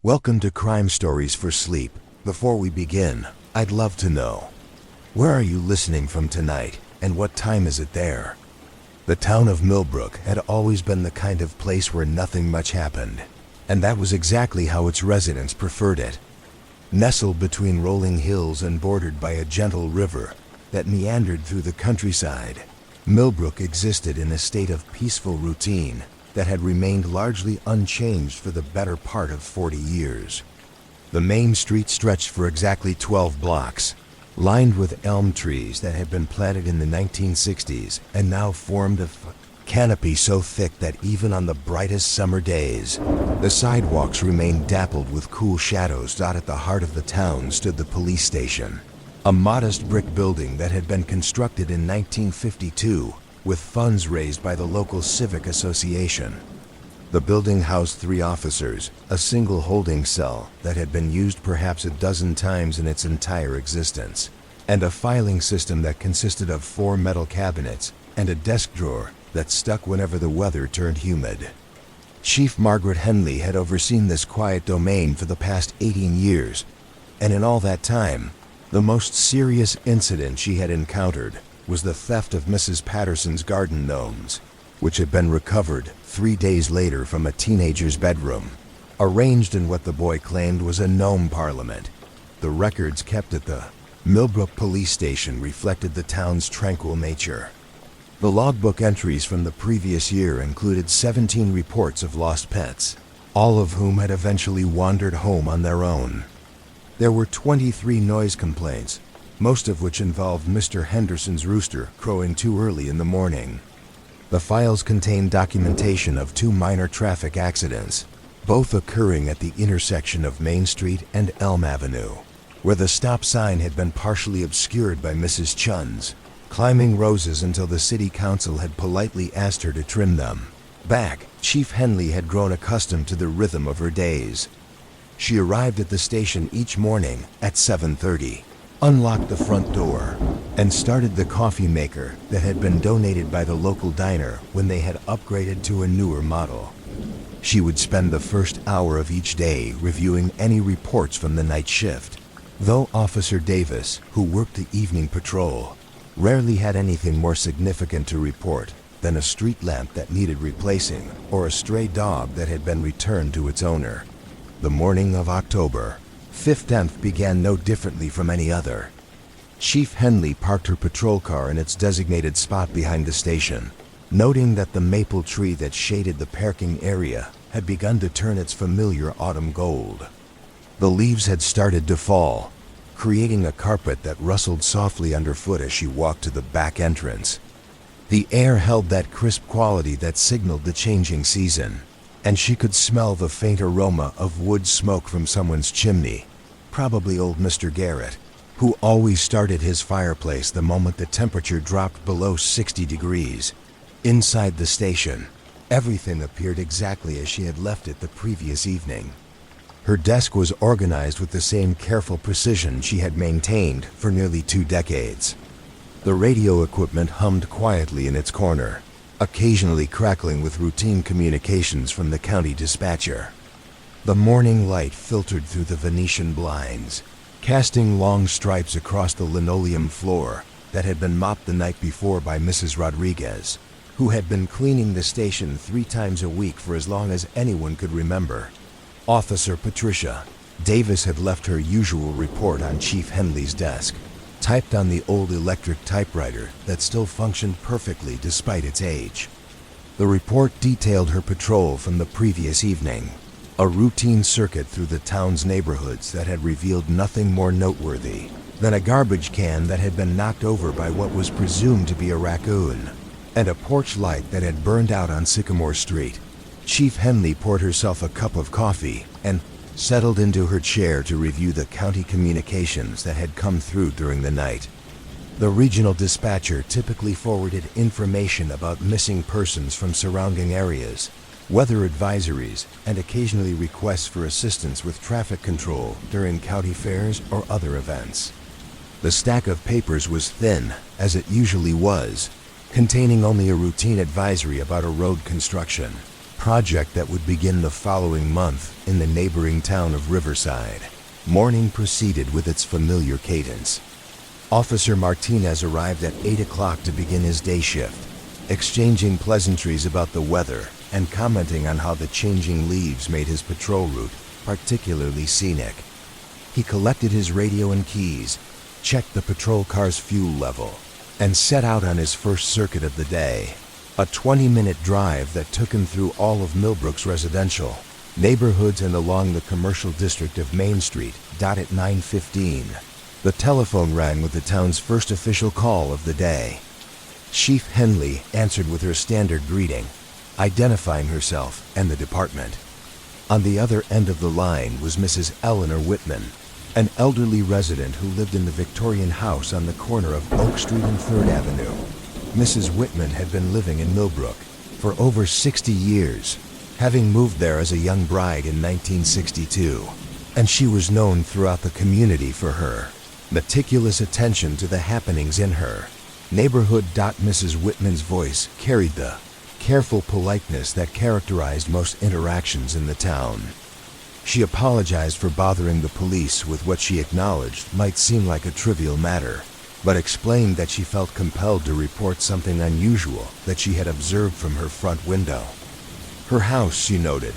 Welcome to Crime Stories for Sleep. Before we begin, I'd love to know, where are you listening from tonight, and what time is it there? The town of Millbrook had always been the kind of place where nothing much happened, and that was exactly how its residents preferred it. Nestled between rolling hills and bordered by a gentle river that meandered through the countryside, Millbrook existed in a state of peaceful routine that had remained largely unchanged for the better part of 40 years. The main street stretched for exactly 12 blocks, lined with elm trees that had been planted in the 1960s and now formed a canopy so thick that even on the brightest summer days, the sidewalks remained dappled with cool shadows. At the heart of the town stood the police station, a modest brick building that had been constructed in 1952 with funds raised by the local civic association. The building housed 3 officers, a single holding cell that had been used perhaps a dozen times in its entire existence, and a filing system that consisted of 4 metal cabinets and a desk drawer that stuck whenever the weather turned humid. Chief Margaret Henley had overseen this quiet domain for the past 18 years, and in all that time, the most serious incident she had encountered was the theft of Mrs. Patterson's garden gnomes, which had been recovered 3 days later from a teenager's bedroom, arranged in what the boy claimed was a gnome parliament. The records kept at the Millbrook police station reflected the town's tranquil nature. The logbook entries from the previous year included 17 reports of lost pets, all of whom had eventually wandered home on their own. There were 23 noise complaints, most of which involved Mr. Henderson's rooster crowing too early in the morning. The files contained documentation of 2 minor traffic accidents, both occurring at the intersection of Main Street and Elm Avenue, where the stop sign had been partially obscured by Mrs. Chun's climbing roses until the city council had politely asked her to trim them back. Chief Henley had grown accustomed to the rhythm of her days. She arrived at the station each morning at 7:30. Unlocked the front door, and started the coffee maker that had been donated by the local diner when they had upgraded to a newer model. She would spend the first hour of each day reviewing any reports from the night shift, though Officer Davis, who worked the evening patrol, rarely had anything more significant to report than a street lamp that needed replacing or a stray dog that had been returned to its owner. The morning of October 15th began no differently from any other. Chief Henley parked her patrol car in its designated spot behind the station, noting that the maple tree that shaded the parking area had begun to turn its familiar autumn gold. The leaves had started to fall, creating a carpet that rustled softly underfoot as she walked to the back entrance. The air held that crisp quality that signaled the changing season, and she could smell the faint aroma of wood smoke from someone's chimney, probably old Mr. Garrett, who always started his fireplace the moment the temperature dropped below 60 degrees. Inside the station, everything appeared exactly as she had left it the previous evening. Her desk was organized with the same careful precision she had maintained for nearly 2 decades. The radio equipment hummed quietly in its corner, occasionally crackling with routine communications from the county dispatcher. The morning light filtered through the Venetian blinds, casting long stripes across the linoleum floor that had been mopped the night before by Mrs. Rodriguez, who had been cleaning the station 3 times a week for as long as anyone could remember. Officer Patricia Davis had left her usual report on Chief Henley's desk, typed on the old electric typewriter that still functioned perfectly despite its age. The report detailed her patrol from the previous evening, a routine circuit through the town's neighborhoods that had revealed nothing more noteworthy than a garbage can that had been knocked over by what was presumed to be a raccoon, and a porch light that had burned out on Sycamore Street. Chief Henley poured herself a cup of coffee and settled into her chair to review the county communications that had come through during the night. The regional dispatcher typically forwarded information about missing persons from surrounding areas, weather advisories, and occasionally requests for assistance with traffic control during county fairs or other events. The stack of papers was thin, as it usually was, containing only a routine advisory about a road construction, project that would begin the following month in the neighboring town of Riverside. Morning proceeded with its familiar cadence. Officer Martinez arrived at 8 o'clock to begin his day shift, exchanging pleasantries about the weather and commenting on how the changing leaves made his patrol route particularly scenic. He collected his radio and keys, checked the patrol car's fuel level, and set out on his first circuit of the day. A 20-minute drive that took him through all of Millbrook's residential neighborhoods and along the commercial district of Main Street. At 9:15, the telephone rang with the town's first official call of the day. Chief Henley answered with her standard greeting, identifying herself and the department. On the other end of the line was Mrs. Eleanor Whitman, an elderly resident who lived in the Victorian house on the corner of Oak Street and 3rd Avenue. Mrs. Whitman had been living in Millbrook for over 60 years, having moved there as a young bride in 1962, and she was known throughout the community for her meticulous attention to the happenings in her neighborhood. Mrs. Whitman's voice carried the careful politeness that characterized most interactions in the town. She apologized for bothering the police with what she acknowledged might seem like a trivial matter, but explained that she felt compelled to report something unusual that she had observed from her front window. Her house, she noted,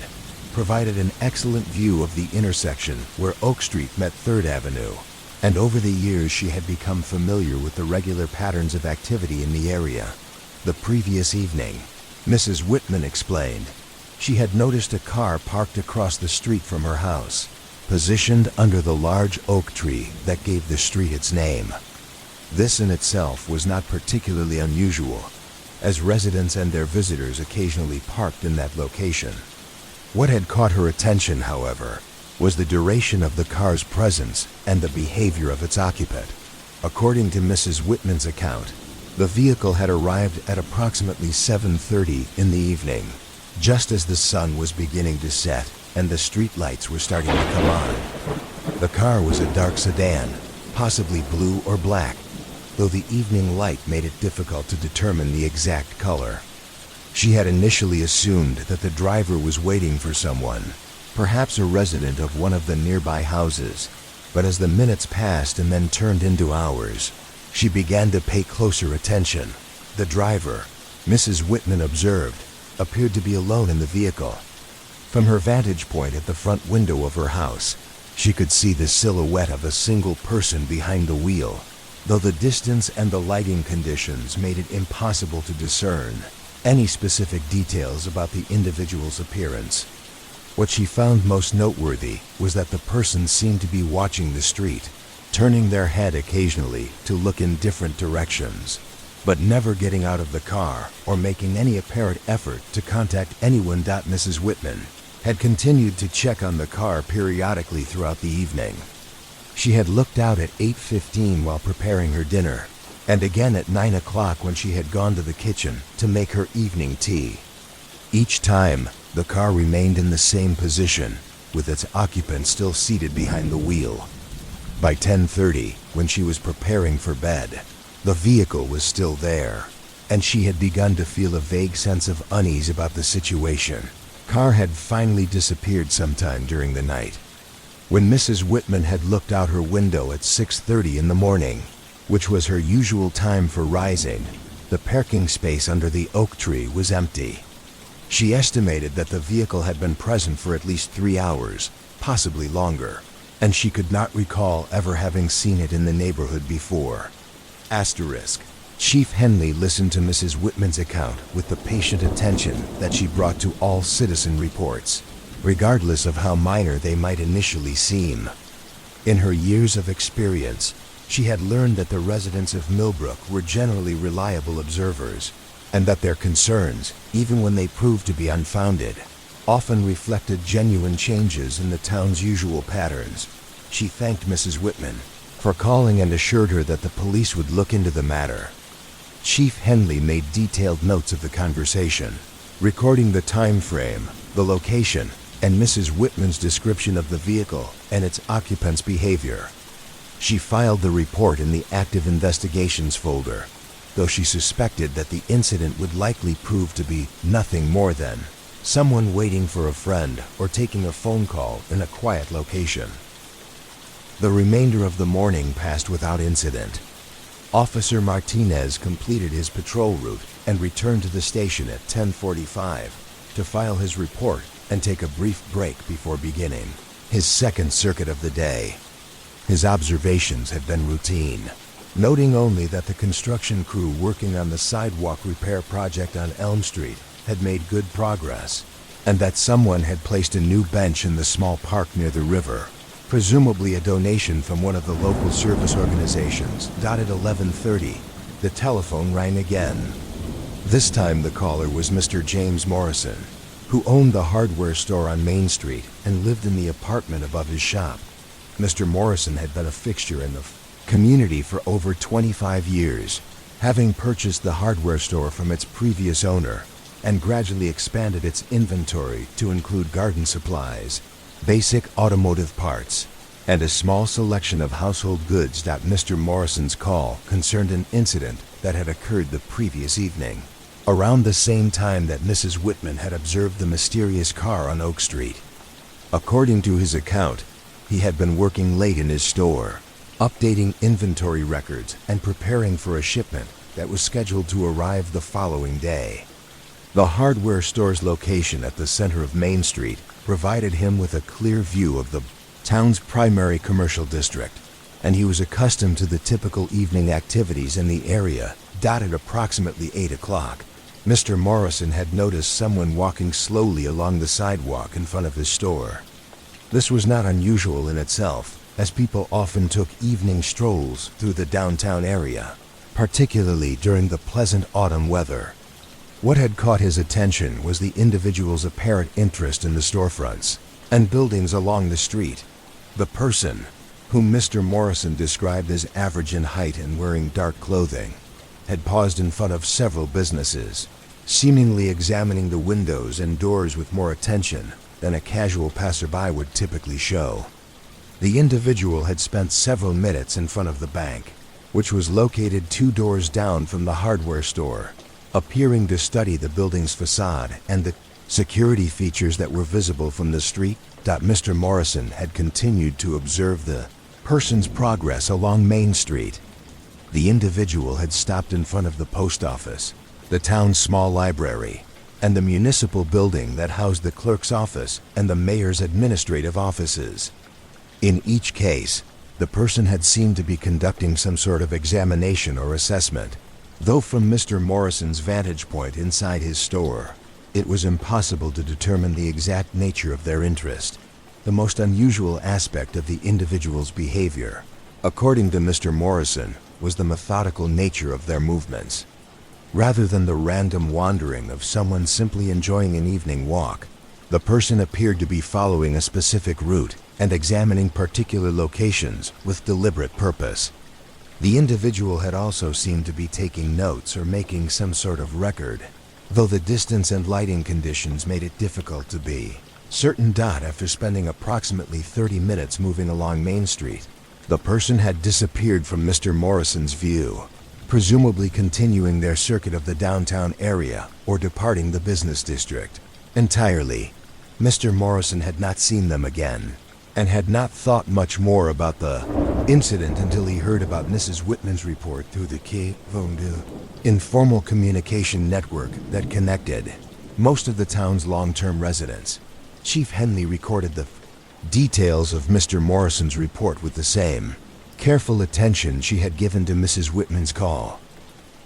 provided an excellent view of the intersection where Oak Street met 3rd Avenue, and over the years she had become familiar with the regular patterns of activity in the area. The previous evening, Mrs. Whitman explained, she had noticed a car parked across the street from her house, positioned under the large oak tree that gave the street its name. This in itself was not particularly unusual, as residents and their visitors occasionally parked in that location. What had caught her attention, however, was the duration of the car's presence and the behavior of its occupant. According to Mrs. Whitman's account, the vehicle had arrived at approximately 7:30 in the evening, just as the sun was beginning to set and the street lights were starting to come on. The car was a dark sedan, possibly blue or black, though the evening light made it difficult to determine the exact color. She had initially assumed that the driver was waiting for someone, perhaps a resident of one of the nearby houses, but as the minutes passed and then turned into hours, she began to pay closer attention. The driver, Mrs. Whitman observed, appeared to be alone in the vehicle. From her vantage point at the front window of her house, she could see the silhouette of a single person behind the wheel, though the distance and the lighting conditions made it impossible to discern any specific details about the individual's appearance. What she found most noteworthy was that the person seemed to be watching the street, turning their head occasionally to look in different directions, but never getting out of the car or making any apparent effort to contact anyone. Mrs. Whitman had continued to check on the car periodically throughout the evening. She had looked out at 8:15 while preparing her dinner, and again at 9 o'clock when she had gone to the kitchen to make her evening tea. Each time, the car remained in the same position, with its occupant still seated behind the wheel. By 10:30, when she was preparing for bed, the vehicle was still there, and she had begun to feel a vague sense of unease about the situation. Car had finally disappeared sometime during the night. When Mrs. Whitman had looked out her window at 6:30 in the morning, which was her usual time for rising, the parking space under the oak tree was empty. She estimated that the vehicle had been present for at least 3 hours, possibly longer, and she could not recall ever having seen it in the neighborhood before. Asterisk. Chief Henley listened to Mrs. Whitman's account with the patient attention that she brought to all citizen reports, regardless of how minor they might initially seem. In her years of experience, she had learned that the residents of Millbrook were generally reliable observers, and that their concerns, even when they proved to be unfounded, often reflected genuine changes in the town's usual patterns. She thanked Mrs. Whitman for calling and assured her that the police would look into the matter. Chief Henley made detailed notes of the conversation, recording the time frame, the location, and Mrs. Whitman's description of the vehicle and its occupant's behavior. She filed the report in the active investigations folder, though she suspected that the incident would likely prove to be nothing more than someone waiting for a friend or taking a phone call in a quiet location. The remainder of the morning passed without incident. Officer Martinez completed his patrol route and returned to the station at 10:45 to file his report and take a brief break before beginning his second circuit of the day. His observations had been routine, noting only that the construction crew working on the sidewalk repair project on Elm Street had made good progress, and that someone had placed a new bench in the small park near the river, presumably a donation from one of the local service organizations. At 11:30, the telephone rang again. This time the caller was Mr. James Morrison, who owned the hardware store on Main Street and lived in the apartment above his shop. Mr. Morrison had been a fixture in the community for over 25 years, having purchased the hardware store from its previous owner and gradually expanded its inventory to include garden supplies, basic automotive parts, and a small selection of household goods. Mr. Morrison's call concerned an incident that had occurred the previous evening, around the same time that Mrs. Whitman had observed the mysterious car on Oak Street. According to his account, he had been working late in his store, updating inventory records and preparing for a shipment that was scheduled to arrive the following day. The hardware store's location at the center of Main Street provided him with a clear view of the town's primary commercial district, and he was accustomed to the typical evening activities in the area. At approximately 8 o'clock, Mr. Morrison had noticed someone walking slowly along the sidewalk in front of his store. This was not unusual in itself, as people often took evening strolls through the downtown area, particularly during the pleasant autumn weather. What had caught his attention was the individual's apparent interest in the storefronts and buildings along the street. The person, whom Mr. Morrison described as average in height and wearing dark clothing, had paused in front of several businesses, seemingly examining the windows and doors with more attention than a casual passerby would typically show. The individual had spent several minutes in front of the bank, which was located 2 doors down from the hardware store, appearing to study the building's facade and the security features that were visible from the street. Mr. Morrison had continued to observe the person's progress along Main Street. The individual had stopped in front of the post office, the town's small library, and the municipal building that housed the clerk's office and the mayor's administrative offices. In each case, the person had seemed to be conducting some sort of examination or assessment, though from Mr. Morrison's vantage point inside his store, it was impossible to determine the exact nature of their interest. The most unusual aspect of the individual's behavior, according to Mr. Morrison, was the methodical nature of their movements. Rather than the random wandering of someone simply enjoying an evening walk, the person appeared to be following a specific route and examining particular locations with deliberate purpose. The individual had also seemed to be taking notes or making some sort of record, though the distance and lighting conditions made it difficult to be certain. After spending approximately 30 minutes moving along Main Street, the person had disappeared from Mr. Morrison's view, presumably continuing their circuit of the downtown area or departing the business district entirely. Mr. Morrison had not seen them again, and had not thought much more about the incident until he heard about Mrs. Whitman's report through the Quai Vendu informal communication network that connected most of the town's long-term residents. Chief Henley recorded the details of Mr. Morrison's report with the same careful attention she had given to Mrs. Whitman's call.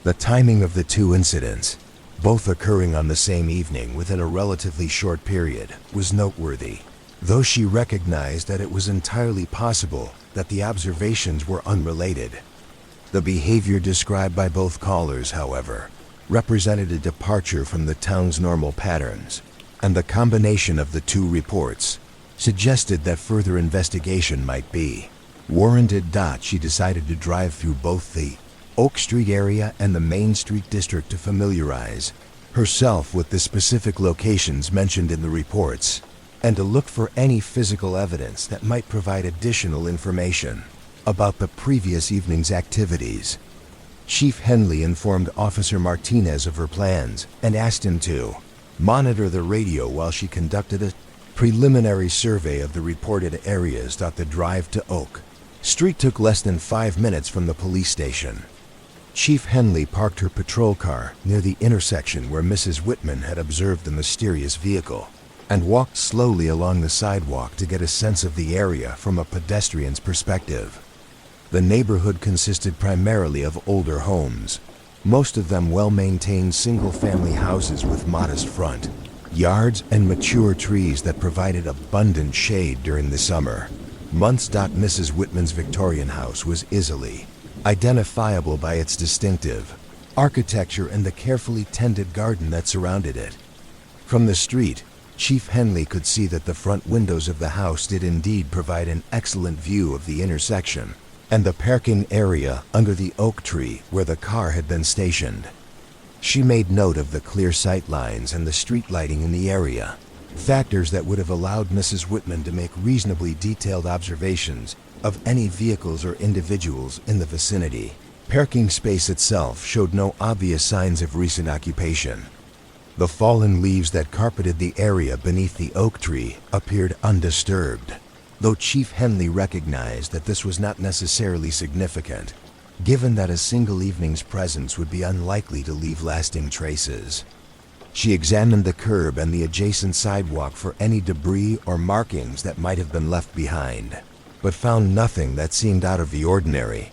The timing of the 2 incidents, both occurring on the same evening within a relatively short period, was noteworthy, though she recognized that it was entirely possible that the observations were unrelated. The behavior described by both callers, however, represented a departure from the town's normal patterns, and the combination of the 2 reports suggested that further investigation might be warranted. She decided to drive through both the Oak Street area and the Main Street district to familiarize herself with the specific locations mentioned in the reports, and to look for any physical evidence that might provide additional information about the previous evening's activities. Chief Henley informed Officer Martinez of her plans and asked him to monitor the radio while she conducted a preliminary survey of the reported areas. The drive to Oak Street took less than 5 minutes from the police station. Chief Henley parked her patrol car near the intersection where Mrs. Whitman had observed the mysterious vehicle and walked slowly along the sidewalk to get a sense of the area from a pedestrian's perspective. The neighborhood consisted primarily of older homes, most of them well-maintained single-family houses with modest front yards and mature trees that provided abundant shade during the summer months. Mrs. Whitman's Victorian house was easily identifiable by its distinctive architecture and the carefully tended garden that surrounded it. From the street, Chief Henley could see that the front windows of the house did indeed provide an excellent view of the intersection and the parking area under the oak tree where the car had been stationed. She made note of the clear sight lines and the street lighting in the area, factors that would have allowed Mrs. Whitman to make reasonably detailed observations of any vehicles or individuals in the vicinity. Parking space itself showed no obvious signs of recent occupation. The fallen leaves that carpeted the area beneath the oak tree appeared undisturbed, though Chief Henley recognized that this was not necessarily significant, given that a single evening's presence would be unlikely to leave lasting traces. She examined the curb and the adjacent sidewalk for any debris or markings that might have been left behind, but found nothing that seemed out of the ordinary.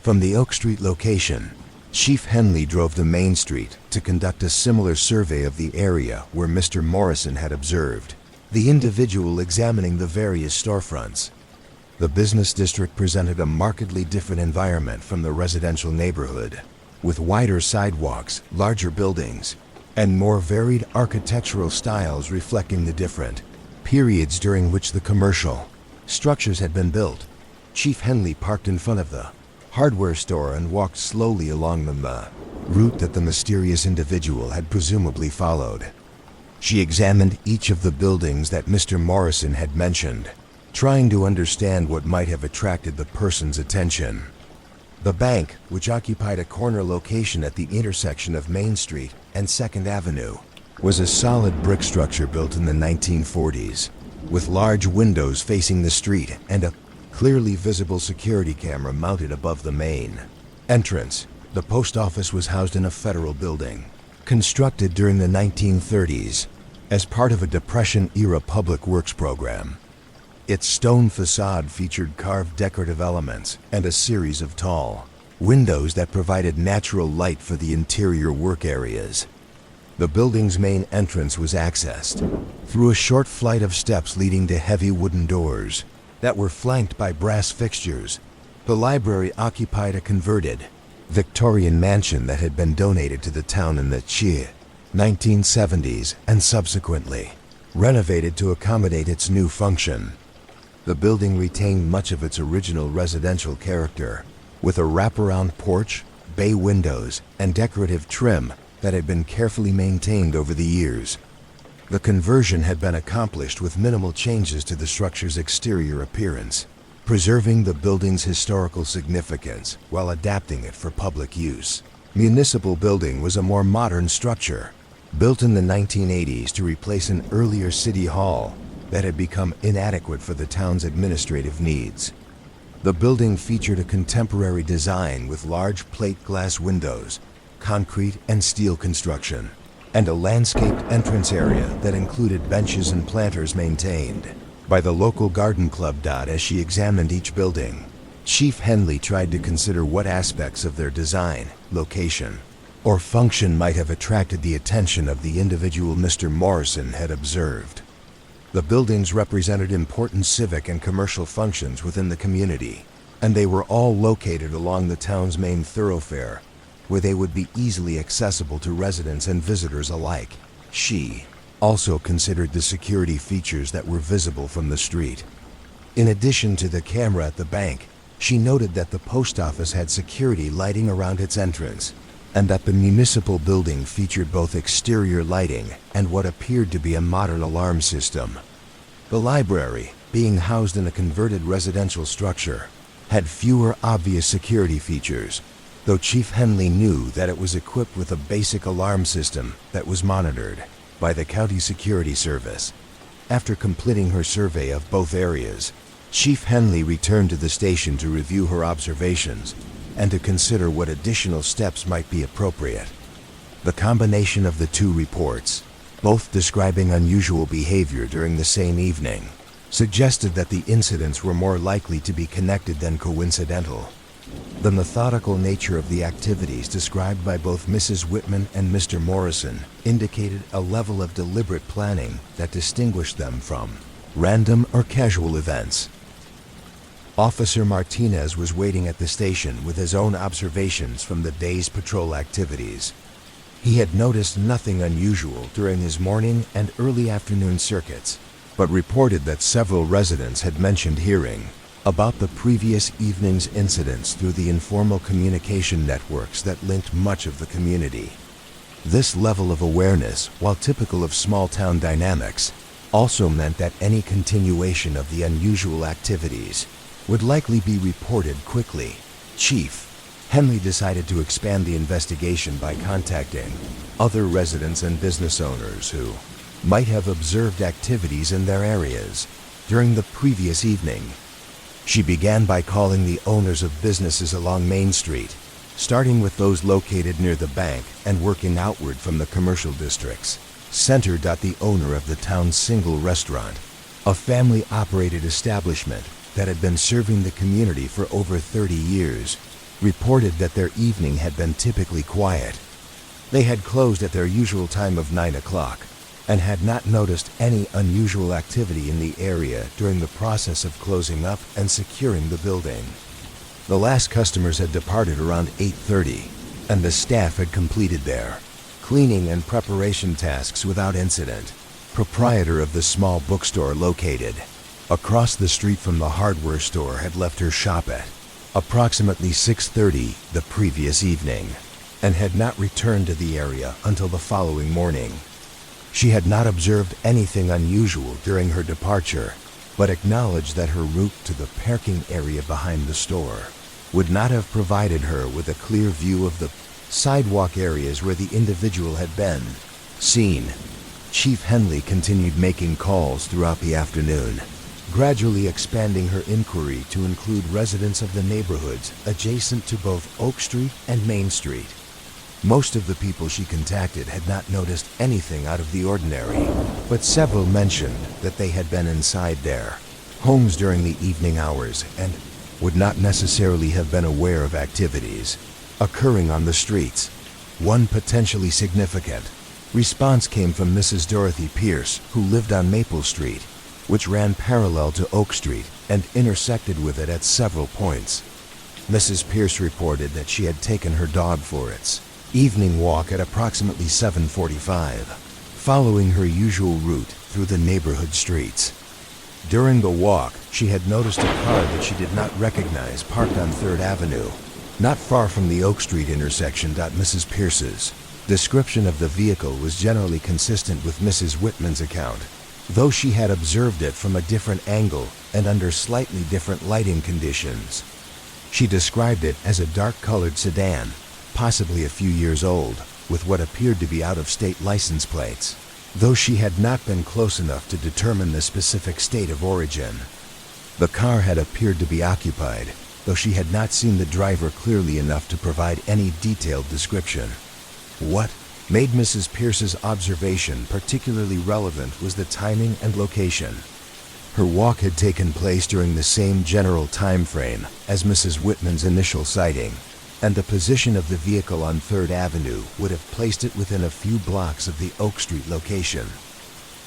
From the Oak Street location, Chief Henley drove to Main Street to conduct a similar survey of the area where Mr. Morrison had observed the individual examining the various storefronts. The business district presented a markedly different environment from the residential neighborhood, with wider sidewalks, larger buildings, and more varied architectural styles reflecting the different periods during which the commercial structures had been built. Chief Henley parked in front of the hardware store and walked slowly along the route that the mysterious individual had presumably followed. She examined each of the buildings that Mr. Morrison had mentioned, trying to understand what might have attracted the person's attention. The bank, which occupied a corner location at the intersection of Main Street and 2nd Avenue, was a solid brick structure built in the 1940s, with large windows facing the street and a clearly visible security camera mounted above the main entrance. The post office was housed in a federal building, constructed during the 1930s as part of a Depression-era public works program. Its stone facade featured carved decorative elements and a series of tall windows that provided natural light for the interior work areas. The building's main entrance was accessed through a short flight of steps leading to heavy wooden doors that were flanked by brass fixtures. The library occupied a converted Victorian mansion that had been donated to the town in the 1970s and subsequently renovated to accommodate its new function. The building retained much of its original residential character, with a wraparound porch, bay windows, and decorative trim that had been carefully maintained over the years. The conversion had been accomplished with minimal changes to the structure's exterior appearance, preserving the building's historical significance while adapting it for public use. Municipal Building was a more modern structure, built in the 1980s to replace an earlier city hall that had become inadequate for the town's administrative needs. The building featured a contemporary design with large plate glass windows, concrete and steel construction, and a landscaped entrance area that included benches and planters maintained by the local garden club. As she examined each building, Chief Henley tried to consider what aspects of their design, location, or function might have attracted the attention of the individual Mr. Morrison had observed. The buildings represented important civic and commercial functions within the community, and they were all located along the town's main thoroughfare, where they would be easily accessible to residents and visitors alike. She also considered the security features that were visible from the street. In addition to the camera at the bank, she noted that the post office had security lighting around its entrance, and that the municipal building featured both exterior lighting and what appeared to be a modern alarm system. The library, being housed in a converted residential structure, had fewer obvious security features, though Chief Henley knew that it was equipped with a basic alarm system that was monitored by the County Security Service. After completing her survey of both areas, Chief Henley returned to the station to review her observations and to consider what additional steps might be appropriate. The combination of the two reports, both describing unusual behavior during the same evening, suggested that the incidents were more likely to be connected than coincidental. The methodical nature of the activities described by both Mrs. Whitman and Mr. Morrison indicated a level of deliberate planning that distinguished them from random or casual events. Officer Martinez was waiting at the station with his own observations from the day's patrol activities. He had noticed nothing unusual during his morning and early afternoon circuits, but reported that several residents had mentioned hearing about the previous evening's incidents through the informal communication networks that linked much of the community. This level of awareness, while typical of small-town dynamics, also meant that any continuation of the unusual activities would likely be reported quickly. Chief Henley decided to expand the investigation by contacting other residents and business owners who might have observed activities in their areas during the previous evening. She began by calling the owners of businesses along Main Street, starting with those located near the bank and working outward from the commercial districts. Centered at the owner of the town's single restaurant, a family-operated establishment that had been serving the community for over 30 years, reported that their evening had been typically quiet. They had closed at their usual time of 9 o'clock and had not noticed any unusual activity in the area during the process of closing up and securing the building. The last customers had departed around 8:30, and the staff had completed their cleaning and preparation tasks without incident. Proprietor of the small bookstore located across the street from the hardware store had left her shop at approximately 6:30 the previous evening and had not returned to the area until the following morning. She had not observed anything unusual during her departure, but acknowledged that her route to the parking area behind the store would not have provided her with a clear view of the sidewalk areas where the individual had been seen. Chief Henley continued making calls throughout the afternoon, gradually expanding her inquiry to include residents of the neighborhoods adjacent to both Oak Street and Main Street. Most of the people she contacted had not noticed anything out of the ordinary, but several mentioned that they had been inside their homes during the evening hours and would not necessarily have been aware of activities occurring on the streets. One potentially significant response came from Mrs. Dorothy Pierce, who lived on Maple Street, which ran parallel to Oak Street and intersected with it at several points. Mrs. Pierce reported that she had taken her dog for its evening walk at approximately 7:45, following her usual route through the neighborhood streets. During the walk, she had noticed a car that she did not recognize parked on 3rd Avenue, not far from the Oak Street intersection. Mrs. Pierce's description of the vehicle was generally consistent with Mrs. Whitman's account, though she had observed it from a different angle and under slightly different lighting conditions. She described it as a dark-colored sedan, possibly a few years old, with what appeared to be out-of-state license plates, though she had not been close enough to determine the specific state of origin. The car had appeared to be occupied, though she had not seen the driver clearly enough to provide any detailed description. What made Mrs. Pierce's observation particularly relevant was the timing and location. Her walk had taken place during the same general time frame as Mrs. Whitman's initial sighting, and the position of the vehicle on 3rd Avenue would have placed it within a few blocks of the Oak Street location.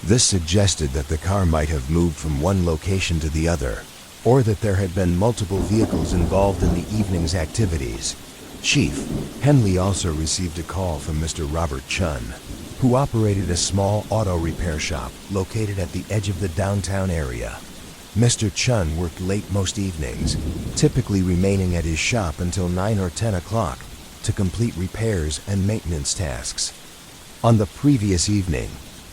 This suggested that the car might have moved from one location to the other, or that there had been multiple vehicles involved in the evening's activities. Chief Henley also received a call from Mr. Robert Chun, who operated a small auto repair shop located at the edge of the downtown area. Mr. Chun worked late most evenings, typically remaining at his shop until 9 or 10 o'clock to complete repairs and maintenance tasks. On the previous evening,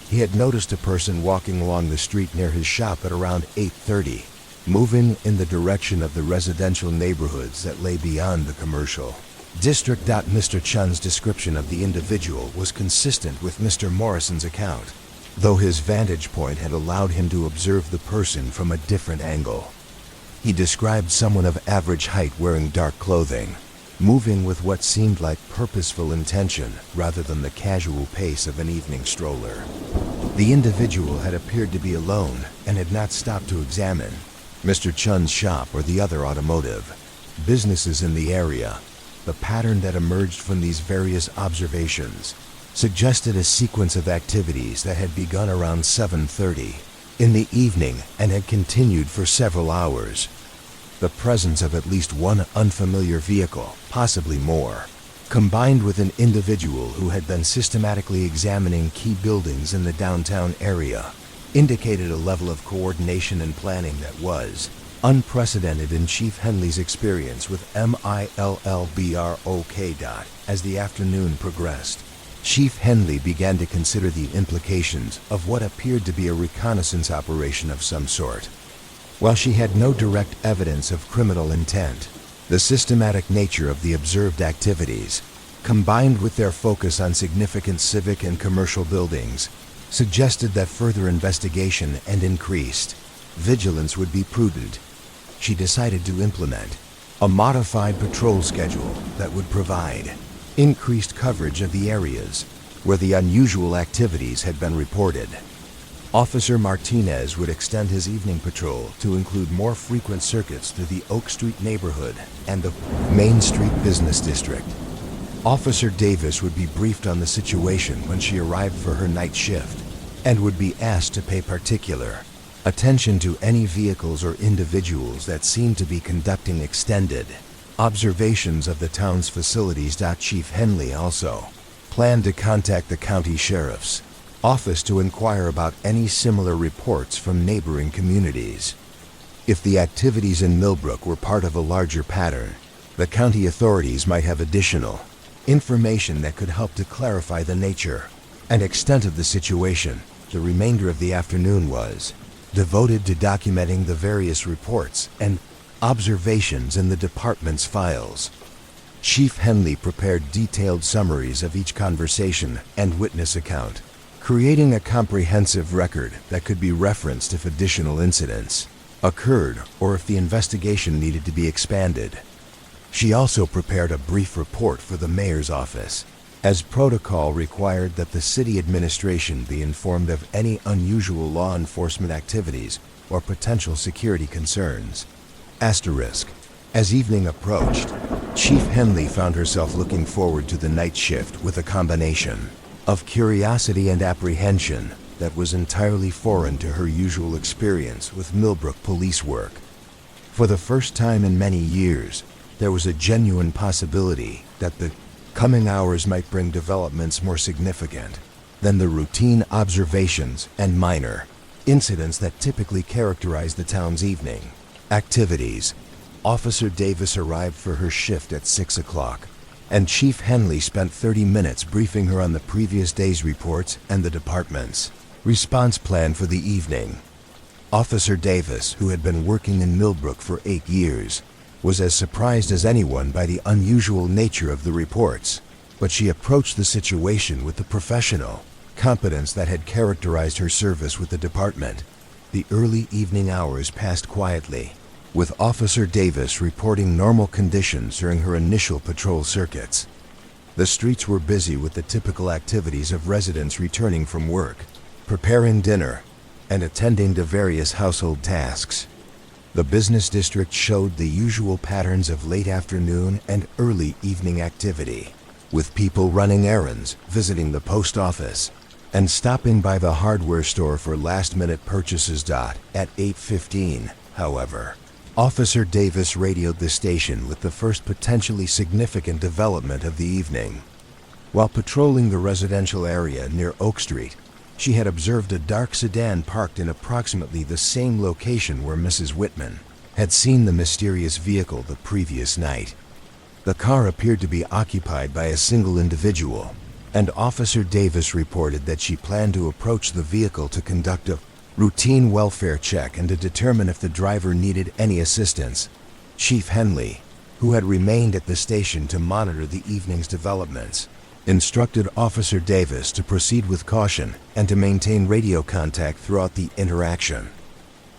he had noticed a person walking along the street near his shop at around 8:30, moving in the direction of the residential neighborhoods that lay beyond the commercial Mr. Chun's description of the individual was consistent with Mr. Morrison's account, though his vantage point had allowed him to observe the person from a different angle. He described someone of average height wearing dark clothing, moving with what seemed like purposeful intention rather than the casual pace of an evening stroller. The individual had appeared to be alone and had not stopped to examine Mr. Chun's shop or the other automotive businesses in the area. The pattern that emerged from these various observations suggested a sequence of activities that had begun around 7:30 in the evening and had continued for several hours. The presence of at least one unfamiliar vehicle, possibly more, combined with an individual who had been systematically examining key buildings in the downtown area, indicated a level of coordination and planning that was unprecedented in Chief Henley's experience with MILLBROK. As the afternoon progressed, Chief Henley began to consider the implications of what appeared to be a reconnaissance operation of some sort. While she had no direct evidence of criminal intent, the systematic nature of the observed activities, combined with their focus on significant civic and commercial buildings, suggested that further investigation and increased vigilance would be prudent. She decided to implement a modified patrol schedule that would provide increased coverage of the areas where the unusual activities had been reported. Officer Martinez would extend his evening patrol to include more frequent circuits through the Oak Street neighborhood and the Main Street Business District. Officer Davis would be briefed on the situation when she arrived for her night shift and would be asked to pay particular attention to any vehicles or individuals that seemed to be conducting extended observations of the town's facilities. Chief Henley also planned to contact the county sheriff's office to inquire about any similar reports from neighboring communities. If the activities in Millbrook were part of a larger pattern, the county authorities might have additional information that could help to clarify the nature and extent of the situation. The remainder of the afternoon was devoted to documenting the various reports and observations in the department's files. Chief Henley prepared detailed summaries of each conversation and witness account, creating a comprehensive record that could be referenced if additional incidents occurred or if the investigation needed to be expanded. She also prepared a brief report for the mayor's office, as protocol required that the city administration be informed of any unusual law enforcement activities or potential security concerns. Asterisk. As evening approached, Chief Henley found herself looking forward to the night shift with a combination of curiosity and apprehension that was entirely foreign to her usual experience with Millbrook police work. For the first time in many years, there was a genuine possibility that the coming hours might bring developments more significant than the routine observations and minor incidents that typically characterize the town's evening activities. Officer Davis arrived for her shift at 6 o'clock, and Chief Henley spent 30 minutes briefing her on the previous day's reports and the department's response plan for the evening. Officer Davis, who had been working in Millbrook for 8 years, was as surprised as anyone by the unusual nature of the reports, but she approached the situation with the professional competence that had characterized her service with the department. The early evening hours passed quietly, with Officer Davis reporting normal conditions during her initial patrol circuits. The streets were busy with the typical activities of residents returning from work, preparing dinner, and attending to various household tasks. The business district showed the usual patterns of late afternoon and early evening activity, with people running errands, visiting the post office, and stopping by the hardware store for last-minute purchases. At 8:15, however, Officer Davis radioed the station with the first potentially significant development of the evening. While patrolling the residential area near Oak Street, she had observed a dark sedan parked in approximately the same location where Mrs. Whitman had seen the mysterious vehicle the previous night. The car appeared to be occupied by a single individual, and Officer Davis reported that she planned to approach the vehicle to conduct a routine welfare check and to determine if the driver needed any assistance. Chief Henley who had remained at the station to monitor the evening's developments, instructed Officer Davis to proceed with caution and to maintain radio contact throughout the interaction.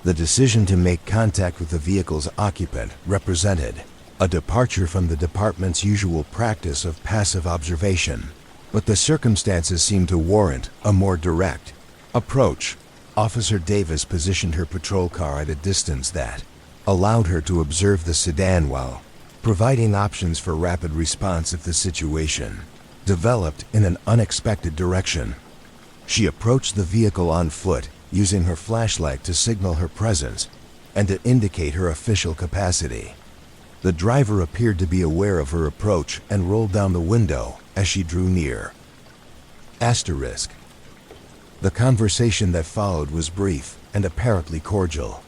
The decision to make contact with the vehicle's occupant represented a departure from the department's usual practice of passive observation, but the circumstances seemed to warrant a more direct approach. Officer Davis positioned her patrol car at a distance that allowed her to observe the sedan while providing options for rapid response if the situation developed in an unexpected direction. She approached the vehicle on foot, using her flashlight to signal her presence and to indicate her official capacity. The driver appeared to be aware of her approach and rolled down the window as she drew near. Asterisk. The conversation that followed was brief and apparently cordial.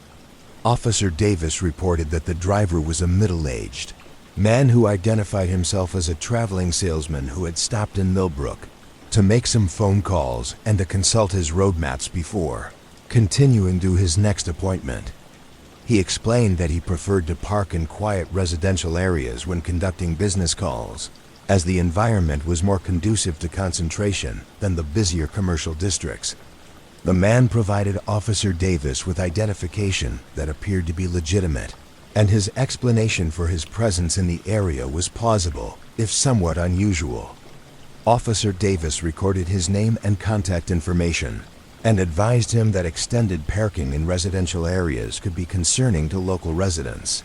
Officer Davis reported that the driver was a middle-aged man who identified himself as a traveling salesman who had stopped in Millbrook to make some phone calls and to consult his road maps before continuing to his next appointment. He explained that he preferred to park in quiet residential areas when conducting business calls, as the environment was more conducive to concentration than the busier commercial districts. The man provided Officer Davis with identification that appeared to be legitimate, and his explanation for his presence in the area was plausible, if somewhat unusual. Officer Davis recorded his name and contact information, and advised him that extended parking in residential areas could be concerning to local residents.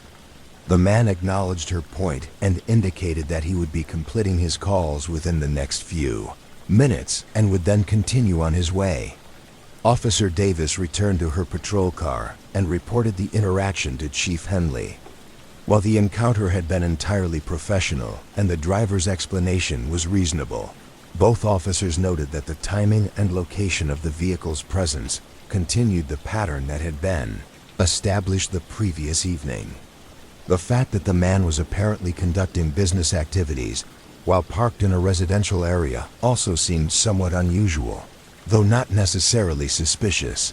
The man acknowledged her point and indicated that he would be completing his calls within the next few minutes and would then continue on his way. Officer Davis returned to her patrol car and reported the interaction to Chief Henley. While the encounter had been entirely professional and the driver's explanation was reasonable, both officers noted that the timing and location of the vehicle's presence continued the pattern that had been established the previous evening. The fact that the man was apparently conducting business activities while parked in a residential area also seemed somewhat unusual, though not necessarily suspicious.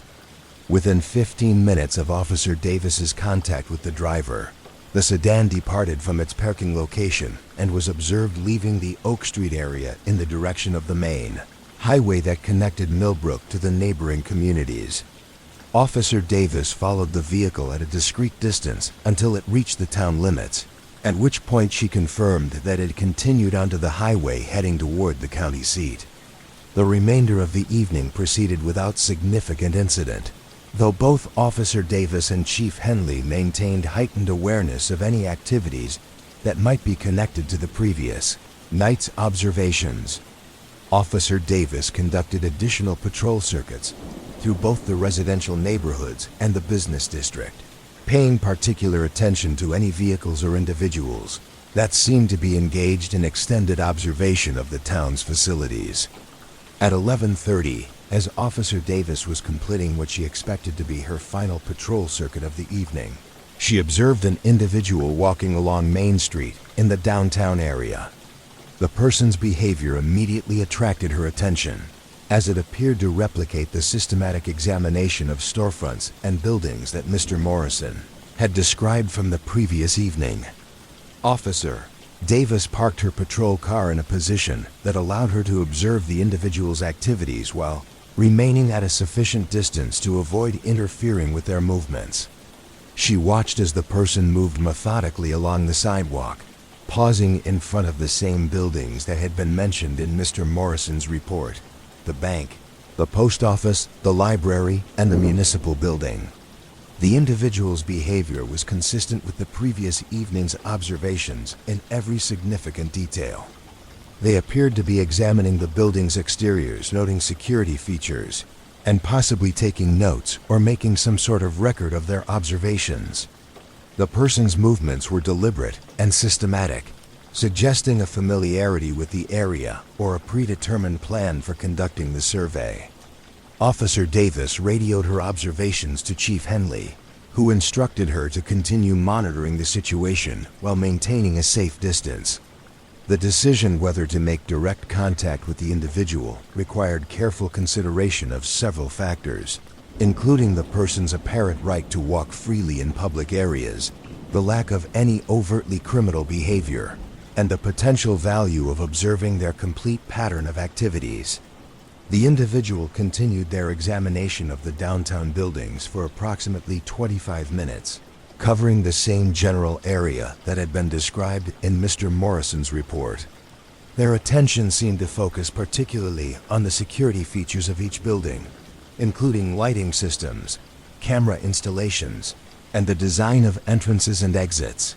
Within 15 minutes of Officer Davis's contact with the driver, the sedan departed from its parking location and was observed leaving the Oak Street area in the direction of the main highway that connected Millbrook to the neighboring communities. Officer Davis followed the vehicle at a discreet distance until it reached the town limits, at which point she confirmed that it continued onto the highway heading toward the county seat. The remainder of the evening proceeded without significant incident, though both Officer Davis and Chief Henley maintained heightened awareness of any activities that might be connected to the previous night's observations. Officer Davis conducted additional patrol circuits through both the residential neighborhoods and the business district, paying particular attention to any vehicles or individuals that seemed to be engaged in extended observation of the town's facilities. At 11:30, as Officer Davis was completing what she expected to be her final patrol circuit of the evening, she observed an individual walking along Main Street in the downtown area. The person's behavior immediately attracted her attention, as it appeared to replicate the systematic examination of storefronts and buildings that Mr. Morrison had described from the previous evening. Officer Davis parked her patrol car in a position that allowed her to observe the individual's activities while remaining at a sufficient distance to avoid interfering with their movements. She watched as the person moved methodically along the sidewalk, pausing in front of the same buildings that had been mentioned in Mr. Morrison's report: the bank, the post office, the library, and the municipal building. The individual's behavior was consistent with the previous evening's observations in every significant detail. They appeared to be examining the building's exteriors, noting security features, and possibly taking notes or making some sort of record of their observations. The person's movements were deliberate and systematic, suggesting a familiarity with the area or a predetermined plan for conducting the survey. Officer Davis radioed her observations to Chief Henley, who instructed her to continue monitoring the situation while maintaining a safe distance. The decision whether to make direct contact with the individual required careful consideration of several factors, including the person's apparent right to walk freely in public areas the lack of any overtly criminal behavior, and the potential value of observing their complete pattern of activities. The individual continued their examination of the downtown buildings for approximately 25 minutes, covering the same general area that had been described in Mr. Morrison's report. Their attention seemed to focus particularly on the security features of each building, including lighting systems, camera installations, and the design of entrances and exits.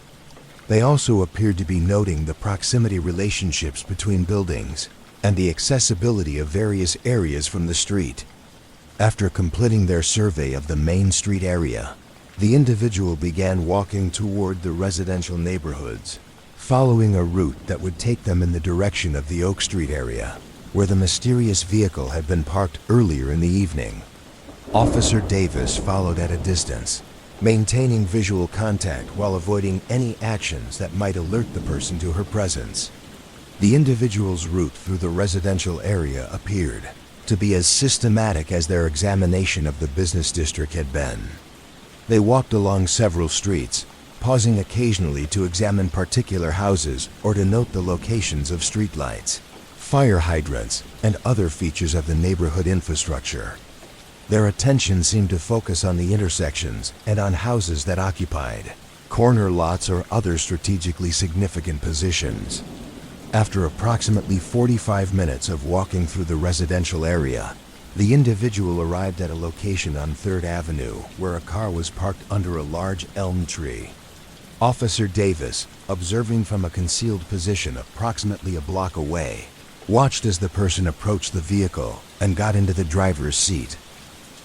They also appeared to be noting the proximity relationships between buildings and the accessibility of various areas from the street. After completing their survey of the Main Street area, the individual began walking toward the residential neighborhoods, following a route that would take them in the direction of the Oak Street area, where the mysterious vehicle had been parked earlier in the evening. Officer Davis followed at a distance, maintaining visual contact while avoiding any actions that might alert the person to her presence. The individual's route through the residential area appeared to be as systematic as their examination of the business district had been. They walked along several streets, pausing occasionally to examine particular houses or to note the locations of streetlights, fire hydrants, and other features of the neighborhood infrastructure. Their attention seemed to focus on the intersections and on houses that occupied corner lots or other strategically significant positions. After approximately 45 minutes of walking through the residential area, the individual arrived at a location on 3rd Avenue where a car was parked under a large elm tree. Officer Davis, observing from a concealed position approximately a block away, watched as the person approached the vehicle and got into the driver's seat.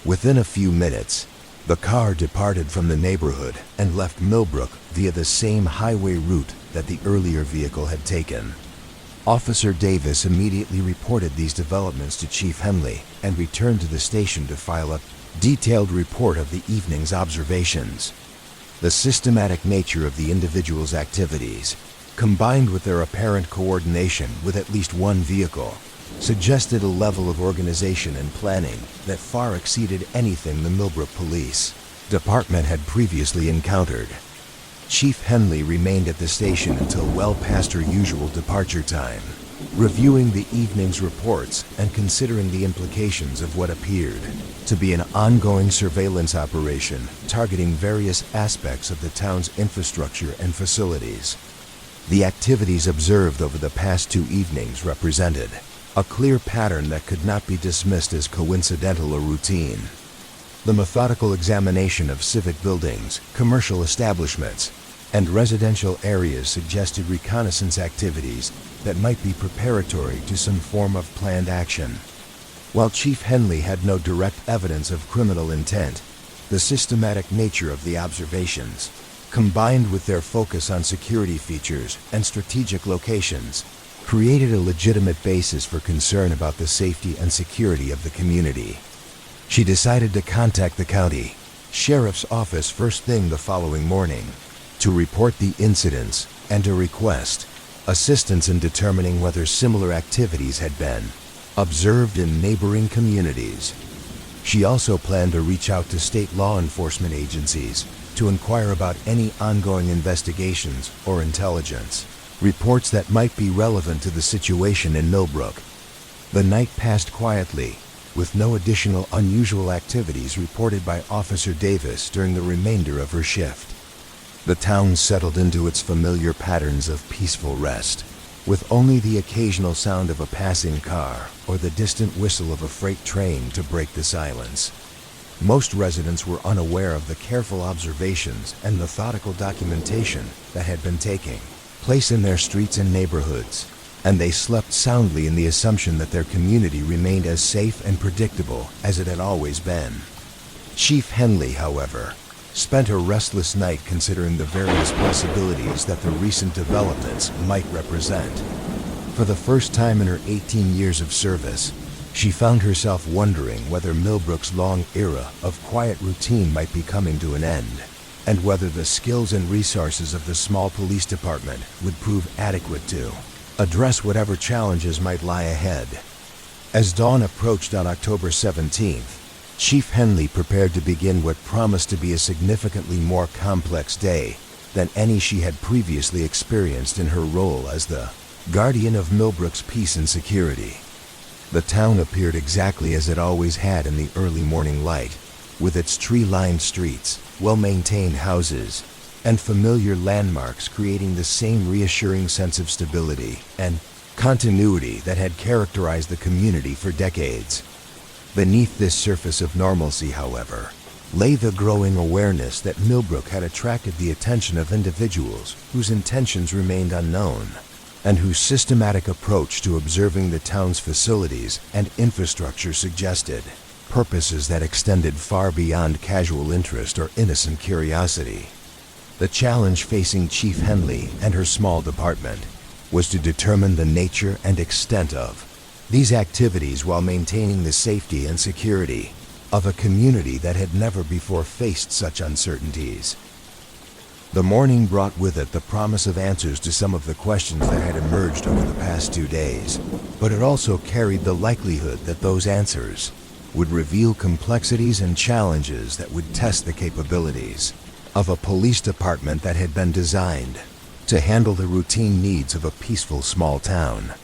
Within a few minutes, the car departed from the neighborhood and left Millbrook via the same highway route that the earlier vehicle had taken. Officer Davis immediately reported these developments to Chief Henley and returned to the station to file a detailed report of the evening's observations. The systematic nature of the individual's activities, combined with their apparent coordination with at least one vehicle, suggested a level of organization and planning that far exceeded anything the Millbrook Police Department had previously encountered. Chief Henley remained at the station until well past her usual departure time, reviewing the evening's reports and considering the implications of what appeared to be an ongoing surveillance operation targeting various aspects of the town's infrastructure and facilities. The activities observed over the past 2 evenings represented a clear pattern that could not be dismissed as coincidental or routine. The methodical examination of civic buildings, commercial establishments, and residential areas suggested reconnaissance activities that might be preparatory to some form of planned action. While Chief Henley had no direct evidence of criminal intent, the systematic nature of the observations, combined with their focus on security features and strategic locations, created a legitimate basis for concern about the safety and security of the community. She decided to contact the county sheriff's office first thing the following morning to report the incidents and to request assistance in determining whether similar activities had been observed in neighboring communities. She also planned to reach out to state law enforcement agencies to inquire about any ongoing investigations or intelligence reports that might be relevant to the situation in Millbrook. The night passed quietly, with no additional unusual activities reported by Officer Davis during the remainder of her shift. The town settled into its familiar patterns of peaceful rest, with only the occasional sound of a passing car or the distant whistle of a freight train to break the silence. Most residents were unaware of the careful observations and methodical documentation that had been taking place in their streets and neighborhoods, and they slept soundly in the assumption that their community remained as safe and predictable as it had always been. Chief Henley, however, spent a restless night considering the various possibilities that the recent developments might represent. For the first time in her 18 years of service, she found herself wondering whether Millbrook's long era of quiet routine might be coming to an end, and whether the skills and resources of the small police department would prove adequate to address whatever challenges might lie ahead. As dawn approached on October 17th, Chief Henley prepared to begin what promised to be a significantly more complex day than any she had previously experienced in her role as the guardian of Millbrook's peace and security. The town appeared exactly as it always had in the early morning light, with its tree-lined streets, well-maintained houses, and familiar landmarks creating the same reassuring sense of stability and continuity that had characterized the community for decades. Beneath this surface of normalcy, however, lay the growing awareness that Millbrook had attracted the attention of individuals whose intentions remained unknown, and whose systematic approach to observing the town's facilities and infrastructure suggested purposes that extended far beyond casual interest or innocent curiosity. The challenge facing Chief Henley and her small department was to determine the nature and extent of these activities while maintaining the safety and security of a community that had never before faced such uncertainties. The morning brought with it the promise of answers to some of the questions that had emerged over the past 2 days, but it also carried the likelihood that those answers would reveal complexities and challenges that would test the capabilities of a police department that had been designed to handle the routine needs of a peaceful small town.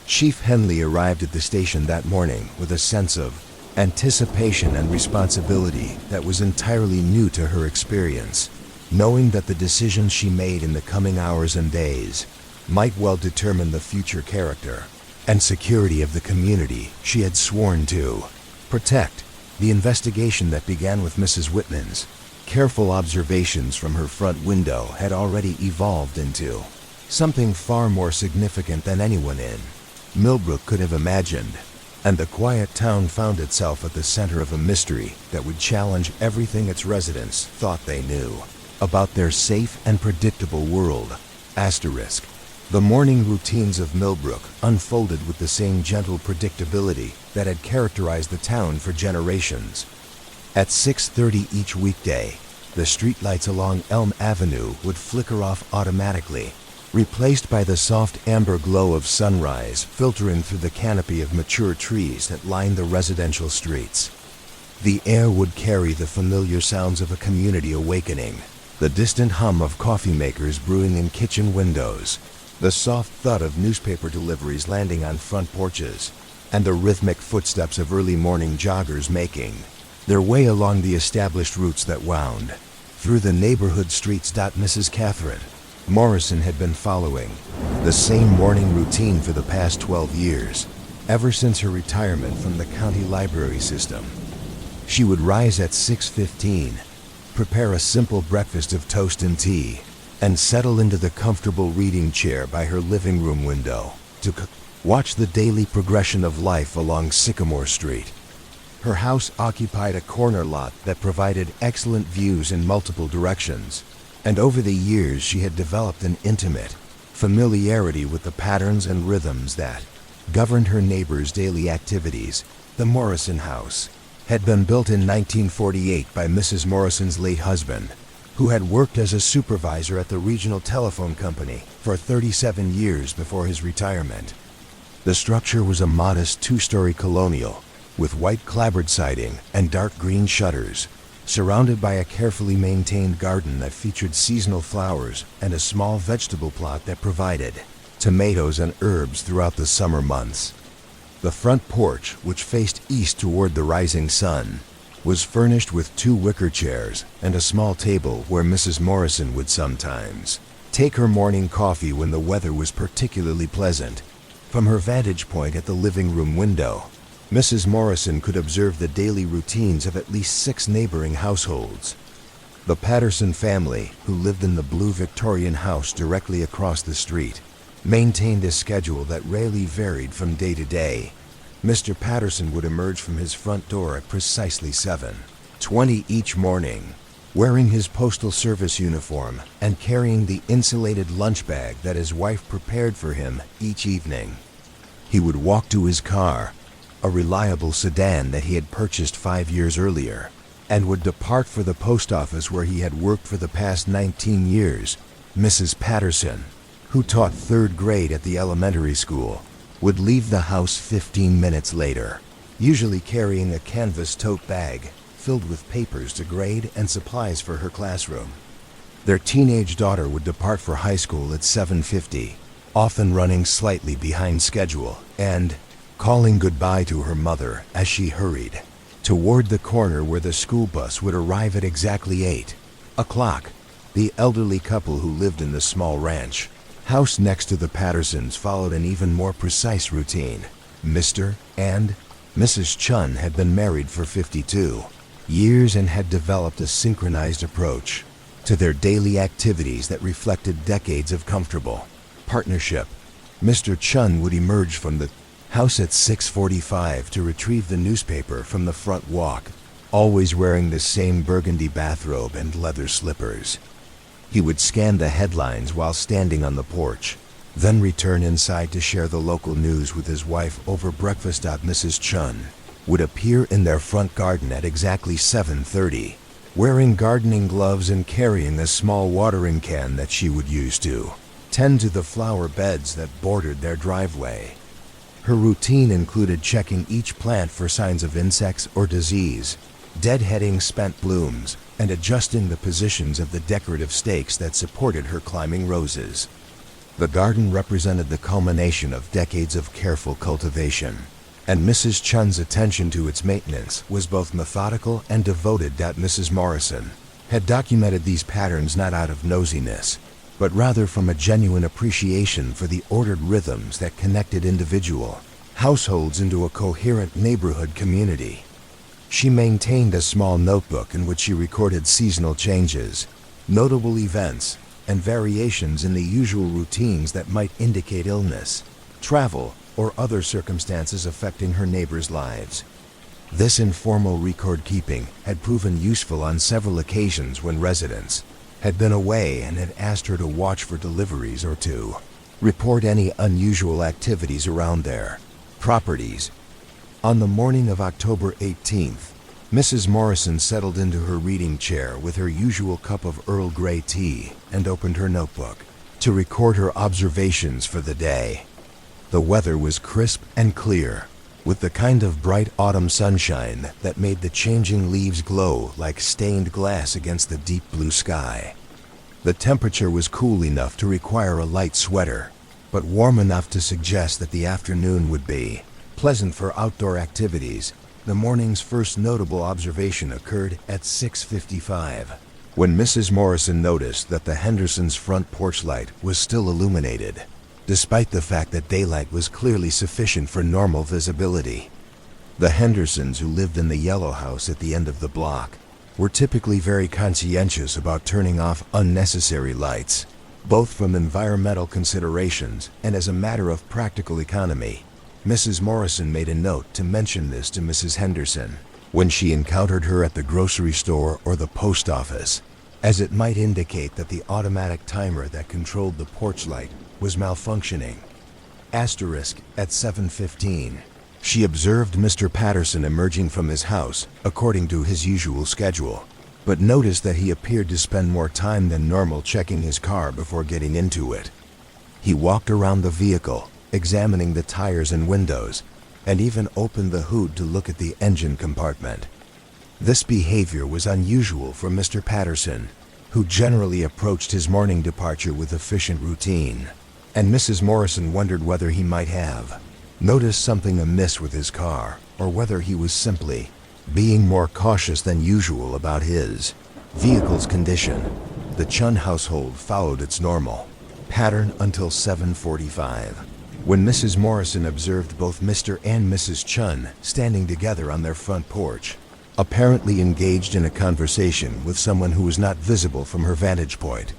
Chief Henley arrived at the station that morning with a sense of anticipation and responsibility that was entirely new to her experience, knowing that the decisions she made in the coming hours and days might well determine the future character and security of the community she had sworn to protect. The investigation that began with Mrs. Whitman's careful observations from her front window had already evolved into something far more significant than anyone in Millbrook could have imagined, and the quiet town found itself at the center of a mystery that would challenge everything its residents thought they knew about their safe and predictable world. Asterisk. The morning routines of Millbrook unfolded with the same gentle predictability that had characterized the town for generations. At 6:30 each weekday, the streetlights along Elm Avenue would flicker off automatically, replaced by the soft amber glow of sunrise filtering through the canopy of mature trees that lined the residential streets. The air would carry the familiar sounds of a community awakening, the distant hum of coffee makers brewing in kitchen windows, the soft thud of newspaper deliveries landing on front porches, and the rhythmic footsteps of early morning joggers making their way along the established routes that wound through the neighborhood streets. Mrs. Catherine Morrison had been following the same morning routine for the past 12 years, ever since her retirement from the county library system. She would rise at 6:15, prepare a simple breakfast of toast and tea, and settle into the comfortable reading chair by her living room window to watch the daily progression of life along Sycamore Street. Her house occupied a corner lot that provided excellent views in multiple directions, and over the years she had developed an intimate familiarity with the patterns and rhythms that governed her neighbors' daily activities. The Morrison house had been built in 1948 by Mrs. Morrison's late husband, who had worked as a supervisor at the regional telephone company for 37 years before his retirement. The structure was a modest 2-story colonial with white clapboard siding and dark green shutters, surrounded by a carefully maintained garden that featured seasonal flowers and a small vegetable plot that provided tomatoes and herbs throughout the summer months. The front porch, which faced east toward the rising sun, was furnished with 2 wicker chairs and a small table where Mrs. Morrison would sometimes take her morning coffee when the weather was particularly pleasant. From her vantage point at the living room window, Mrs. Morrison could observe the daily routines of at least 6 neighboring households. The Patterson family, who lived in the blue Victorian house directly across the street, maintained a schedule that rarely varied from day to day. Mr. Patterson would emerge from his front door at precisely 7:20 each morning, wearing his postal service uniform and carrying the insulated lunch bag that his wife prepared for him each evening. He would walk to his car, a reliable sedan that he had purchased 5 years earlier, and would depart for the post office where he had worked for the past 19 years. Mrs. Patterson, who taught 3rd grade at the elementary school, would leave the house 15 minutes later, usually carrying a canvas tote bag filled with papers to grade and supplies for her classroom. Their teenage daughter would depart for high school at 7:50, often running slightly behind schedule and calling goodbye to her mother as she hurried toward the corner where the school bus would arrive at exactly 8 o'clock. The elderly couple who lived in the small ranch house next to the Pattersons followed an even more precise routine. Mr. and Mrs. Chun had been married for 52 years and had developed a synchronized approach to their daily activities that reflected decades of comfortable partnership. Mr. Chun would emerge from the house at 6:45 to retrieve the newspaper from the front walk, always wearing the same burgundy bathrobe and leather slippers. He would scan the headlines while standing on the porch, then return inside to share the local news with his wife over breakfast. Mrs. Chun would appear in their front garden at exactly 7:30, wearing gardening gloves and carrying a small watering can that she would use to tend to the flower beds that bordered their driveway. Her routine included checking each plant for signs of insects or disease, deadheading spent blooms, and adjusting the positions of the decorative stakes that supported her climbing roses. The garden represented the culmination of decades of careful cultivation, and Mrs. Chun's attention to its maintenance was both methodical and devoted. Mrs. Morrison had documented these patterns not out of nosiness, but rather from a genuine appreciation for the ordered rhythms that connected individual households into a coherent neighborhood community. She maintained a small notebook in which she recorded seasonal changes, notable events, and variations in the usual routines that might indicate illness, travel, or other circumstances affecting her neighbors' lives. This informal record-keeping had proven useful on several occasions when residents had been away and had asked her to watch for deliveries or to report any unusual activities around their properties. On the morning of October 18th, Mrs. Morrison settled into her reading chair with her usual cup of Earl Grey tea and opened her notebook to record her observations for the day. The weather was crisp and clear, with the kind of bright autumn sunshine that made the changing leaves glow like stained glass against the deep blue sky. The temperature was cool enough to require a light sweater, but warm enough to suggest that the afternoon would be pleasant for outdoor activities. The morning's first notable observation occurred at 6:55, when Mrs. Morrison noticed that the Hendersons' front porch light was still illuminated, despite the fact that daylight was clearly sufficient for normal visibility. The Hendersons, who lived in the yellow house at the end of the block, were typically very conscientious about turning off unnecessary lights, both from environmental considerations and as a matter of practical economy. Mrs. Morrison made a note to mention this to Mrs. Henderson when she encountered her at the grocery store or the post office, as it might indicate that the automatic timer that controlled the porch light was malfunctioning. At 7:15, she observed Mr. Patterson emerging from his house according to his usual schedule, but noticed that he appeared to spend more time than normal checking his car before getting into it. He walked around the vehicle, examining the tires and windows, and even opened the hood to look at the engine compartment. This behavior was unusual for Mr. Patterson, who generally approached his morning departure with efficient routine, and Mrs. Morrison wondered whether he might have noticed something amiss with his car, or whether he was simply being more cautious than usual about his vehicle's condition. The Chun household followed its normal pattern until 7:45. When Mrs. Morrison observed both Mr. and Mrs. Chun standing together on their front porch, apparently engaged in a conversation with someone who was not visible from her vantage point.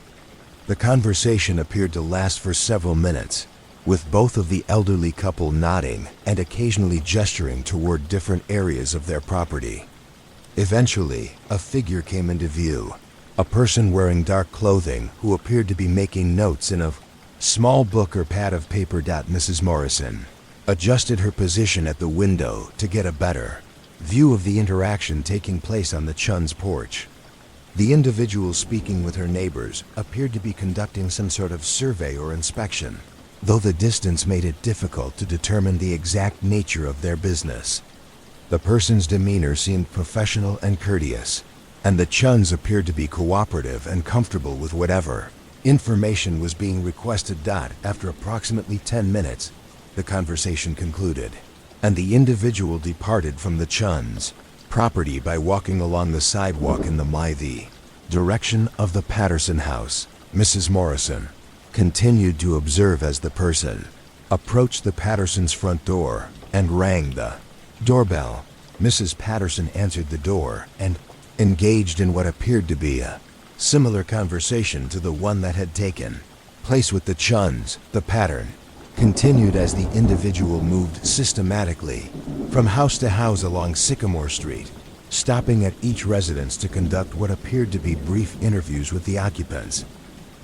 The conversation appeared to last for several minutes, with both of the elderly couple nodding and occasionally gesturing toward different areas of their property. Eventually, a figure came into view, a person wearing dark clothing who appeared to be making notes in a small book or pad of paper. Mrs. Morrison adjusted her position at the window to get a better view of the interaction taking place on the Chun's porch. The individual speaking with her neighbors appeared to be conducting some sort of survey or inspection, though the distance made it difficult to determine the exact nature of their business. The person's demeanor seemed professional and courteous, and the Chuns appeared to be cooperative and comfortable with whatever information was being requested. After approximately 10 minutes, the conversation concluded, and the individual departed from the Chuns' property by walking along the sidewalk in the direction of the Patterson house. Mrs. Morrison continued to observe as the person approached the Pattersons' front door and rang the doorbell. Mrs. Patterson answered the door and engaged in what appeared to be a similar conversation to the one that had taken place with the Chuns. The pattern continued as the individual moved systematically from house to house along Sycamore Street, stopping at each residence to conduct what appeared to be brief interviews with the occupants.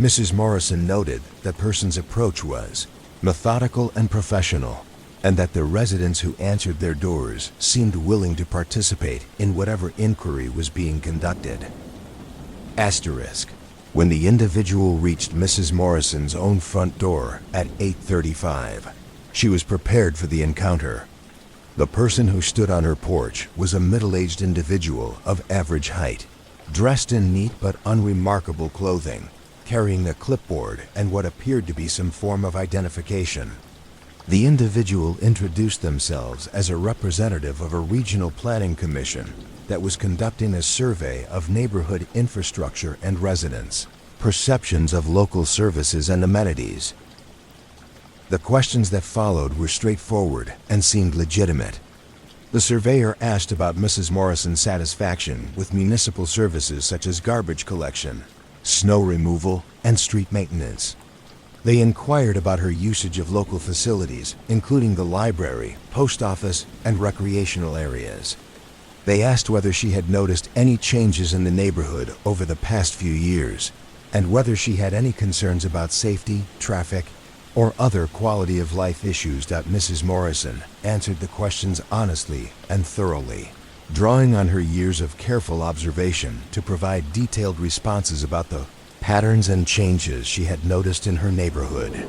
Mrs. Morrison noted that the person's approach was methodical and professional, and that the residents who answered their doors seemed willing to participate in whatever inquiry was being conducted. Asterisk. When the individual reached Mrs. Morrison's own front door at 8:35, she was prepared for the encounter. The person who stood on her porch was a middle-aged individual of average height, dressed in neat but unremarkable clothing, carrying a clipboard and what appeared to be some form of identification. The individual introduced themselves as a representative of a regional planning commission that was conducting a survey of neighborhood infrastructure and residents' perceptions of local services and amenities. The questions that followed were straightforward and seemed legitimate. The surveyor asked about Mrs. Morrison's satisfaction with municipal services such as garbage collection, snow removal, and street maintenance. They inquired about her usage of local facilities, including the library, post office, and recreational areas. They asked whether she had noticed any changes in the neighborhood over the past few years, and whether she had any concerns about safety, traffic, or other quality of life issues. Mrs. Morrison answered the questions honestly and thoroughly, drawing on her years of careful observation to provide detailed responses about the patterns and changes she had noticed in her neighborhood.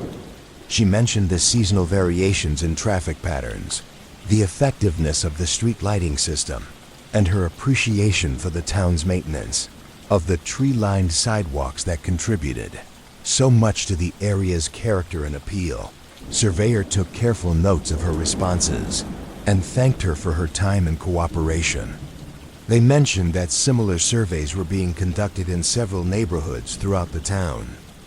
She mentioned the seasonal variations in traffic patterns, the effectiveness of the street lighting system, and her appreciation for the town's maintenance of the tree-lined sidewalks that contributed so much to the area's character and appeal. Surveyor took careful notes of her responses and thanked her for her time and cooperation. They mentioned that similar surveys were being conducted in several neighborhoods throughout the town,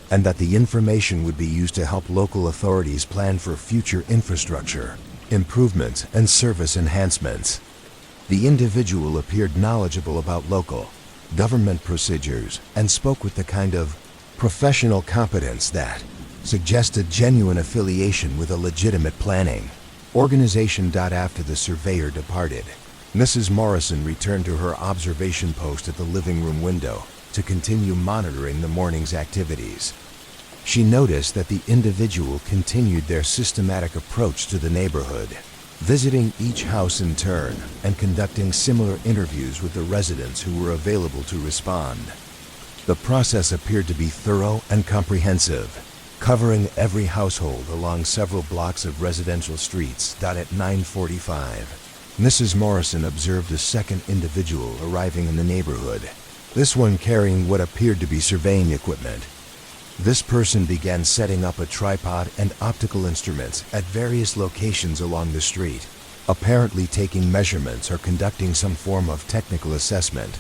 and that the information would be used to help local authorities plan for future infrastructure improvements and service enhancements. The individual appeared knowledgeable about local government procedures and spoke with the kind of professional competence that suggested genuine affiliation with a legitimate planning organization. After the surveyor departed, Mrs. Morrison returned to her observation post at the living room window to continue monitoring the morning's activities. She noticed that the individual continued their systematic approach to the neighborhood, visiting each house in turn and conducting similar interviews with the residents who were available to respond. The process appeared to be thorough and comprehensive, covering every household along several blocks of residential streets. At 9:45, Mrs. Morrison observed a second individual arriving in the neighborhood, this one carrying what appeared to be surveying equipment. This person began setting up a tripod and optical instruments at various locations along the street, apparently taking measurements or conducting some form of technical assessment.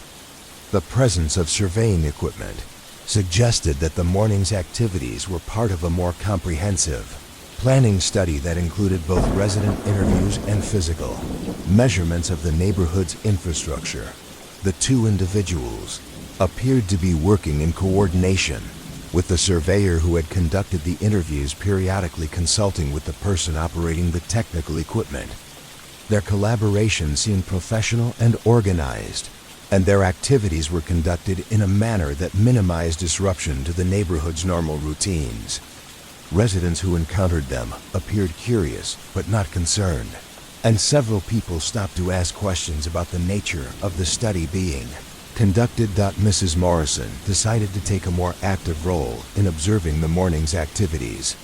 The presence of surveying equipment suggested that the morning's activities were part of a more comprehensive planning study that included both resident interviews and physical measurements of the neighborhood's infrastructure. The two individuals appeared to be working in coordination, with the surveyor who had conducted the interviews periodically consulting with the person operating the technical equipment. Their collaboration seemed professional and organized, and their activities were conducted in a manner that minimized disruption to the neighborhood's normal routines. Residents who encountered them appeared curious but not concerned, and several people stopped to ask questions about the nature of the study being conducted. Mrs. Morrison decided to take a more active role in observing the morning's activities.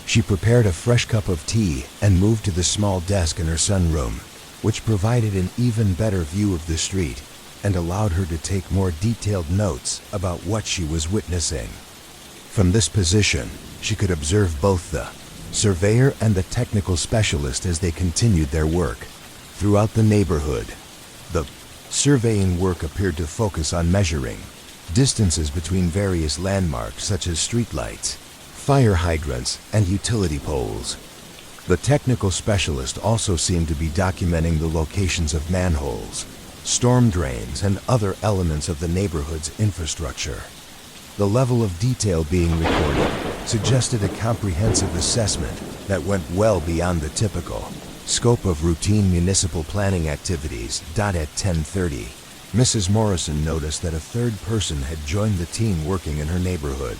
She prepared a fresh cup of tea and moved to the small desk in her sunroom, which provided an even better view of the street. and allowed her to take more detailed notes about what she was witnessing. From this position, she could observe both the surveyor and the technical specialist as they continued their work throughout the neighborhood. The surveying work appeared to focus on measuring distances between various landmarks such as streetlights, fire hydrants, and utility poles. The technical specialist also seemed to be documenting the locations of manholes, storm drains, and other elements of the neighborhood's infrastructure. The level of detail being recorded suggested a comprehensive assessment that went well beyond the typical scope of routine municipal planning activities. At 10:30, Mrs. Morrison noticed that a third person had joined the team working in her neighborhood.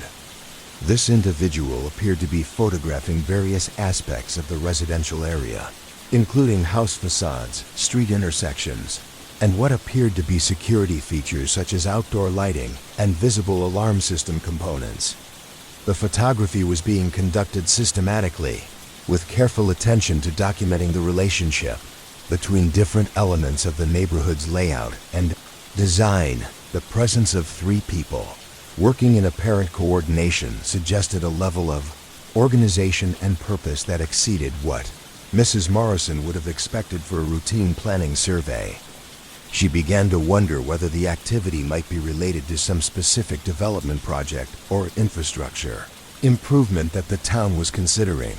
This individual appeared to be photographing various aspects of the residential area, including house facades, street intersections, and what appeared to be security features such as outdoor lighting and visible alarm system components. The photography was being conducted systematically, with careful attention to documenting the relationship between different elements of the neighborhood's layout and design. The presence of 3 people working in apparent coordination suggested a level of organization and purpose that exceeded what Mrs. Morrison would have expected for a routine planning survey. She began to wonder whether the activity might be related to some specific development project or infrastructure improvement that the town was considering.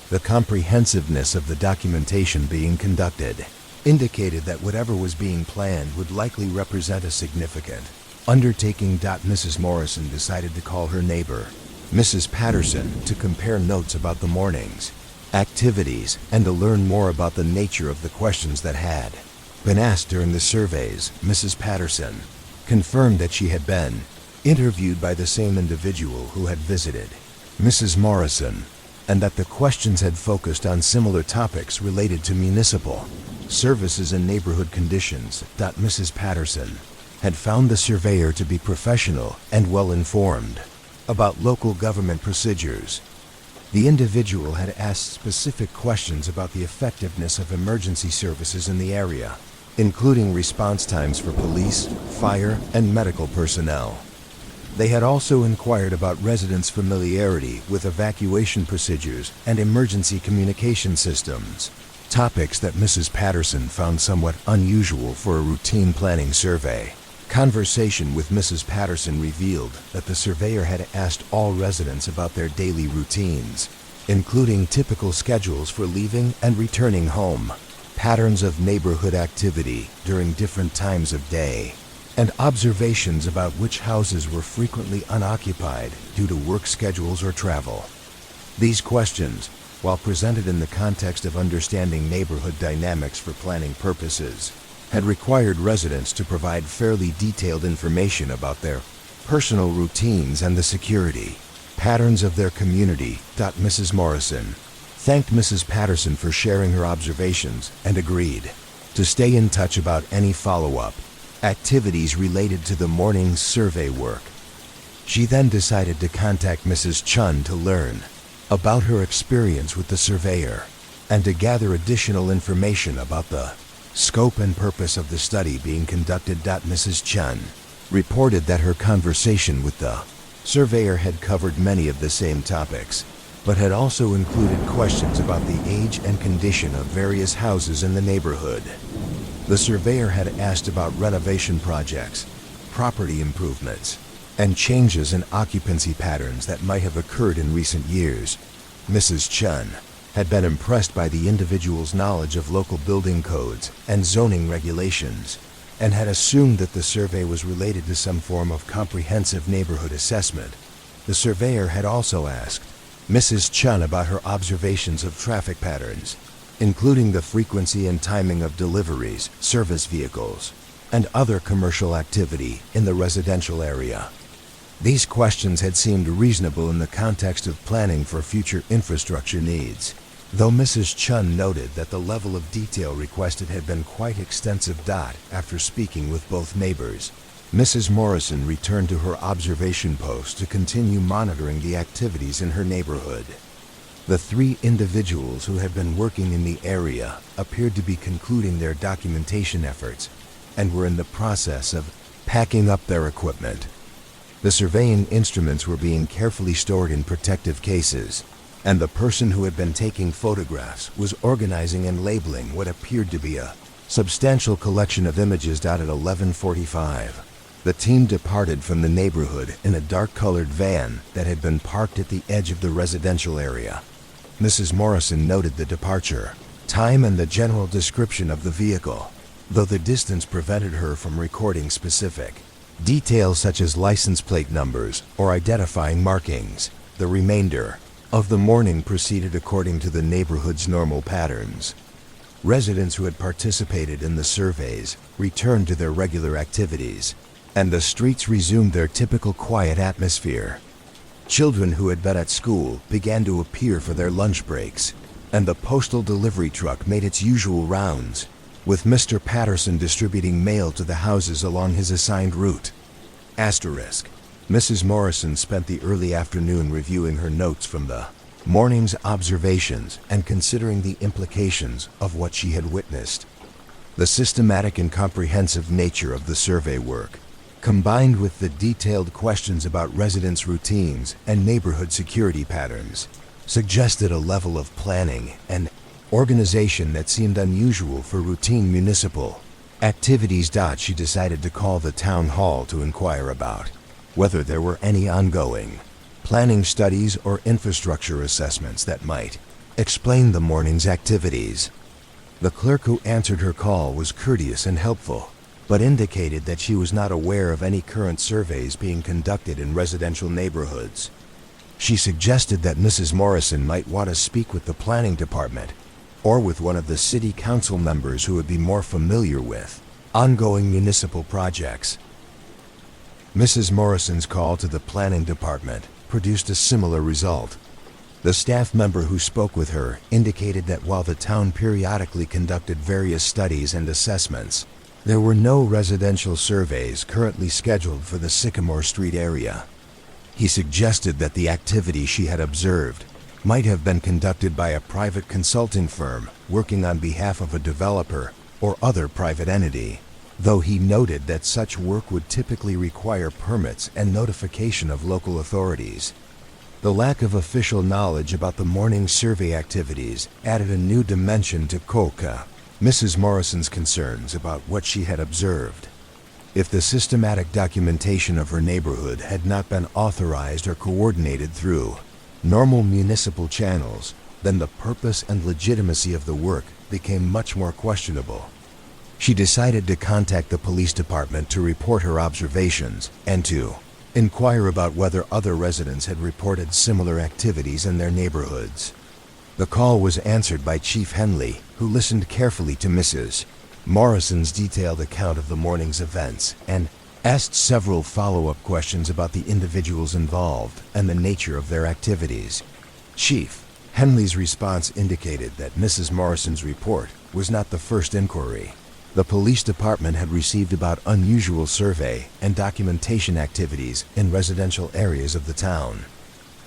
The comprehensiveness of the documentation being conducted indicated that whatever was being planned would likely represent a significant undertaking. Mrs. Morrison decided to call her neighbor, Mrs. Patterson, to compare notes about the morning's activities and to learn more about the nature of the questions that had been asked during the surveys. Mrs. Patterson confirmed that she had been interviewed by the same individual who had visited Mrs. Morrison, and that the questions had focused on similar topics related to municipal services and neighborhood conditions. Mrs. Patterson had found the surveyor to be professional and well informed about local government procedures. The individual had asked specific questions about the effectiveness of emergency services in the area, including response times for police, fire, and medical personnel. They had also inquired about residents' familiarity with evacuation procedures and emergency communication systems, topics that Mrs. Patterson found somewhat unusual for a routine planning survey. Conversation with Mrs. Patterson revealed that the surveyor had asked all residents about their daily routines, including typical schedules for leaving and returning home, patterns of neighborhood activity during different times of day, and observations about which houses were frequently unoccupied due to work schedules or travel. These questions, while presented in the context of understanding neighborhood dynamics for planning purposes, had required residents to provide fairly detailed information about their personal routines and the security patterns of their community. Mrs. Morrison thanked Mrs. Patterson for sharing her observations and agreed to stay in touch about any follow-up activities related to the morning's survey work. She then decided to contact Mrs. Chun to learn about her experience with the surveyor and to gather additional information about the scope and purpose of the study being conducted. Mrs. Chun reported that her conversation with the surveyor had covered many of the same topics, but had also included questions about the age and condition of various houses in the neighborhood. The surveyor had asked about renovation projects, property improvements, and changes in occupancy patterns that might have occurred in recent years. Mrs. Chun had been impressed by the individual's knowledge of local building codes and zoning regulations, and had assumed that the survey was related to some form of comprehensive neighborhood assessment. The surveyor had also asked Mrs. Chun about her observations of traffic patterns, including the frequency and timing of deliveries, service vehicles, and other commercial activity in the residential area. These questions had seemed reasonable in the context of planning for future infrastructure needs, though Mrs. Chun noted that the level of detail requested had been quite extensive. After speaking with both neighbors, Mrs. Morrison returned to her observation post to continue monitoring the activities in her neighborhood. The 3 individuals who had been working in the area appeared to be concluding their documentation efforts and were in the process of packing up their equipment. The surveying instruments were being carefully stored in protective cases, and the person who had been taking photographs was organizing and labeling what appeared to be a substantial collection of images. At 11:45, the team departed from the neighborhood in a dark-colored van that had been parked at the edge of the residential area. Mrs. Morrison noted the departure time and the general description of the vehicle, though the distance prevented her from recording specific details such as license plate numbers or identifying markings. The remainder of the morning proceeded according to the neighborhood's normal patterns. Residents who had participated in the surveys returned to their regular activities, and the streets resumed their typical quiet atmosphere. Children who had been at school began to appear for their lunch breaks, and the postal delivery truck made its usual rounds, with Mr. Patterson distributing mail to the houses along his assigned route. Asterisk. Mrs. Morrison spent the early afternoon reviewing her notes from the morning's observations and considering the implications of what she had witnessed. The systematic and comprehensive nature of the survey work, combined with the detailed questions about residents' routines and neighborhood security patterns, suggested a level of planning and organization that seemed unusual for routine municipal activities. She decided to call the town hall to inquire about whether there were any ongoing planning studies or infrastructure assessments that might explain the morning's activities. The clerk who answered her call was courteous and helpful, but indicated that she was not aware of any current surveys being conducted in residential neighborhoods. She suggested that Mrs. Morrison might want to speak with the planning department or with one of the city council members who would be more familiar with ongoing municipal projects. Mrs. Morrison's call to the planning department produced a similar result. The staff member who spoke with her indicated that while the town periodically conducted various studies and assessments, there were no residential surveys currently scheduled for the Sycamore Street area. He suggested that the activity she had observed might have been conducted by a private consulting firm working on behalf of a developer or other private entity, though he noted that such work would typically require permits and notification of local authorities. The lack of official knowledge about the morning survey activities added a new dimension to Mrs. Morrison's concerns about what she had observed. If the systematic documentation of her neighborhood had not been authorized or coordinated through normal municipal channels, then the purpose and legitimacy of the work became much more questionable. She decided to contact the police department to report her observations and to inquire about whether other residents had reported similar activities in their neighborhoods. The call was answered by Chief Henley, who listened carefully to Mrs. Morrison's detailed account of the morning's events and asked several follow-up questions about the individuals involved and the nature of their activities. Chief Henley's response indicated that Mrs. Morrison's report was not the first inquiry. The police department had received about unusual survey and documentation activities in residential areas of the town.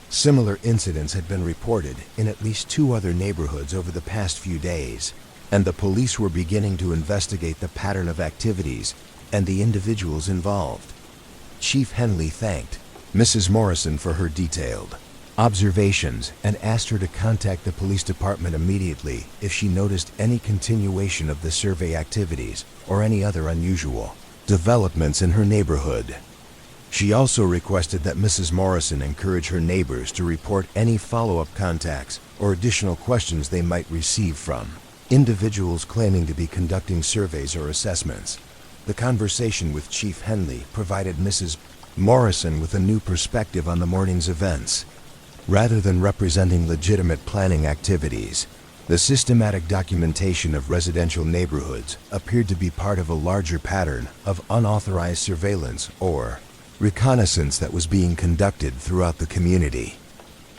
Similar incidents had been reported in at least 2 other neighborhoods over the past few days, and the police were beginning to investigate the pattern of activities and the individuals involved. Chief Henley thanked Mrs. Morrison for her detailed observations and asked her to contact the police department immediately if she noticed any continuation of the survey activities or any other unusual developments in her neighborhood. She also requested that Mrs. Morrison encourage her neighbors to report any follow-up contacts or additional questions they might receive from individuals claiming to be conducting surveys or assessments. The conversation with Chief Henley provided Mrs. Morrison with a new perspective on the morning's events. Rather than representing legitimate planning activities, the systematic documentation of residential neighborhoods appeared to be part of a larger pattern of unauthorized surveillance or reconnaissance that was being conducted throughout the community.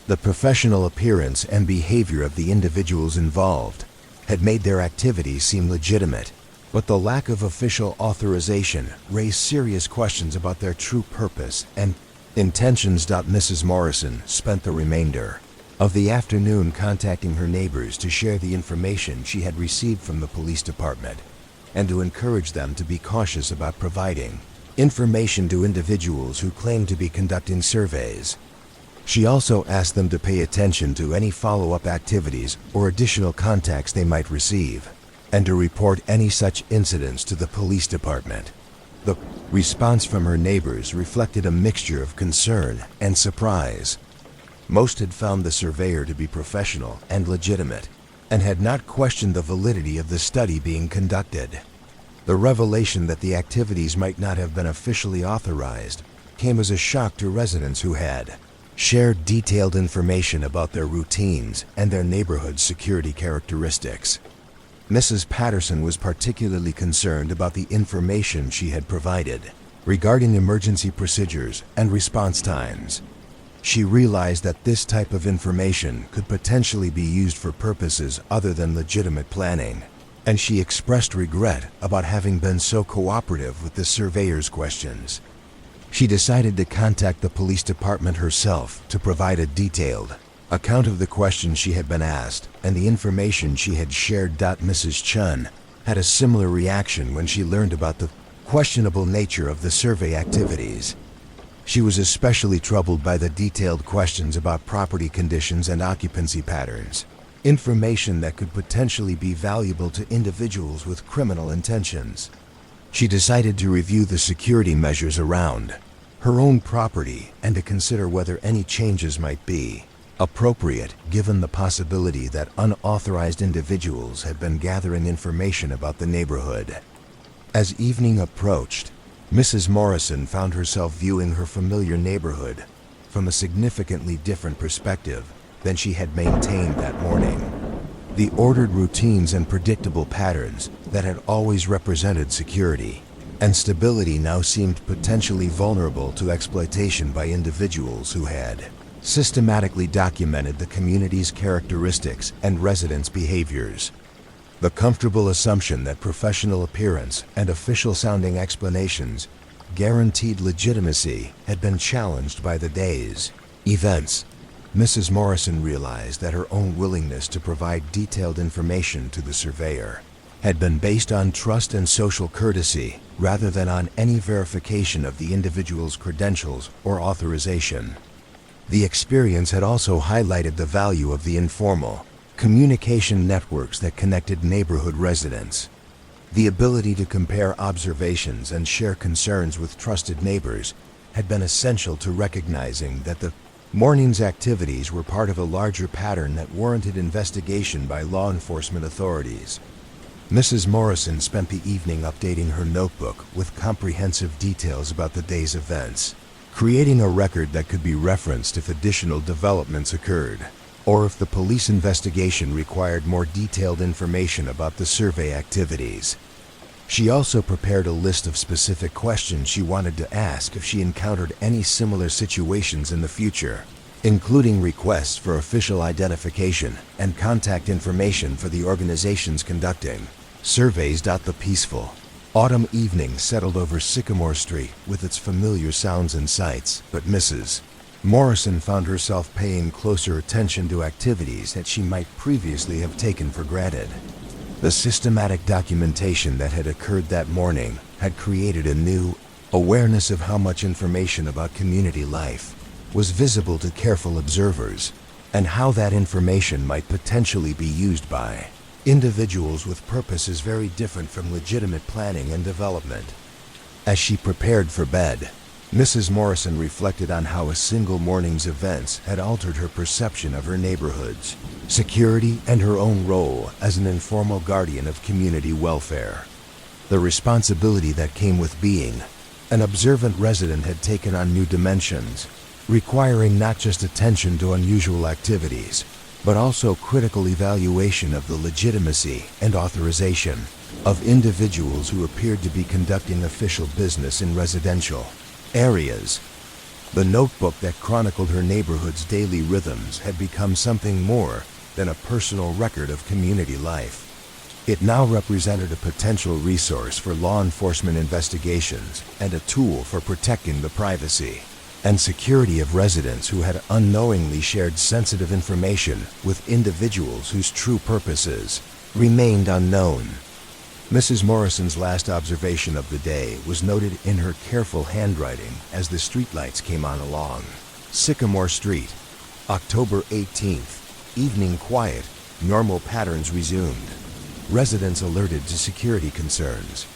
The professional appearance and behavior of the individuals involved had made their activities seem legitimate, but the lack of official authorization raised serious questions about their true purpose and intentions. Mrs. Morrison spent the remainder of the afternoon contacting her neighbors to share the information she had received from the police department. and to encourage them to be cautious about providing information to individuals who claim to be conducting surveys. She also asked them to pay attention to any follow-up activities or additional contacts they might receive, and to report any such incidents to the police department. The response from her neighbors reflected a mixture of concern and surprise. Most had found the surveyor to be professional and legitimate, and had not questioned the validity of the study being conducted. The revelation that the activities might not have been officially authorized came as a shock to residents who had shared detailed information about their routines and their neighborhood's security characteristics. Mrs. Patterson was particularly concerned about the information she had provided regarding emergency procedures and response times. She realized that this type of information could potentially be used for purposes other than legitimate planning, and she expressed regret about having been so cooperative with the surveyor's questions. She decided to contact the police department herself to provide a detailed account of the questions she had been asked and the information she had shared. Mrs. Chun had a similar reaction when she learned about the questionable nature of the survey activities. She was especially troubled by the detailed questions about property conditions and occupancy patterns, information that could potentially be valuable to individuals with criminal intentions. She decided to review the security measures around her own property and to consider whether any changes might be appropriate given the possibility that unauthorized individuals had been gathering information about the neighborhood. As evening approached, Mrs. Morrison found herself viewing her familiar neighborhood from a significantly different perspective than she had maintained that morning. The ordered routines and predictable patterns that had always represented security and stability now seemed potentially vulnerable to exploitation by individuals who had systematically documented the community's characteristics and residents' behaviors. The comfortable assumption that professional appearance and official-sounding explanations guaranteed legitimacy had been challenged by the day's events. Mrs. Morrison realized that her own willingness to provide detailed information to the surveyor had been based on trust and social courtesy rather than on any verification of the individual's credentials or authorization. The experience had also highlighted the value of the informal communication networks that connected neighborhood residents. The ability to compare observations and share concerns with trusted neighbors had been essential to recognizing that the morning's activities were part of a larger pattern that warranted investigation by law enforcement authorities. Mrs. Morrison spent the evening updating her notebook with comprehensive details about the day's events, creating a record that could be referenced if additional developments occurred, or if the police investigation required more detailed information about the survey activities. She also prepared a list of specific questions she wanted to ask if she encountered any similar situations in the future, including requests for official identification and contact information for the organizations conducting surveys. The peaceful autumn evening settled over Sycamore Street with its familiar sounds and sights, but Mrs. Morrison found herself paying closer attention to activities that she might previously have taken for granted. The systematic documentation that had occurred that morning had created a new awareness of how much information about community life was visible to careful observers, and how that information might potentially be used by individuals with purposes very different from legitimate planning and development. As she prepared for bed, Mrs. Morrison reflected on how a single morning's events had altered her perception of her neighborhood's security and her own role as an informal guardian of community welfare. The responsibility that came with being an observant resident had taken on new dimensions, requiring not just attention to unusual activities, but also critical evaluation of the legitimacy and authorization of individuals who appeared to be conducting official business in residential areas. The notebook that chronicled her neighborhood's daily rhythms had become something more than a personal record of community life. It now represented a potential resource for law enforcement investigations and a tool for protecting the privacy and security of residents who had unknowingly shared sensitive information with individuals whose true purposes remained unknown. Mrs. Morrison's last observation of the day was noted in her careful handwriting as the streetlights came on along. Sycamore Street, October 18th. Evening quiet, normal patterns resumed. Residents alerted to security concerns.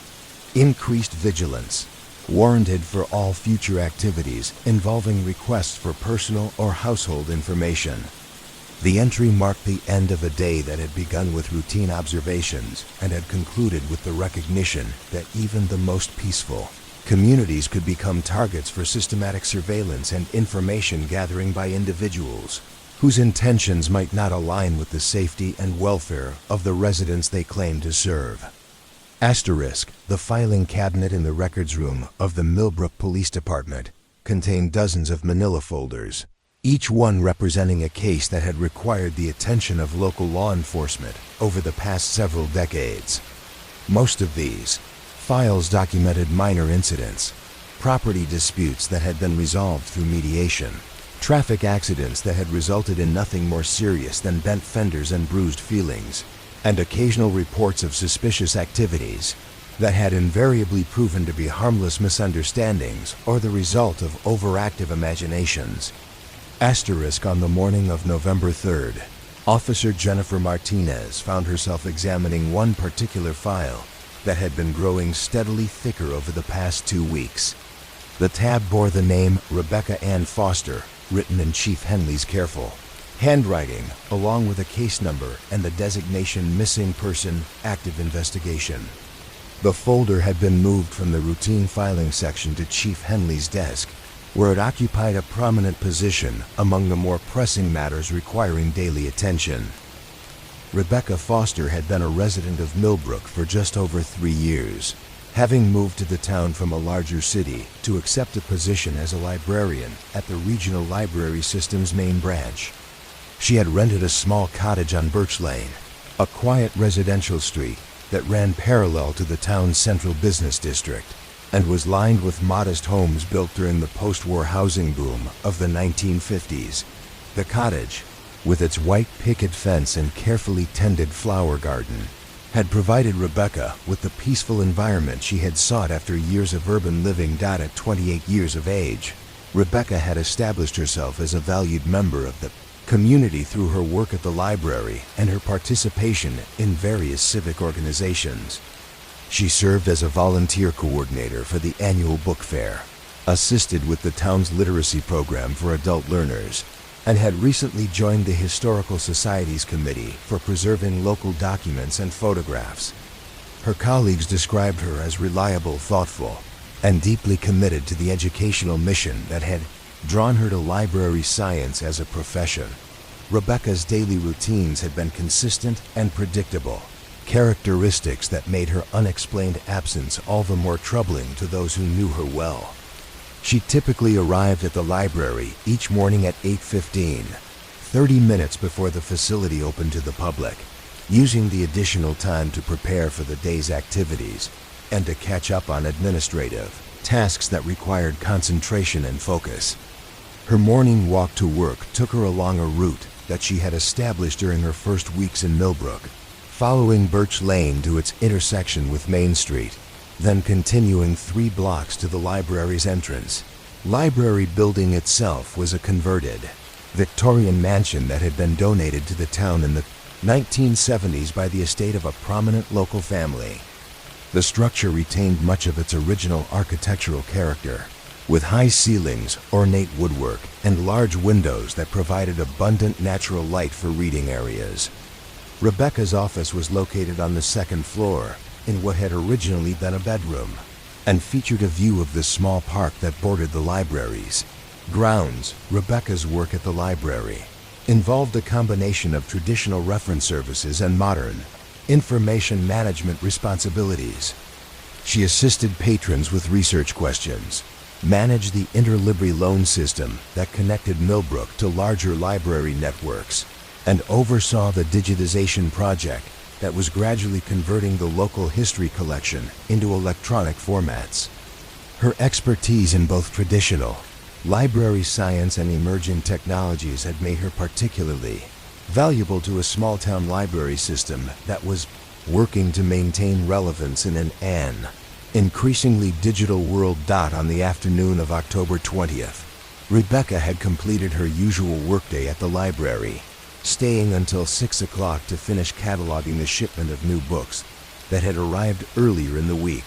Increased vigilance, warranted for all future activities involving requests for personal or household information. The entry marked the end of a day that had begun with routine observations and had concluded with the recognition that even the most peaceful communities could become targets for systematic surveillance and information gathering by individuals whose intentions might not align with the safety and welfare of the residents they claim to serve. Asterisk, the filing cabinet in the records room of the Millbrook Police Department contained dozens of manila folders, each one representing a case that had required the attention of local law enforcement over the past several decades. Most of these files documented minor incidents, property disputes that had been resolved through mediation, traffic accidents that had resulted in nothing more serious than bent fenders and bruised feelings, and occasional reports of suspicious activities that had invariably proven to be harmless misunderstandings or the result of overactive imaginations. Asterisk, on the morning of November 3rd, Officer Jennifer Martinez found herself examining one particular file that had been growing steadily thicker over the past 2 weeks. The tab bore the name Rebecca Ann Foster, written in Chief Henley's careful handwriting, along with a case number and the designation Missing Person, Active Investigation. The folder had been moved from the routine filing section to Chief Henley's desk, where it occupied a prominent position among the more pressing matters requiring daily attention. Rebecca Foster had been a resident of Millbrook for just over 3 years, having moved to the town from a larger city to accept a position as a librarian at the Regional Library System's main branch. She had rented a small cottage on Birch Lane, a quiet residential street that ran parallel to the town's central business district, and was lined with modest homes built during the post-war housing boom of the 1950s. The cottage, with its white picket fence and carefully tended flower garden, had provided Rebecca with the peaceful environment she had sought after years of urban living. At 28 years of age, Rebecca had established herself as a valued member of the community through her work at the library and her participation in various civic organizations. She served as a volunteer coordinator for the annual book fair, assisted with the town's literacy program for adult learners, and had recently joined the Historical Society's committee for preserving local documents and photographs. Her colleagues described her as reliable, thoughtful, and deeply committed to the educational mission that had drawn her to library science as a profession. Rebecca's daily routines had been consistent and predictable, characteristics that made her unexplained absence all the more troubling to those who knew her well. She typically arrived at the library each morning at 8:15, 30 minutes before the facility opened to the public, using the additional time to prepare for the day's activities and to catch up on administrative tasks that required concentration and focus. Her morning walk to work took her along a route that she had established during her first weeks in Millbrook, following Birch Lane to its intersection with Main Street, then continuing 3 blocks to the library's entrance. Library building itself was a converted Victorian mansion that had been donated to the town in the 1970s by the estate of a prominent local family. The structure retained much of its original architectural character, with high ceilings, ornate woodwork, and large windows that provided abundant natural light for reading areas. Rebecca's office was located on the 2nd floor in what had originally been a bedroom, and featured a view of the small park that bordered the library's grounds. Rebecca's work at the library involved a combination of traditional reference services and modern information management responsibilities. She assisted patrons with research questions, managed the interlibrary loan system that connected Millbrook to larger library networks, and oversaw the digitization project that was gradually converting the local history collection into electronic formats. Her expertise in both traditional library science and emerging technologies had made her particularly valuable to a small-town library system that was working to maintain relevance in an increasingly digital world. On the afternoon of October 20th, Rebecca had completed her usual workday at the library, staying until 6 o'clock to finish cataloging the shipment of new books that had arrived earlier in the week.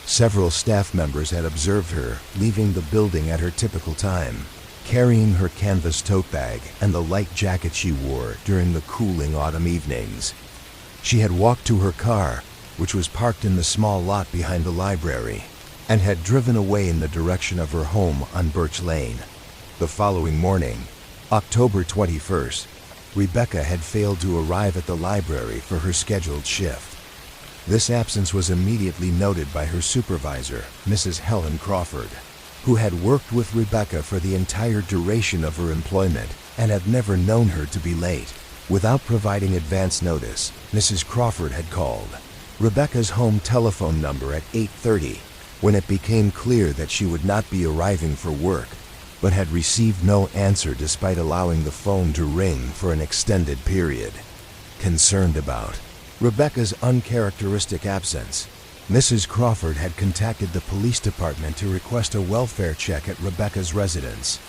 Several staff members had observed her leaving the building at her typical time, carrying her canvas tote bag and the light jacket she wore during the cooling autumn evenings. She had walked to her car, which was parked in the small lot behind the library, and had driven away in the direction of her home on Birch Lane. The following morning, October 21st, Rebecca had failed to arrive at the library for her scheduled shift. This absence was immediately noted by her supervisor, Mrs. Helen Crawford, who had worked with Rebecca for the entire duration of her employment and had never known her to be late. Without providing advance notice, Mrs. Crawford had called Rebecca's home telephone number at 8:30 when it became clear that she would not be arriving for work, but had received no answer despite allowing the phone to ring for an extended period. Concerned about Rebecca's uncharacteristic absence, Mrs. Crawford had contacted the police department to request a welfare check at Rebecca's residence.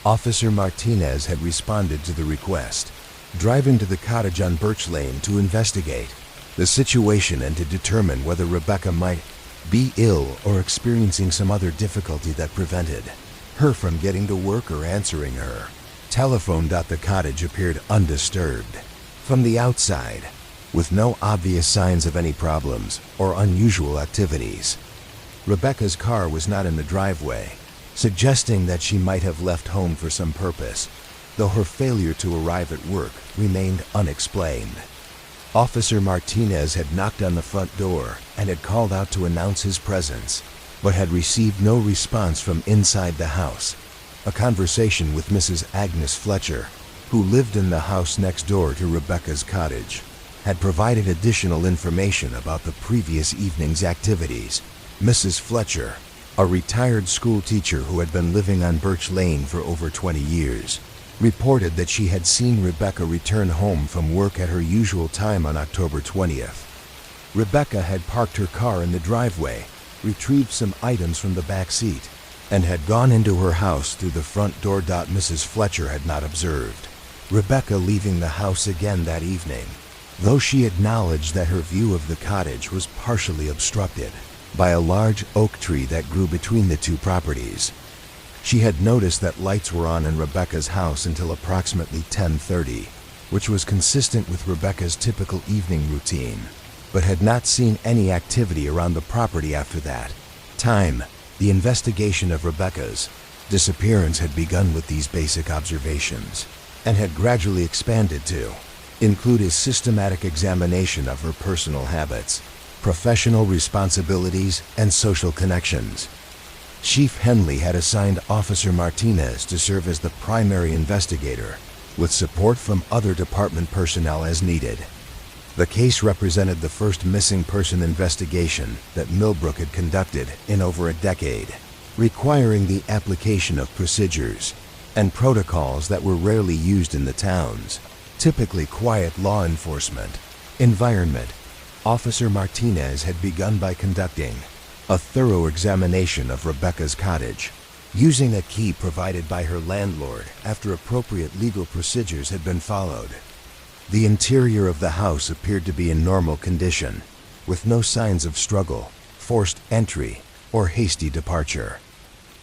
Officer Martinez had responded to the request, driving to the cottage on Birch Lane to investigate the situation and to determine whether Rebecca might be ill or experiencing some other difficulty that prevented her from getting to work or answering her telephone. The cottage appeared undisturbed from the outside, with no obvious signs of any problems or unusual activities. Rebecca's car was not in the driveway, suggesting that she might have left home for some purpose, though her failure to arrive at work remained unexplained. Officer Martinez had knocked on the front door and had called out to announce his presence, but had received no response from inside the house. A conversation with Mrs. Agnes Fletcher, who lived in the house next door to Rebecca's cottage, had provided additional information about the previous evening's activities. Mrs. Fletcher, a retired school teacher who had been living on Birch Lane for over 20 years, reported that she had seen Rebecca return home from work at her usual time on October 20th. Rebecca had parked her car in the driveway, retrieved some items from the back seat, and had gone into her house through the front door. Mrs. Fletcher had not observed Rebecca leaving the house again that evening, though she acknowledged that her view of the cottage was partially obstructed by a large oak tree that grew between the two properties. She had noticed that lights were on in Rebecca's house until approximately 10:30, which was consistent with Rebecca's typical evening routine, but had not seen any activity around the property after that time. The investigation of Rebecca's disappearance had begun with these basic observations, and had gradually expanded to include a systematic examination of her personal habits, professional responsibilities, and social connections. Chief Henley had assigned Officer Martinez to serve as the primary investigator, with support from other department personnel as needed. The case represented the first missing person investigation that Millbrook had conducted in over a decade, requiring the application of procedures and protocols that were rarely used in the town's typically quiet law enforcement environment. Officer Martinez had begun by conducting a thorough examination of Rebecca's cottage, using a key provided by her landlord after appropriate legal procedures had been followed. The interior of the house appeared to be in normal condition, with no signs of struggle, forced entry, or hasty departure.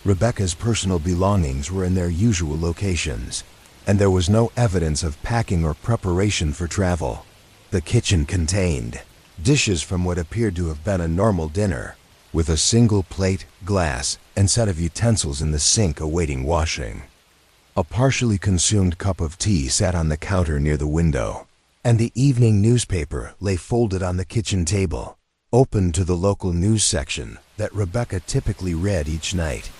Rebecca's personal belongings were in their usual locations, and there was no evidence of packing or preparation for travel. The kitchen contained dishes from what appeared to have been a normal dinner, with a single plate, glass, and set of utensils in the sink awaiting washing. A partially consumed cup of tea sat on the counter near the window, and the evening newspaper lay folded on the kitchen table, open to the local news section that Rebecca typically read each night.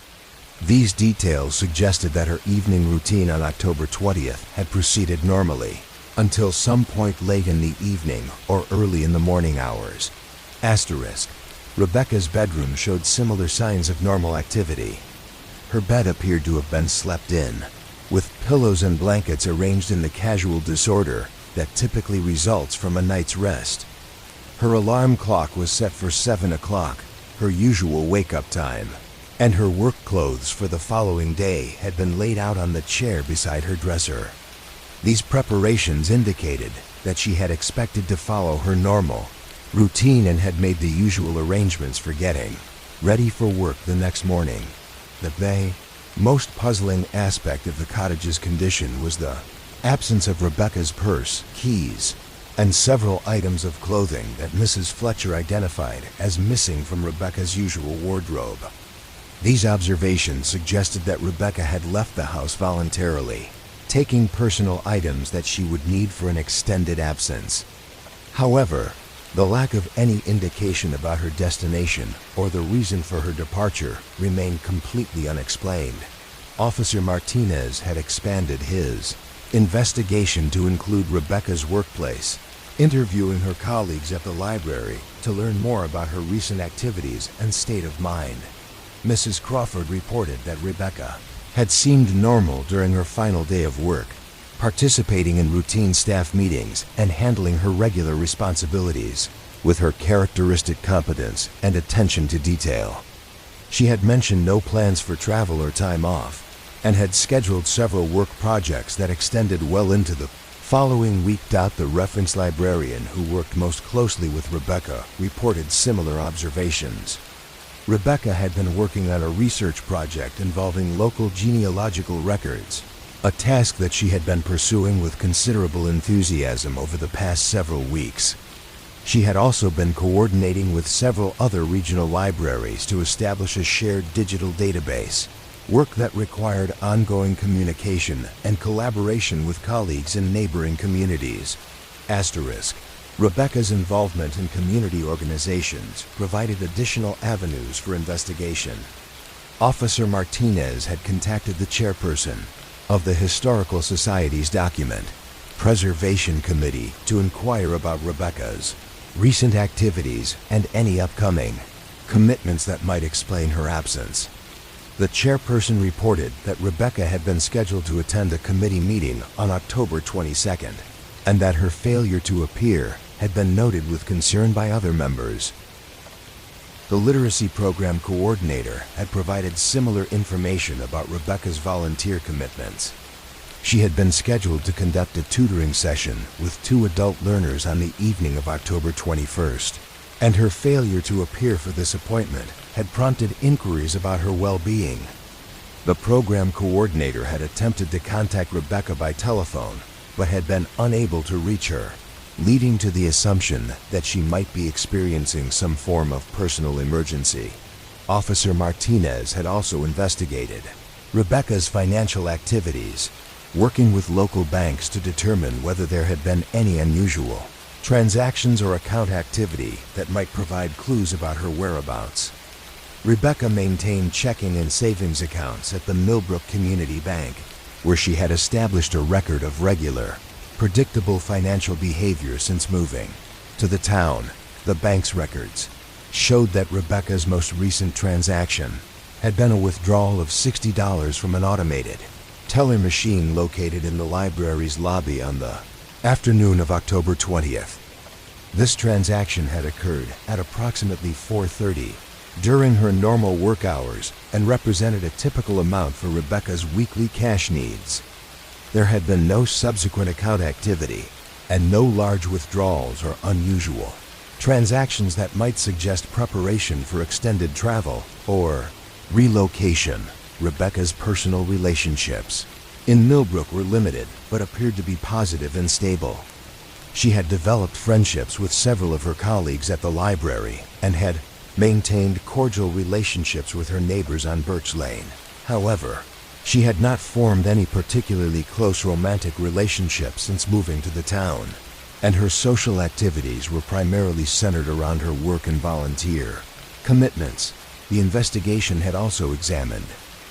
These details suggested that her evening routine on October 20th had proceeded normally until some point late in the evening or early in the morning hours. Asterisk. Rebecca's bedroom showed similar signs of normal activity. Her bed appeared to have been slept in, with pillows and blankets arranged in the casual disorder that typically results from a night's rest. Her alarm clock was set for 7 o'clock, her usual wake-up time, and her work clothes for the following day had been laid out on the chair beside her dresser. These preparations indicated that she had expected to follow her normal routine and had made the usual arrangements for getting ready for work the next morning. The most puzzling aspect of the cottage's condition was the absence of Rebecca's purse, keys, and several items of clothing that Mrs. Fletcher identified as missing from Rebecca's usual wardrobe. These observations suggested that Rebecca had left the house voluntarily, taking personal items that she would need for an extended absence. However, the lack of any indication about her destination or the reason for her departure remained completely unexplained. Officer Martinez had expanded his investigation to include Rebecca's workplace, interviewing her colleagues at the library to learn more about her recent activities and state of mind. Mrs. Crawford reported that Rebecca had seemed normal during her final day of work, participating in routine staff meetings and handling her regular responsibilities with her characteristic competence and attention to detail. She had mentioned no plans for travel or time off, and had scheduled several work projects that extended well into the following week. The reference librarian who worked most closely with Rebecca reported similar observations. Rebecca had been working on a research project involving local genealogical records, a task that she had been pursuing with considerable enthusiasm over the past several weeks. She had also been coordinating with several other regional libraries to establish a shared digital database, work that required ongoing communication and collaboration with colleagues in neighboring communities. Rebecca's involvement in community organizations provided additional avenues for investigation. Officer Martinez had contacted the chairperson of the Historical Society's Document Preservation Committee to inquire about Rebecca's recent activities and any upcoming commitments that might explain her absence. The chairperson reported that Rebecca had been scheduled to attend a committee meeting on October 22nd, and that her failure to appear had been noted with concern by other members. The literacy program coordinator had provided similar information about Rebecca's volunteer commitments. She had been scheduled to conduct a tutoring session with 2 adult learners on the evening of October 21st, and her failure to appear for this appointment had prompted inquiries about her well-being. The program coordinator had attempted to contact Rebecca by telephone, but had been unable to reach her, leading to the assumption that she might be experiencing some form of personal emergency. Officer Martinez had also investigated Rebecca's financial activities, working with local banks to determine whether there had been any unusual transactions or account activity that might provide clues about her whereabouts. Rebecca maintained checking and savings accounts at the Millbrook Community Bank, where she had established a record of regular, predictable financial behavior since moving to the town. The bank's records showed that Rebecca's most recent transaction had been a withdrawal of $60 from an automated teller machine located in the library's lobby on the afternoon of October 20th. This transaction had occurred at approximately 4:30 during her normal work hours and represented a typical amount for Rebecca's weekly cash needs. There had been no subsequent account activity and no large withdrawals or unusual transactions that might suggest preparation for extended travel or relocation. Rebecca's personal relationships in Millbrook were limited but appeared to be positive and stable. She had developed friendships with several of her colleagues at the library and had maintained cordial relationships with her neighbors on Birch Lane. However, she had not formed any particularly close romantic relationships since moving to the town, and her social activities were primarily centered around her work and volunteer commitments. The investigation had also examined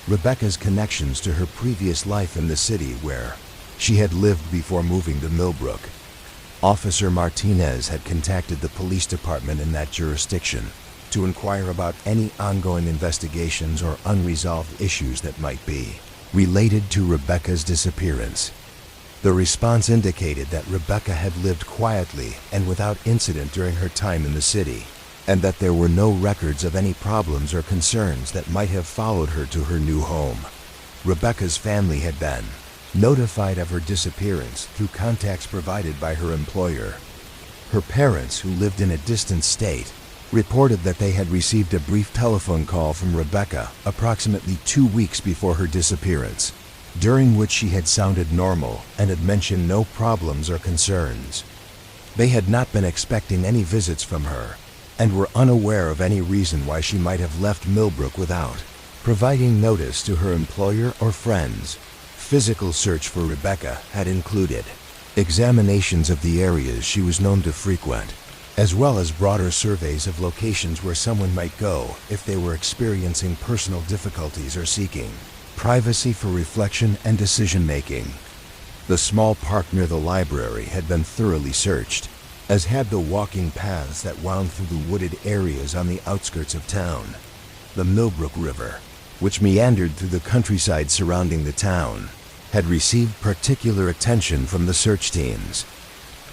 Rebecca's connections to her previous life in the city where she had lived before moving to Millbrook. Officer Martinez had contacted the police department in that jurisdiction to inquire about any ongoing investigations or unresolved issues that might be related to Rebecca's disappearance. The response indicated that Rebecca had lived quietly and without incident during her time in the city, and that there were no records of any problems or concerns that might have followed her to her new home. Rebecca's family had been notified of her disappearance through contacts provided by her employer. Her parents, who lived in a distant state, reported that they had received a brief telephone call from Rebecca approximately 2 weeks before her disappearance, during which she had sounded normal and had mentioned no problems or concerns. They had not been expecting any visits from her and were unaware of any reason why she might have left Millbrook without providing notice to her employer or friends. Physical search for Rebecca had included examinations of the areas she was known to frequent, as well as broader surveys of locations where someone might go if they were experiencing personal difficulties or seeking privacy for reflection and decision-making. The small park near the library had been thoroughly searched, as had the walking paths that wound through the wooded areas on the outskirts of town. The Millbrook River, which meandered through the countryside surrounding the town, had received particular attention from the search teams.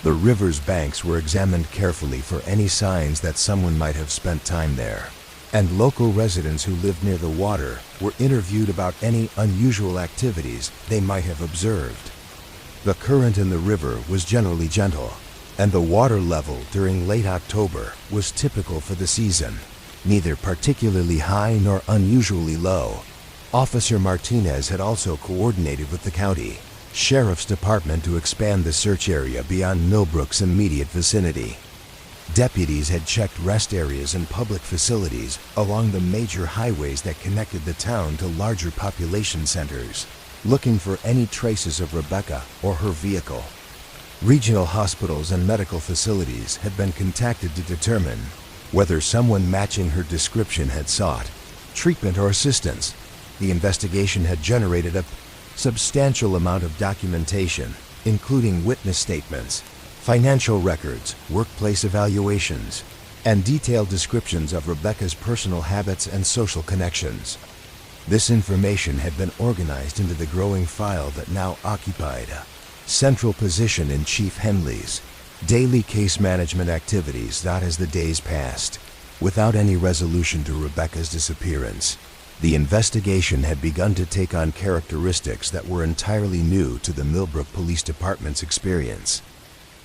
The river's banks were examined carefully for any signs that someone might have spent time there, and local residents who lived near the water were interviewed about any unusual activities they might have observed. The current in the river was generally gentle, and the water level during late October was typical for the season, neither particularly high nor unusually low. Officer Martinez had also coordinated with the county Sheriff's Department to expand the search area beyond Millbrook's immediate vicinity. Deputies had checked rest areas and public facilities along the major highways that connected the town to larger population centers, looking for any traces of Rebecca or her vehicle. Regional hospitals and medical facilities had been contacted to determine whether someone matching her description had sought treatment or assistance. The investigation had generated a substantial amount of documentation, including witness statements, financial records, workplace evaluations, and detailed descriptions of Rebecca's personal habits and social connections. This information had been organized into the growing file that now occupied a central position in Chief Henley's daily case management activities. That as the days passed, without any resolution to Rebecca's disappearance, the investigation had begun to take on characteristics that were entirely new to the Millbrook Police Department's experience.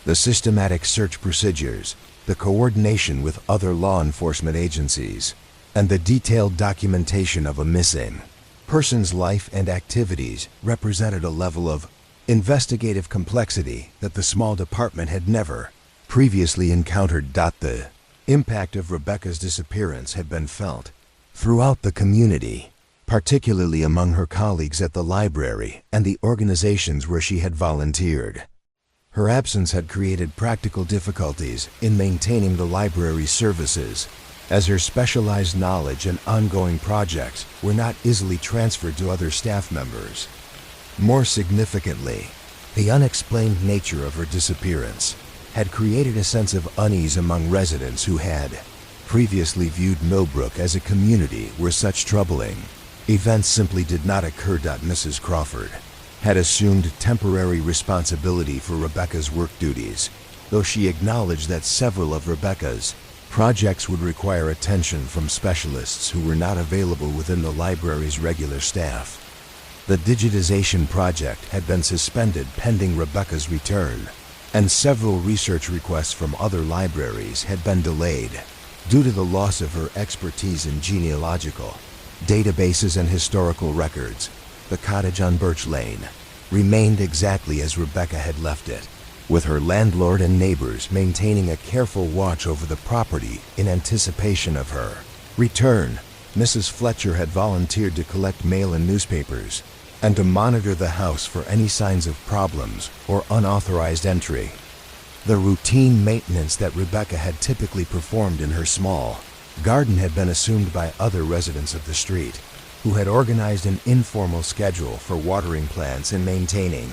The systematic search procedures, the coordination with other law enforcement agencies, and the detailed documentation of a missing person's life and activities represented a level of investigative complexity that the small department had never previously encountered. The impact of Rebecca's disappearance had been felt throughout the community, particularly among her colleagues at the library and the organizations where she had volunteered. Her absence had created practical difficulties in maintaining the library's services, as her specialized knowledge and ongoing projects were not easily transferred to other staff members. More significantly, the unexplained nature of her disappearance had created a sense of unease among residents who had previously viewed Millbrook as a community where such troubling events simply did not occur. Mrs. Crawford had assumed temporary responsibility for Rebecca's work duties, though she acknowledged that several of Rebecca's projects would require attention from specialists who were not available within the library's regular staff. The digitization project had been suspended pending Rebecca's return, and several research requests from other libraries had been delayed due to the loss of her expertise in genealogical databases and historical records. The cottage on Birch Lane remained exactly as Rebecca had left it, with her landlord and neighbors maintaining a careful watch over the property in anticipation of her return. Mrs. Fletcher had volunteered to collect mail and newspapers and to monitor the house for any signs of problems or unauthorized entry. The routine maintenance that Rebecca had typically performed in her small garden had been assumed by other residents of the street, who had organized an informal schedule for watering plants and maintaining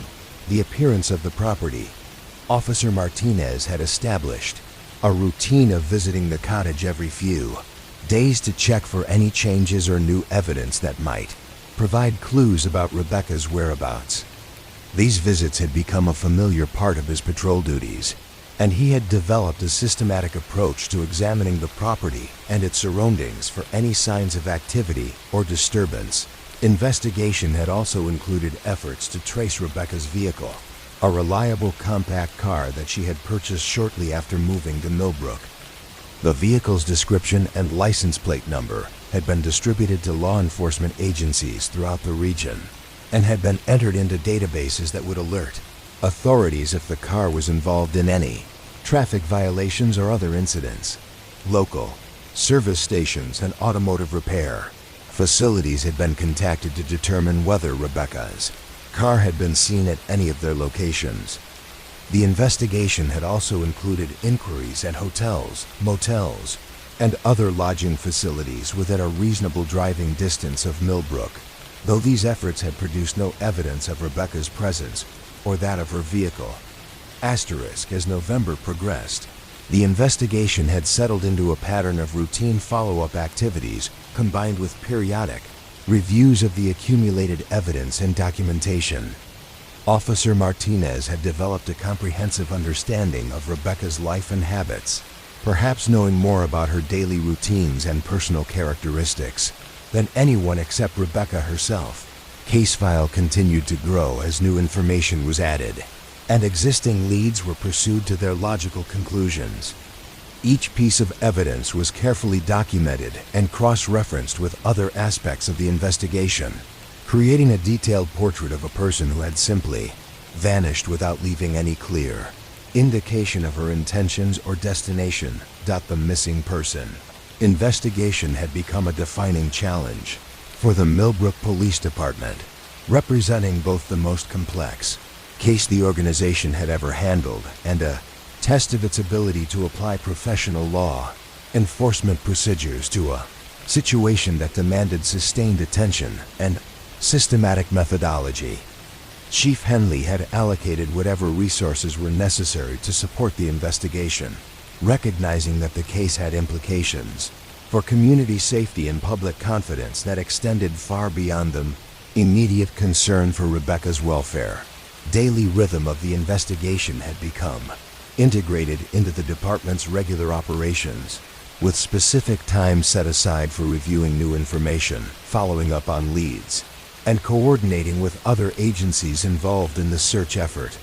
the appearance of the property. Officer Martinez had established a routine of visiting the cottage every few days to check for any changes or new evidence that might provide clues about Rebecca's whereabouts. These visits had become a familiar part of his patrol duties, and he had developed a systematic approach to examining the property and its surroundings for any signs of activity or disturbance. Investigation had also included efforts to trace Rebecca's vehicle, a reliable compact car that she had purchased shortly after moving to Millbrook. The vehicle's description and license plate number had been distributed to law enforcement agencies throughout the region and had been entered into databases that would alert authorities if the car was involved in any traffic violations or other incidents. Local service stations and automotive repair facilities had been contacted to determine whether Rebecca's car had been seen at any of their locations. The investigation had also included inquiries at hotels, motels, and other lodging facilities within a reasonable driving distance of Millbrook, though these efforts had produced no evidence of Rebecca's presence or that of her vehicle. As November progressed, the investigation had settled into a pattern of routine follow-up activities combined with periodic reviews of the accumulated evidence and documentation. Officer Martinez had developed a comprehensive understanding of Rebecca's life and habits, perhaps knowing more about her daily routines and personal characteristics than anyone except Rebecca herself. Case file continued to grow as new information was added, and existing leads were pursued to their logical conclusions. Each piece of evidence was carefully documented and cross-referenced with other aspects of the investigation, creating a detailed portrait of a person who had simply vanished without leaving any clear indication of her intentions or destination. The missing person investigation had become a defining challenge for the Millbrook Police Department, representing both the most complex case the organization had ever handled and a test of its ability to apply professional law enforcement procedures to a situation that demanded sustained attention and systematic methodology. Chief Henley had allocated whatever resources were necessary to support the investigation, recognizing that the case had implications for community safety and public confidence that extended far beyond the immediate concern for Rebecca's welfare. Daily rhythm of the investigation had become integrated into the department's regular operations, with specific time set aside for reviewing new information, following up on leads, and coordinating with other agencies involved in the search effort.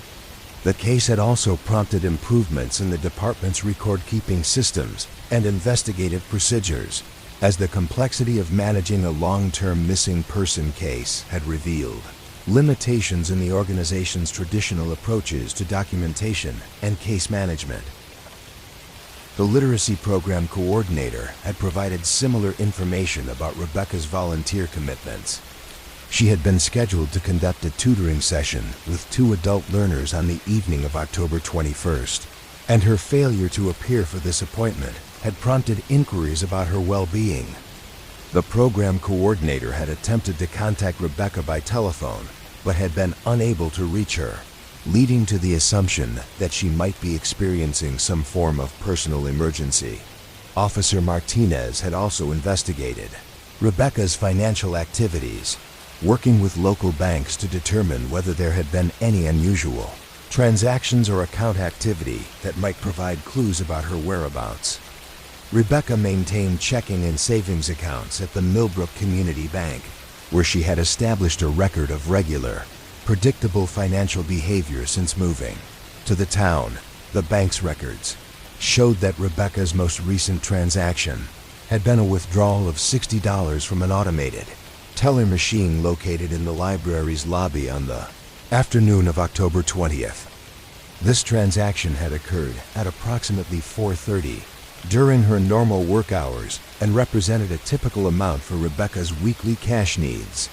The case had also prompted improvements in the department's record-keeping systems and investigative procedures, as the complexity of managing a long-term missing person case had revealed limitations in the organization's traditional approaches to documentation and case management. The literacy program coordinator had provided similar information about Rebecca's volunteer commitments. She had been scheduled to conduct a tutoring session with 2 adult learners on the evening of October 21st, and her failure to appear for this appointment had prompted inquiries about her well-being. The program coordinator had attempted to contact Rebecca by telephone, but had been unable to reach her, leading to the assumption that she might be experiencing some form of personal emergency. Officer Martinez had also investigated Rebecca's financial activities, working with local banks to determine whether there had been any unusual transactions or account activity that might provide clues about her whereabouts. Rebecca maintained checking and savings accounts at the Millbrook Community Bank, where she had established a record of regular, predictable financial behavior since moving to the town. The bank's records showed that Rebecca's most recent transaction had been a withdrawal of $60 from an automated teller machine located in the library's lobby on the afternoon of October 20th. This transaction had occurred at approximately 4:30 during her normal work hours and represented a typical amount for Rebecca's weekly cash needs.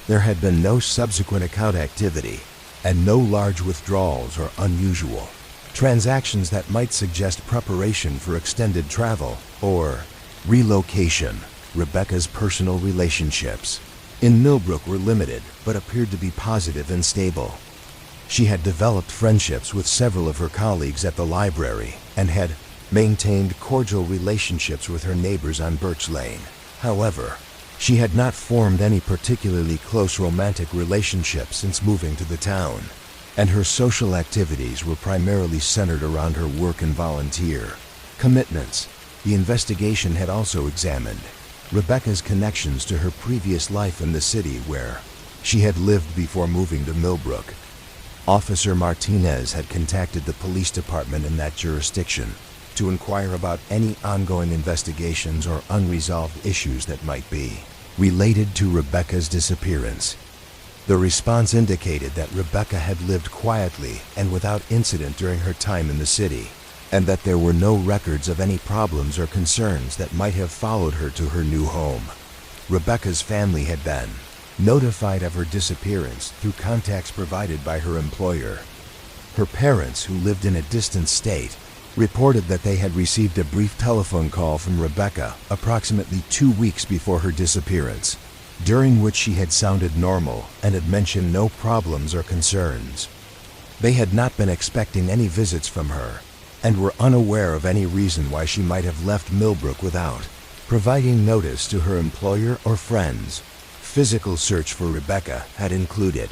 There had been no subsequent account activity and no large withdrawals or unusual transactions that might suggest preparation for extended travel or relocation. Rebecca's personal relationships in Millbrook were limited but appeared to be positive and stable. She had developed friendships with several of her colleagues at the library and had maintained cordial relationships with her neighbors on Birch Lane. However, She had not formed any particularly close romantic relationships since moving to the town, and her social activities were primarily centered around her work and volunteer commitments. The investigation had also examined Rebecca's connections to her previous life in the city where she had lived before moving to Millbrook. Officer Martinez had contacted the police department in that jurisdiction to inquire about any ongoing investigations or unresolved issues that might be related to Rebecca's disappearance. The response indicated that Rebecca had lived quietly and without incident during her time in the city, and that there were no records of any problems or concerns that might have followed her to her new home. Rebecca's family had been notified of her disappearance through contacts provided by her employer. Her parents, who lived in a distant state, reported that they had received a brief telephone call from Rebecca approximately 2 weeks before her disappearance, during which she had sounded normal and had mentioned no problems or concerns. They had not been expecting any visits from her and were unaware of any reason why she might have left Millbrook without providing notice to her employer or friends. Physical search for Rebecca had included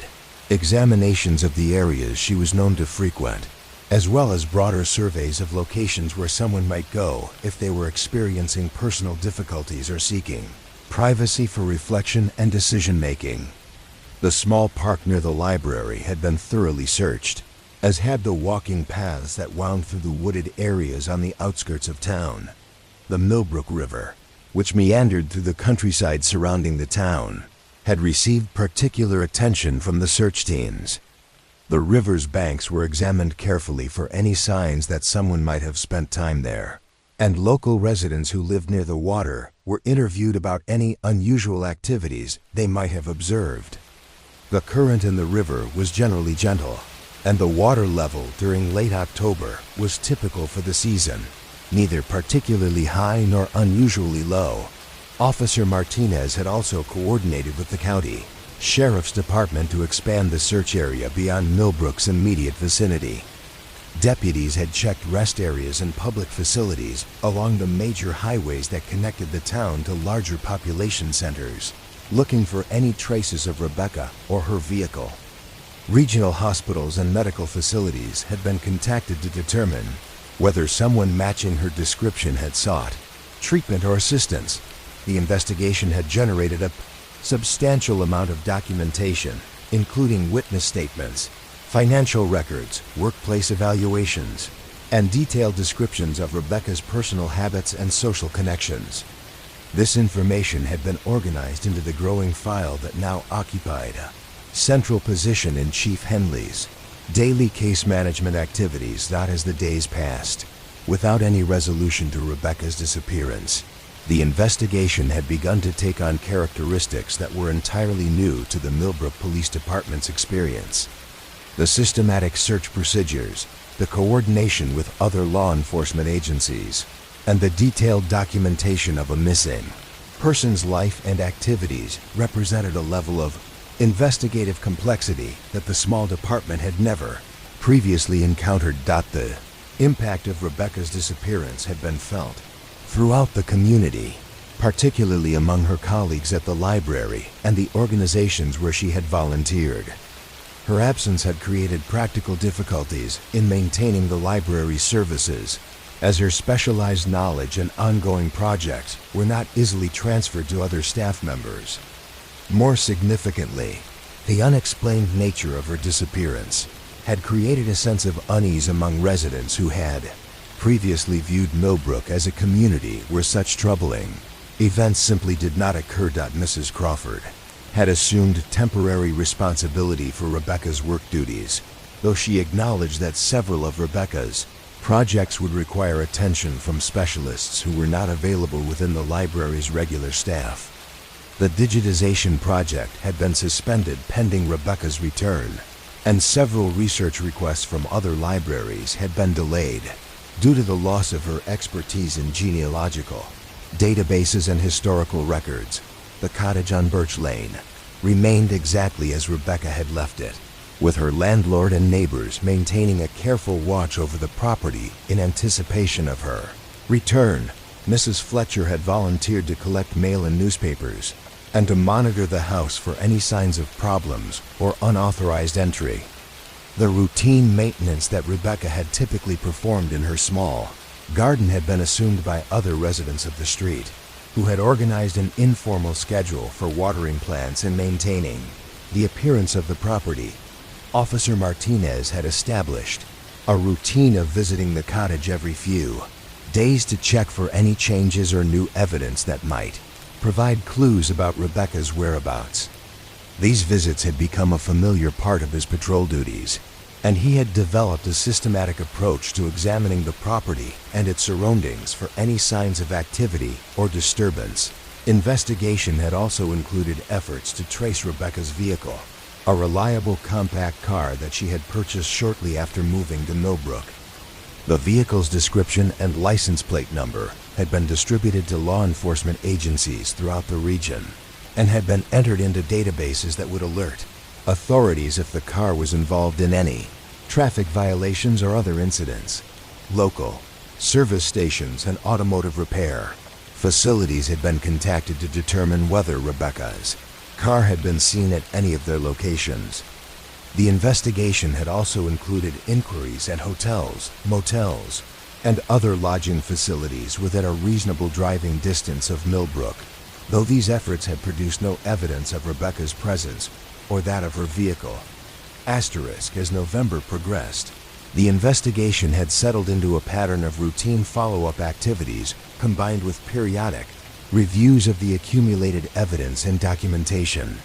examinations of the areas she was known to frequent, as well as broader surveys of locations where someone might go if they were experiencing personal difficulties or seeking privacy for reflection and decision-making. The small park near the library had been thoroughly searched, as had the walking paths that wound through the wooded areas on the outskirts of town. The Millbrook River, which meandered through the countryside surrounding the town, had received particular attention from the search teams. The river's banks were examined carefully for any signs that someone might have spent time there, and local residents who lived near the water were interviewed about any unusual activities they might have observed. The current in the river was generally gentle, and the water level during late October was typical for the season, neither particularly high nor unusually low. Officer Martinez had also coordinated with the county Sheriff's Department to expand the search area beyond Millbrook's immediate vicinity. Deputies had checked rest areas and public facilities along the major highways that connected the town to larger population centers, looking for any traces of Rebecca or her vehicle. Regional hospitals and medical facilities had been contacted to determine whether someone matching her description had sought treatment or assistance. The investigation had generated a substantial amount of documentation, including witness statements, financial records, workplace evaluations, and detailed descriptions of Rebecca's personal habits and social connections. This information had been organized into the growing file that now occupied a central position in Chief Henley's daily case management activities. Not as the days passed, without any resolution to Rebecca's disappearance, the investigation had begun to take on characteristics that were entirely new to the Millbrook Police Department's experience. The systematic search procedures, the coordination with other law enforcement agencies, and the detailed documentation of a missing person's life and activities represented a level of investigative complexity that the small department had never previously encountered. The impact of Rebecca's disappearance had been felt throughout the community, particularly among her colleagues at the library and the organizations where she had volunteered. Her absence had created practical difficulties in maintaining the library's services, as her specialized knowledge and ongoing projects were not easily transferred to other staff members. More significantly, the unexplained nature of her disappearance had created a sense of unease among residents who had previously viewed Millbrook as a community where such troubling events simply did not occur. Mrs. Crawford had assumed temporary responsibility for Rebecca's work duties, though she acknowledged that several of Rebecca's projects would require attention from specialists who were not available within the library's regular staff. The digitization project had been suspended pending Rebecca's return, and several research requests from other libraries had been delayed due to the loss of her expertise in genealogical databases and historical records. The cottage on Birch Lane remained exactly as Rebecca had left it, with her landlord and neighbors maintaining a careful watch over the property in anticipation of her return. Mrs. Fletcher had volunteered to collect mail and newspapers, and to monitor the house for any signs of problems or unauthorized entry. The routine maintenance that Rebecca had typically performed in her small garden had been assumed by other residents of the street, who had organized an informal schedule for watering plants and maintaining the appearance of the property. Officer Martinez had established a routine of visiting the cottage every few days to check for any changes or new evidence that might provide clues about Rebecca's whereabouts. These visits had become a familiar part of his patrol duties, and he had developed a systematic approach to examining the property and its surroundings for any signs of activity or disturbance. Investigation had also included efforts to trace Rebecca's vehicle, a reliable compact car that she had purchased shortly after moving to Millbrook. The vehicle's description and license plate number had been distributed to law enforcement agencies throughout the region and had been entered into databases that would alert authorities if the car was involved in any traffic violations or other incidents. Local service stations and automotive repair facilities had been contacted to determine whether Rebecca's car had been seen at any of their locations. The investigation had also included inquiries at hotels, motels, and other lodging facilities within a reasonable driving distance of Millbrook, though these efforts had produced no evidence of Rebecca's presence or that of her vehicle. Asterisk, as November progressed, the investigation had settled into a pattern of routine follow-up activities combined with periodic reviews of the accumulated evidence and documentation.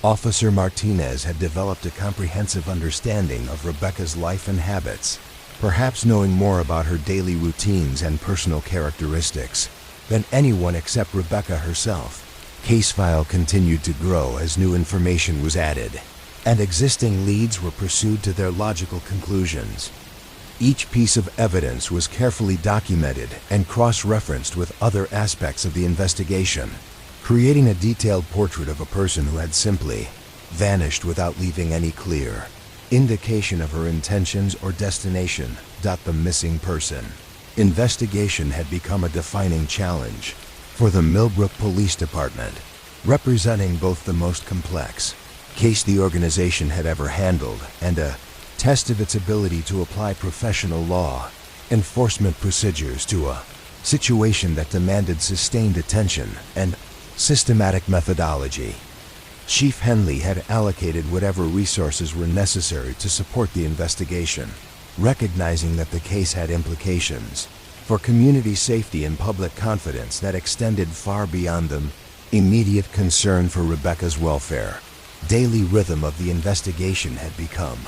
Officer Martinez had developed a comprehensive understanding of Rebecca's life and habits, perhaps knowing more about her daily routines and personal characteristics than anyone except Rebecca herself. Case file continued to grow as new information was added, and existing leads were pursued to their logical conclusions. Each piece of evidence was carefully documented and cross-referenced with other aspects of the investigation, creating a detailed portrait of a person who had simply vanished without leaving any clear indication of her intentions or destination. The missing person investigation had become a defining challenge for the Millbrook Police Department, representing both the most complex case the organization had ever handled and a test of its ability to apply professional law enforcement procedures to a situation that demanded sustained attention and systematic methodology. Chief Henley had allocated whatever resources were necessary to support the investigation, recognizing that the case had implications for community safety and public confidence that extended far beyond the immediate concern for Rebecca's welfare. Daily rhythm of the investigation had become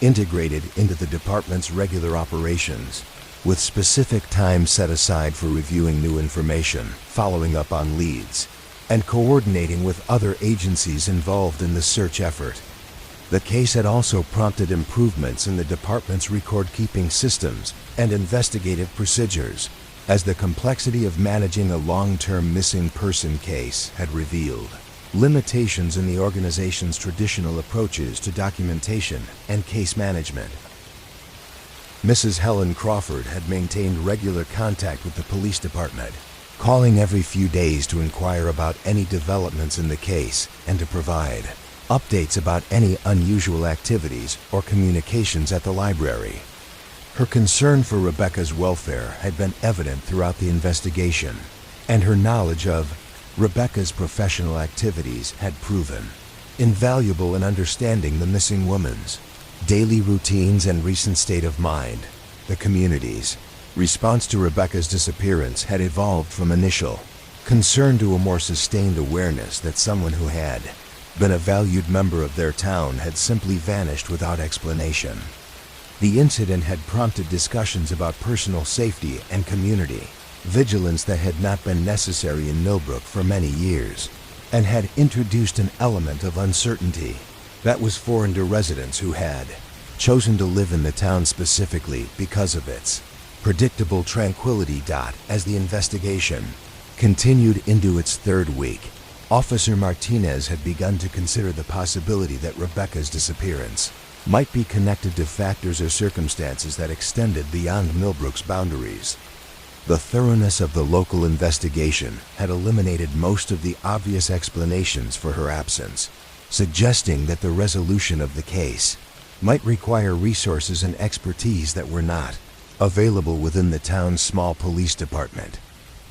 integrated into the department's regular operations, with specific time set aside for reviewing new information, following up on leads, and coordinating with other agencies involved in the search effort. The case had also prompted improvements in the department's record-keeping systems and investigative procedures, as the complexity of managing a long-term missing person case had revealed limitations in the organization's traditional approaches to documentation and case management. Mrs. Helen Crawford had maintained regular contact with the police department, calling every few days to inquire about any developments in the case and to provide updates about any unusual activities or communications at the library. Her concern for Rebecca's welfare had been evident throughout the investigation, and her knowledge of Rebecca's professional activities had proven invaluable in understanding the missing woman's daily routines and recent state of mind. The community's response to Rebecca's disappearance had evolved from initial concern to a more sustained awareness that someone who had been a valued member of their town had simply vanished without explanation. The incident had prompted discussions about personal safety and community vigilance that had not been necessary in Millbrook for many years, and had introduced an element of uncertainty that was foreign to residents who had chosen to live in the town specifically because of its predictable tranquility. As the investigation continued into its third week, Officer Martinez had begun to consider the possibility that Rebecca's disappearance might be connected to factors or circumstances that extended beyond Millbrook's boundaries. The thoroughness of the local investigation had eliminated most of the obvious explanations for her absence, suggesting that the resolution of the case might require resources and expertise that were not available within the town's small police department.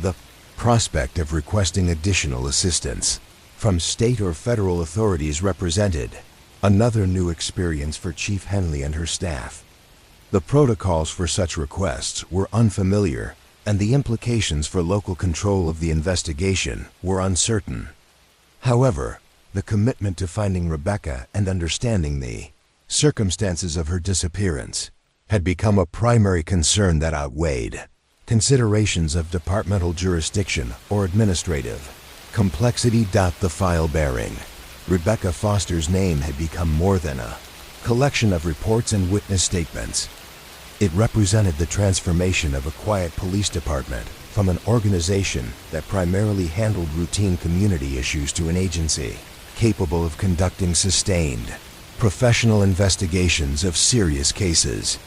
The prospect of requesting additional assistance from state or federal authorities represented another new experience for Chief Henley and her staff. The protocols for such requests were unfamiliar, and the implications for local control of the investigation were uncertain. However, the commitment to finding Rebecca and understanding the circumstances of her disappearance had become a primary concern that outweighed considerations of departmental jurisdiction or administrative complexity. The file bearing Rebecca Foster's name had become more than a collection of reports and witness statements. It represented the transformation of a quiet police department from an organization that primarily handled routine community issues to an agency capable of conducting sustained, professional investigations of serious cases.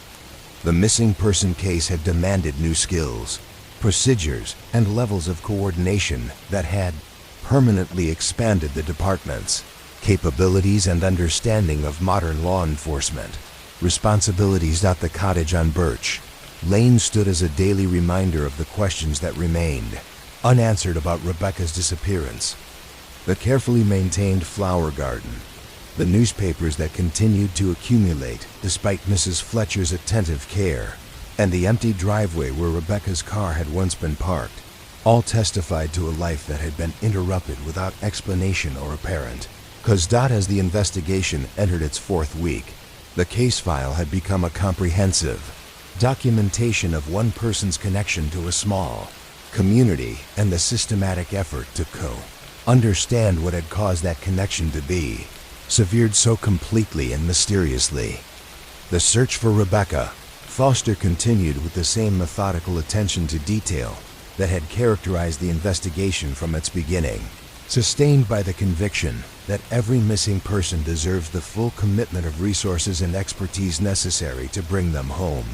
The missing person case had demanded new skills, procedures, and levels of coordination that had permanently expanded the department's capabilities and understanding of modern law enforcement responsibilities. The cottage on Birch Lane stood as a daily reminder of the questions that remained unanswered about Rebecca's disappearance. The carefully maintained flower garden, the newspapers that continued to accumulate despite Mrs. Fletcher's attentive care, and the empty driveway where Rebecca's car had once been parked, all testified to a life that had been interrupted without explanation or apparent cause. As the investigation entered its fourth week, the case file had become a comprehensive documentation of one person's connection to a small community and the systematic effort to understand what had caused that connection to be severed so completely and mysteriously. The search for Rebecca Foster continued with the same methodical attention to detail that had characterized the investigation from its beginning, sustained by the conviction that every missing person deserves the full commitment of resources and expertise necessary to bring them home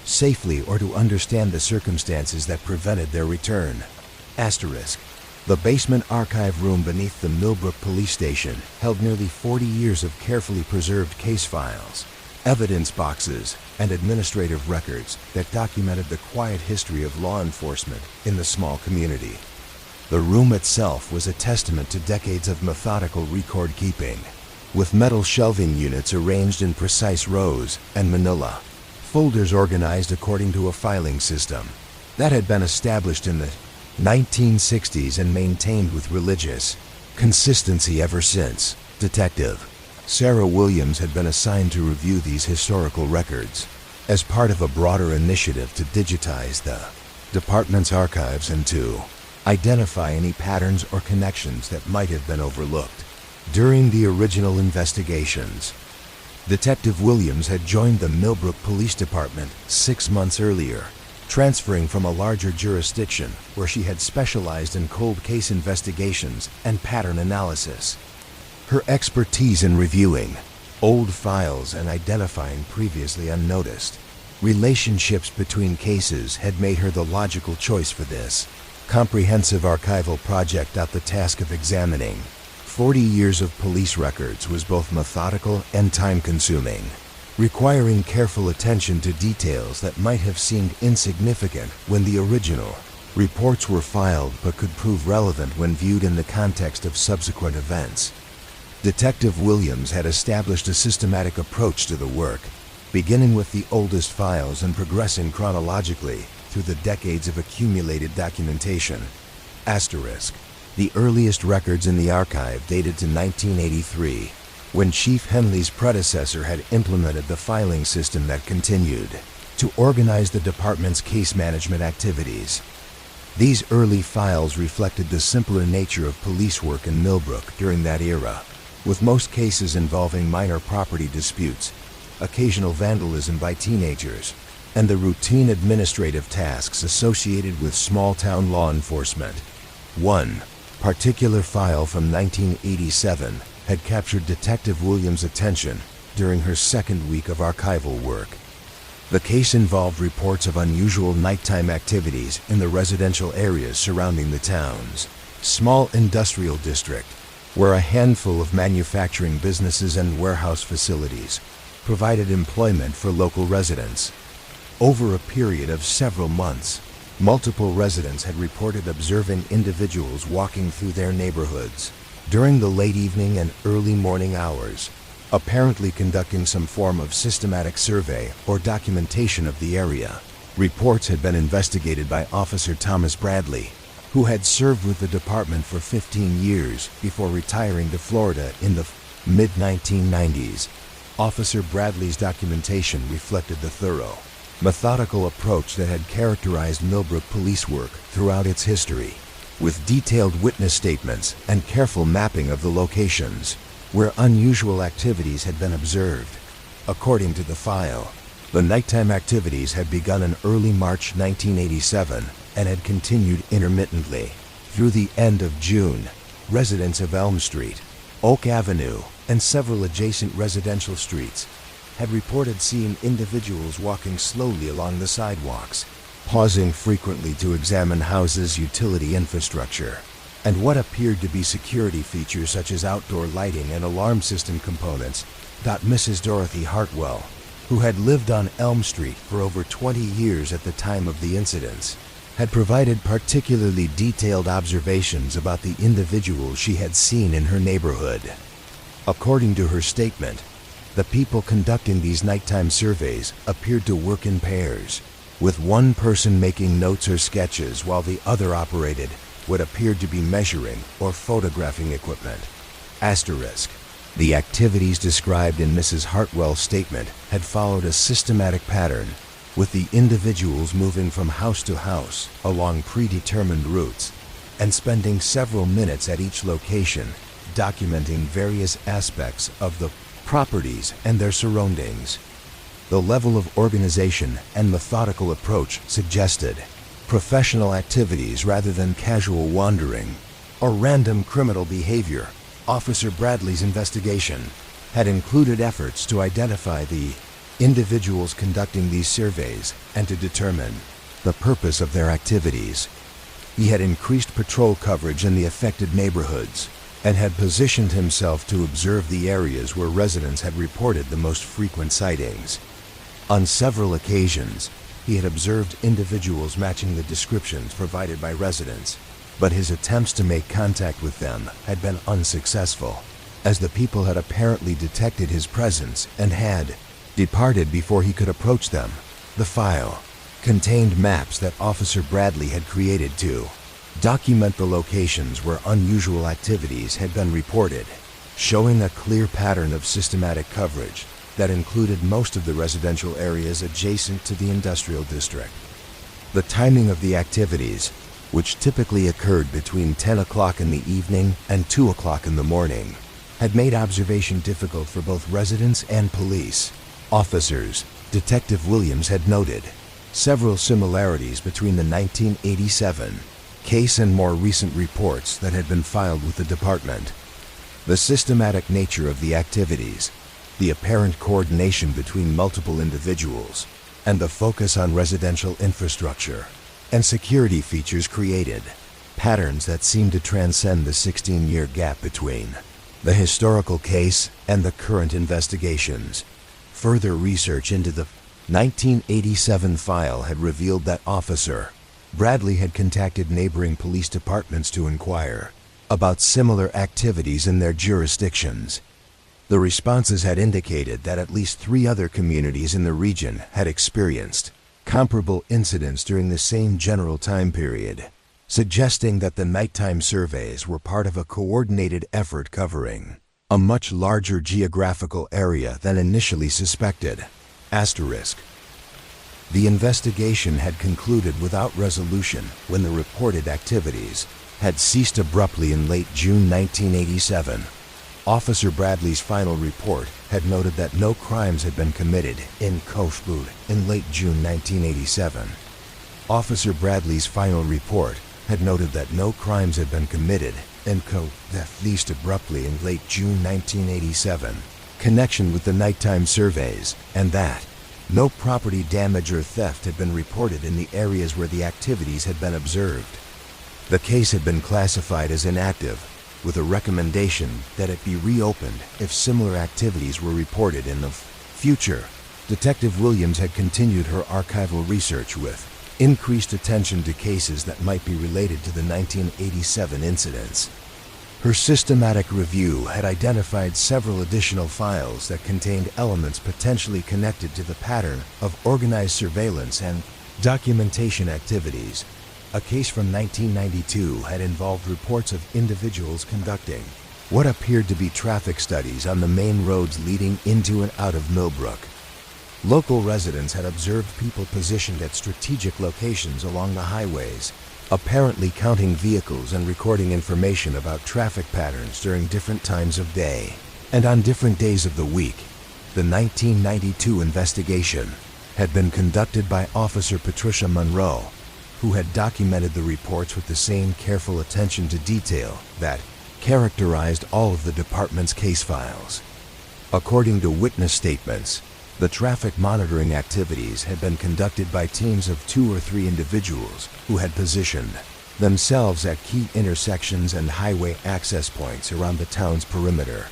safely or to understand the circumstances that prevented their return. Asterisk. The basement archive room beneath the Millbrook Police Station held nearly 40 years of carefully preserved case files, evidence boxes, and administrative records that documented the quiet history of law enforcement in the small community. The room itself was a testament to decades of methodical record keeping, with metal shelving units arranged in precise rows and manila folders organized according to a filing system that had been established in the 1960s and maintained with religious consistency ever since. Detective Sarah Williams had been assigned to review these historical records as part of a broader initiative to digitize the department's archives and to identify any patterns or connections that might have been overlooked during the original investigations. Detective Williams had joined the Millbrook Police Department 6 months earlier, transferring from a larger jurisdiction where she had specialized in cold case investigations and pattern analysis. Her expertise in reviewing old files and identifying previously unnoticed relationships between cases had made her the logical choice for this comprehensive archival project. The task of examining 40 years of police records was both methodical and time-consuming, requiring careful attention to details that might have seemed insignificant when the original reports were filed but could prove relevant when viewed in the context of subsequent events. Detective Williams had established a systematic approach to the work, beginning with the oldest files and progressing chronologically through the decades of accumulated documentation. Asterisk. The earliest records in the archive dated to 1983, when Chief Henley's predecessor had implemented the filing system that continued to organize the department's case management activities. These early files reflected the simpler nature of police work in Millbrook during that era, with most cases involving minor property disputes, occasional vandalism by teenagers, and the routine administrative tasks associated with small-town law enforcement. One particular file from 1987 had captured Detective Williams' attention during her second week of archival work. The case involved reports of unusual nighttime activities in the residential areas surrounding the town's small industrial district, where a handful of manufacturing businesses and warehouse facilities provided employment for local residents. Over a period of several months, multiple residents had reported observing individuals walking through their neighborhoods during the late evening and early morning hours, apparently conducting some form of systematic survey or documentation of the area. Reports had been investigated by Officer Thomas Bradley, who had served with the department for 15 years before retiring to Florida in the mid-1990s. Officer Bradley's documentation reflected the thorough, methodical approach that had characterized Millbrook police work throughout its history, with detailed witness statements and careful mapping of the locations where unusual activities had been observed. According to the file, the nighttime activities had begun in early March 1987 and had continued intermittently through the end of June. Residents of Elm Street, Oak Avenue, and several adjacent residential streets had reported seeing individuals walking slowly along the sidewalks, pausing frequently to examine houses' utility infrastructure, and what appeared to be security features such as outdoor lighting and alarm system components. Mrs. Dorothy Hartwell, who had lived on Elm Street for over 20 years at the time of the incidents, had provided particularly detailed observations about the individuals she had seen in her neighborhood. According to her statement, the people conducting these nighttime surveys appeared to work in pairs, with one person making notes or sketches while the other operated what appeared to be measuring or photographing equipment. Asterisk. The activities described in Mrs. Hartwell's statement had followed a systematic pattern, with the individuals moving from house to house along predetermined routes and spending several minutes at each location, documenting various aspects of the properties and their surroundings. The level of organization and methodical approach suggested professional activities rather than casual wandering or random criminal behavior. Officer Bradley's investigation had included efforts to identify the individuals conducting these surveys and to determine the purpose of their activities. He had increased patrol coverage in the affected neighborhoods and had positioned himself to observe the areas where residents had reported the most frequent sightings. On several occasions, he had observed individuals matching the descriptions provided by residents, but his attempts to make contact with them had been unsuccessful, as the people had apparently detected his presence and had departed before he could approach them. The file contained maps that Officer Bradley had created to document the locations where unusual activities had been reported, showing a clear pattern of systematic coverage that included most of the residential areas adjacent to the industrial district. The timing of the activities, which typically occurred between 10 o'clock in the evening and 2 o'clock in the morning, had made observation difficult for both residents and police. Officers, Detective Williams had noted several similarities between the 1987 case and more recent reports that had been filed with the department. The systematic nature of the activities, the apparent coordination between multiple individuals, and the focus on residential infrastructure and security features created patterns that seemed to transcend the 16-year gap between the historical case and the current investigations. Further research into the 1987 file had revealed that Officer Bradley had contacted neighboring police departments to inquire about similar activities in their jurisdictions. The responses had indicated that at least 3 other communities in the region had experienced comparable incidents during the same general time period, suggesting that the nighttime surveys were part of a coordinated effort covering a much larger geographical area than initially suspected. Asterisk. The investigation had concluded without resolution when the reported activities had ceased abruptly in late June 1987. Officer Bradley's final report had noted that no crimes had been committed in Koshbud in late June 1987. Officer Bradley's final report had noted that no crimes had been committed in ceased abruptly in late June 1987, connection with the nighttime surveys, and that No property damage or theft had been reported in the areas where the activities had been observed. The case had been classified as inactive, with a recommendation that it be reopened if similar activities were reported in the future. Detective Williams had continued her archival research with increased attention to cases that might be related to the 1987 incidents. Her systematic review had identified several additional files that contained elements potentially connected to the pattern of organized surveillance and documentation activities. A case from 1992 had involved reports of individuals conducting what appeared to be traffic studies on the main roads leading into and out of Millbrook. Local residents had observed people positioned at strategic locations along the highways, apparently counting vehicles and recording information about traffic patterns during different times of day and on different days of the week. The 1992 investigation had been conducted by Officer Patricia Monroe, who had documented the reports with the same careful attention to detail that characterized all of the department's case files. According to witness statements, the traffic monitoring activities had been conducted by teams of 2 or 3 individuals who had positioned themselves at key intersections and highway access points around the town's perimeter.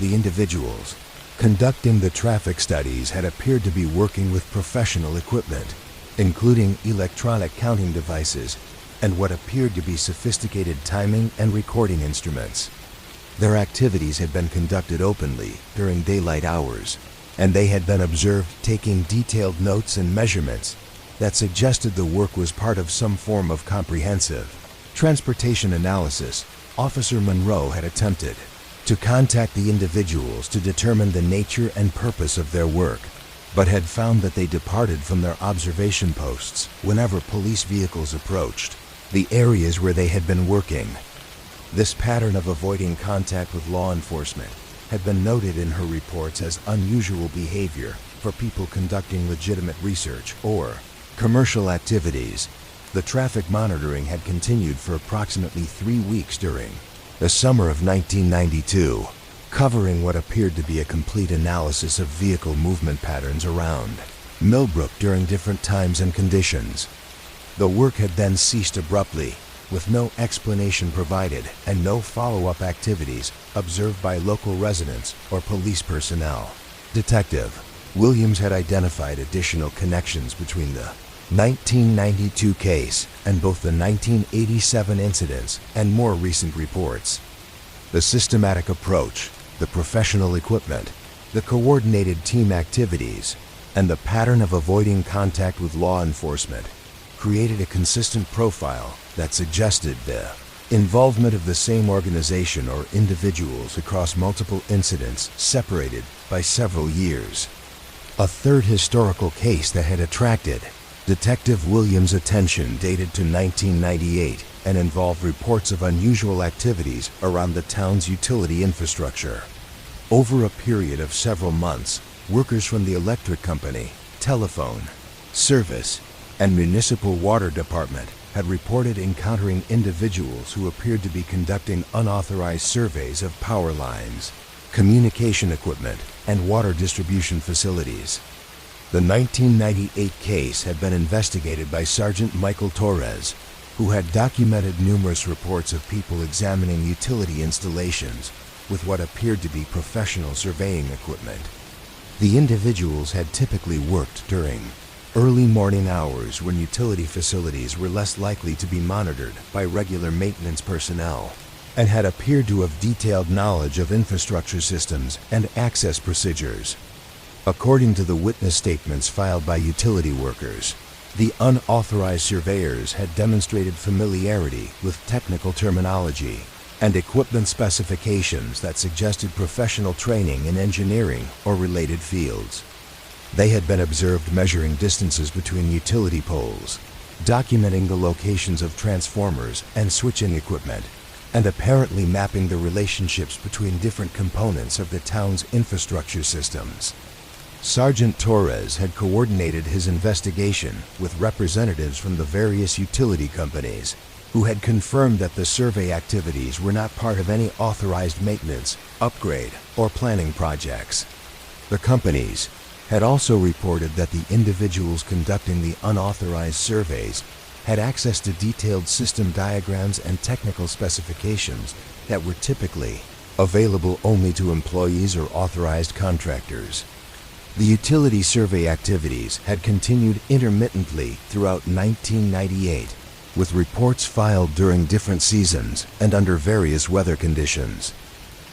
The individuals conducting the traffic studies had appeared to be working with professional equipment, including electronic counting devices and what appeared to be sophisticated timing and recording instruments. Their activities had been conducted openly during daylight hours, and they had been observed taking detailed notes and measurements that suggested the work was part of some form of comprehensive transportation analysis. Officer Monroe had attempted to contact the individuals to determine the nature and purpose of their work, but had found that they departed from their observation posts whenever police vehicles approached the areas where they had been working. This pattern of avoiding contact with law enforcement had been noted in her reports as unusual behavior for people conducting legitimate research or commercial activities. The traffic monitoring had continued for approximately 3 weeks during the summer of 1992, covering what appeared to be a complete analysis of vehicle movement patterns around Millbrook during different times and conditions. The work had then ceased abruptly, with no explanation provided and no follow-up activities observed by local residents or police personnel. Detective Williams had identified additional connections between the 1992 case and both the 1987 incidents and more recent reports. The systematic approach, the professional equipment, the coordinated team activities, and the pattern of avoiding contact with law enforcement created a consistent profile that suggested the involvement of the same organization or individuals across multiple incidents separated by several years. A third historical case that had attracted Detective Williams' attention dated to 1998 and involved reports of unusual activities around the town's utility infrastructure. Over a period of several months, workers from the electric company, telephone, service, and municipal water department had reported encountering individuals who appeared to be conducting unauthorized surveys of power lines, communication equipment, and water distribution facilities. The 1998 case had been investigated by Sergeant Michael Torres, who had documented numerous reports of people examining utility installations with what appeared to be professional surveying equipment. The individuals had typically worked during early morning hours when utility facilities were less likely to be monitored by regular maintenance personnel, and had appeared to have detailed knowledge of infrastructure systems and access procedures. According to the witness statements filed by utility workers, the unauthorized surveyors had demonstrated familiarity with technical terminology and equipment specifications that suggested professional training in engineering or related fields. They had been observed measuring distances between utility poles, documenting the locations of transformers and switching equipment, and apparently mapping the relationships between different components of the town's infrastructure systems. Sergeant Torres had coordinated his investigation with representatives from the various utility companies, who had confirmed that the survey activities were not part of any authorized maintenance, upgrade, or planning projects. The companies, had also reported that the individuals conducting the unauthorized surveys had access to detailed system diagrams and technical specifications that were typically available only to employees or authorized contractors. The utility survey activities had continued intermittently throughout 1998, with reports filed during different seasons and under various weather conditions.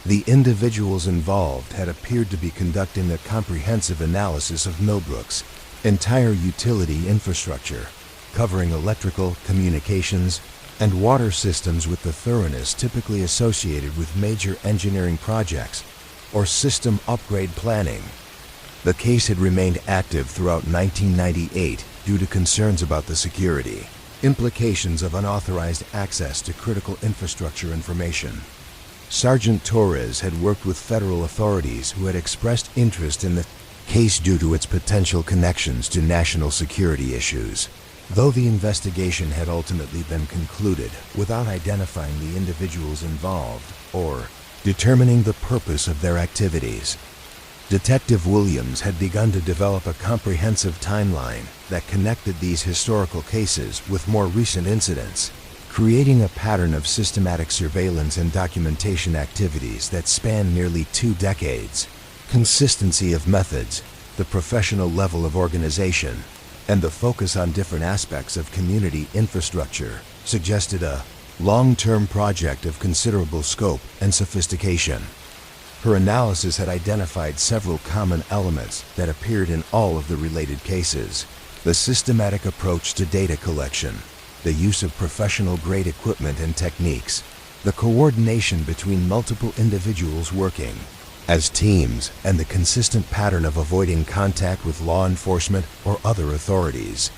The individuals involved had appeared to be conducting a comprehensive analysis of Millbrook's entire utility infrastructure, covering electrical, communications, and water systems with the thoroughness typically associated with major engineering projects or system upgrade planning. The case had remained active throughout 1998 due to concerns about the security implications of unauthorized access to critical infrastructure information. Sergeant Torres had worked with federal authorities who had expressed interest in the case due to its potential connections to national security issues. Though the investigation had ultimately been concluded without identifying the individuals involved or determining the purpose of their activities, Detective Williams had begun to develop a comprehensive timeline that connected these historical cases with more recent incidents, creating a pattern of systematic surveillance and documentation activities that span nearly 2 decades. Consistency of methods, the professional level of organization, and the focus on different aspects of community infrastructure suggested a long-term project of considerable scope and sophistication. Her analysis had identified several common elements that appeared in all of the related cases: the systematic approach to data collection, the use of professional-grade equipment and techniques, the coordination between multiple individuals working as teams, and the consistent pattern of avoiding contact with law enforcement or other authorities.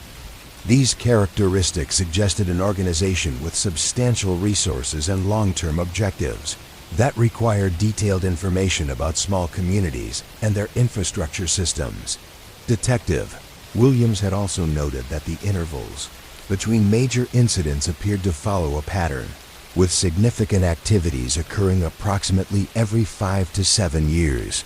These characteristics suggested an organization with substantial resources and long-term objectives that required detailed information about small communities and their infrastructure systems. Detective Williams had also noted that the intervals between major incidents appeared to follow a pattern, with significant activities occurring approximately every 5 to 7 years.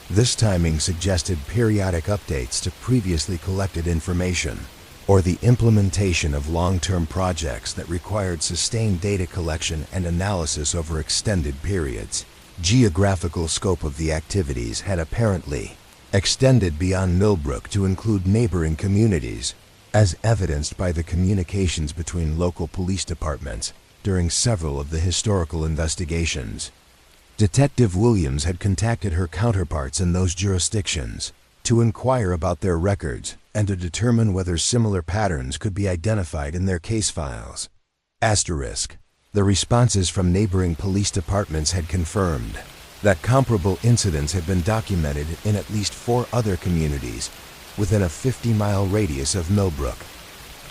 This timing suggested periodic updates to previously collected information, or the implementation of long-term projects that required sustained data collection and analysis over extended periods. Geographical scope of the activities had apparently extended beyond Millbrook to include neighboring communities, as evidenced by the communications between local police departments during several of the historical investigations. Detective Williams had contacted her counterparts in those jurisdictions to inquire about their records and to determine whether similar patterns could be identified in their case files. Asterisk. The responses from neighboring police departments had confirmed that comparable incidents had been documented in at least 4 other communities within a 50-mile radius of Millbrook.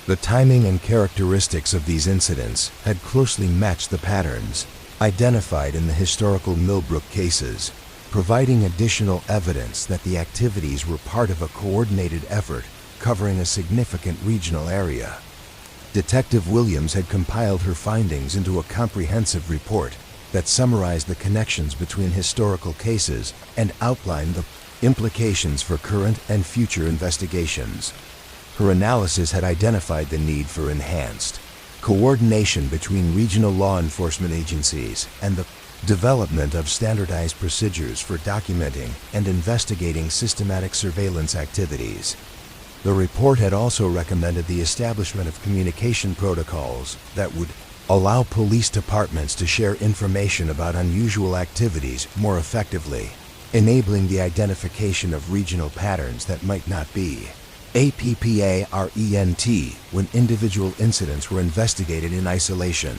The timing and characteristics of these incidents had closely matched the patterns identified in the historical Millbrook cases, providing additional evidence that the activities were part of a coordinated effort covering a significant regional area. Detective Williams had compiled her findings into a comprehensive report that summarized the connections between historical cases and outlined the implications for current and future investigations. Her analysis had identified the need for enhanced coordination between regional law enforcement agencies and the development of standardized procedures for documenting and investigating systematic surveillance activities. The report had also recommended the establishment of communication protocols that would allow police departments to share information about unusual activities more effectively, enabling the identification of regional patterns that might not be APPARENT when individual incidents were investigated in isolation.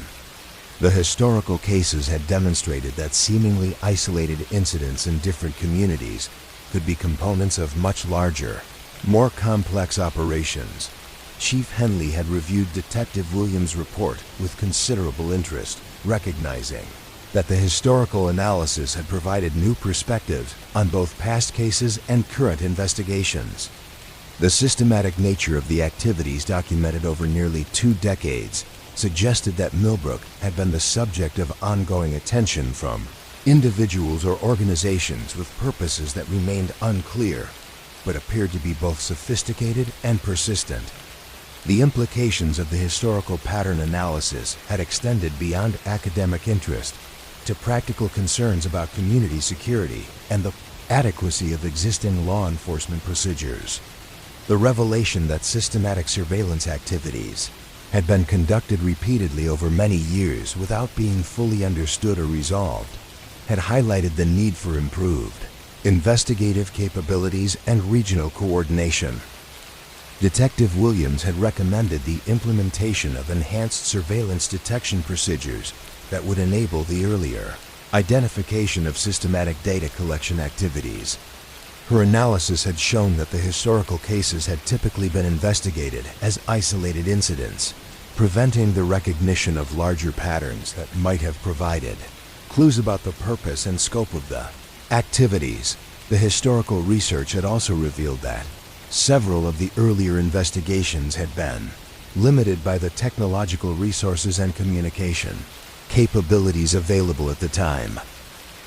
The historical cases had demonstrated that seemingly isolated incidents in different communities could be components of much larger, more complex operations. Chief Henley had reviewed Detective Williams' report with considerable interest, recognizing that the historical analysis had provided new perspectives on both past cases and current investigations. The systematic nature of the activities documented over nearly 2 decades suggested that Millbrook had been the subject of ongoing attention from individuals or organizations with purposes that remained unclear. but appeared to be both sophisticated and persistent. The implications of the historical pattern analysis had extended beyond academic interest to practical concerns about community security and the adequacy of existing law enforcement procedures. The revelation that systematic surveillance activities had been conducted repeatedly over many years without being fully understood or resolved had highlighted the need for improved investigative capabilities and regional coordination. Detective Williams had recommended the implementation of enhanced surveillance detection procedures that would enable the earlier identification of systematic data collection activities. Her analysis had shown that the historical cases had typically been investigated as isolated incidents, preventing the recognition of larger patterns that might have provided clues about the purpose and scope of the activities. The historical research had also revealed that several of the earlier investigations had been limited by the technological resources and communication capabilities available at the time.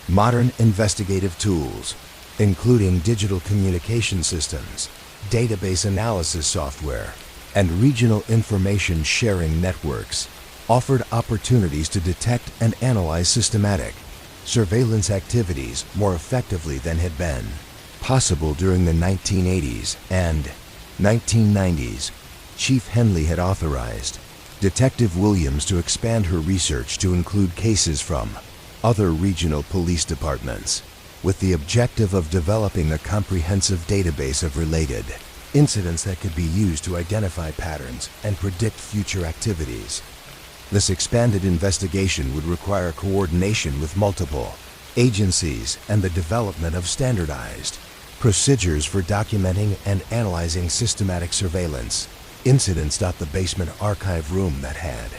Modern investigative tools, including digital communication systems, database analysis software, and regional information sharing networks, offered opportunities to detect and analyze systematic surveillance activities more effectively than had been possible during the 1980s and 1990s. Chief Henley had authorized Detective Williams to expand her research to include cases from other regional police departments, with the objective of developing a comprehensive database of related incidents that could be used to identify patterns and predict future activities. This expanded investigation would require coordination with multiple agencies and the development of standardized procedures for documenting and analyzing systematic surveillance incidents. The basement archive room that had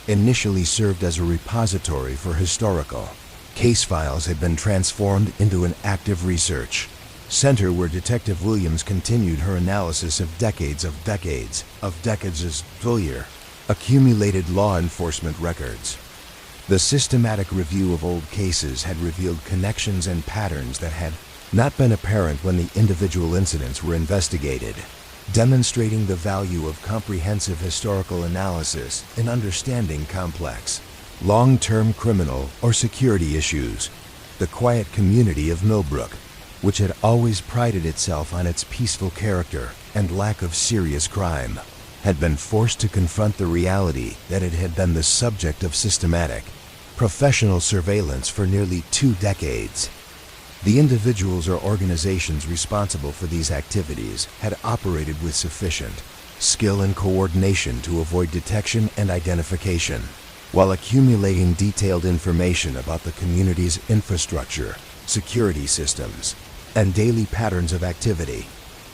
initially served as a repository for historical case files had been transformed into an active research center where Detective Williams continued her analysis of decades of earlier accumulated law enforcement records. The systematic review of old cases had revealed connections and patterns that had not been apparent when the individual incidents were investigated, demonstrating the value of comprehensive historical analysis in understanding complex, long-term criminal or security issues. The quiet community of Millbrook, which had always prided itself on its peaceful character and lack of serious crime, had been forced to confront the reality that it had been the subject of systematic, professional surveillance for nearly 2 decades. The individuals or organizations responsible for these activities had operated with sufficient skill and coordination to avoid detection and identification, while accumulating detailed information about the community's infrastructure, security systems, and daily patterns of activity.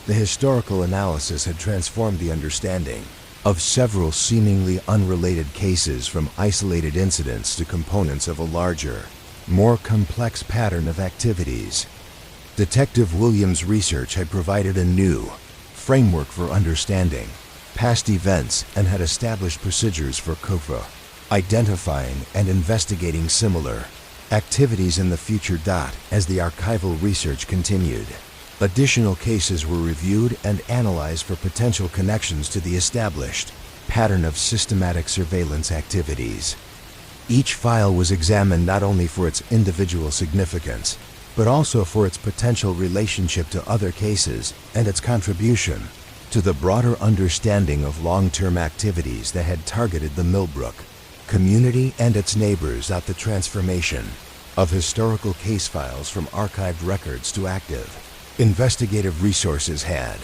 The historical analysis had transformed the understanding of several seemingly unrelated cases from isolated incidents to components of a larger, more complex pattern of activities. Detective Williams' research had provided a new framework for understanding past events and had established procedures for identifying and investigating similar activities in the future. As the archival research continued, additional cases were reviewed and analyzed for potential connections to the established pattern of systematic surveillance activities. Each file was examined not only for its individual significance, but also for its potential relationship to other cases and its contribution to the broader understanding of long-term activities that had targeted the Millbrook community and its neighbors. The transformation of historical case files from archived records to active investigative resources had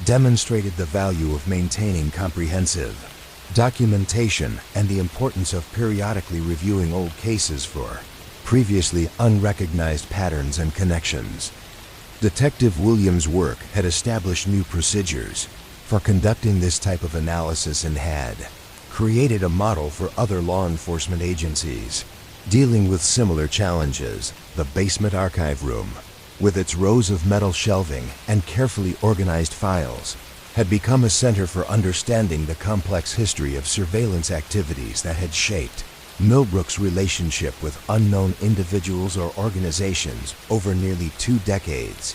demonstrated the value of maintaining comprehensive documentation and the importance of periodically reviewing old cases for previously unrecognized patterns and connections. Detective Williams' work had established new procedures for conducting this type of analysis and had created a model for other law enforcement agencies dealing with similar challenges. The basement archive room, with its rows of metal shelving and carefully organized files, had become a center for understanding the complex history of surveillance activities that had shaped Millbrook's relationship with unknown individuals or organizations over nearly 2 decades.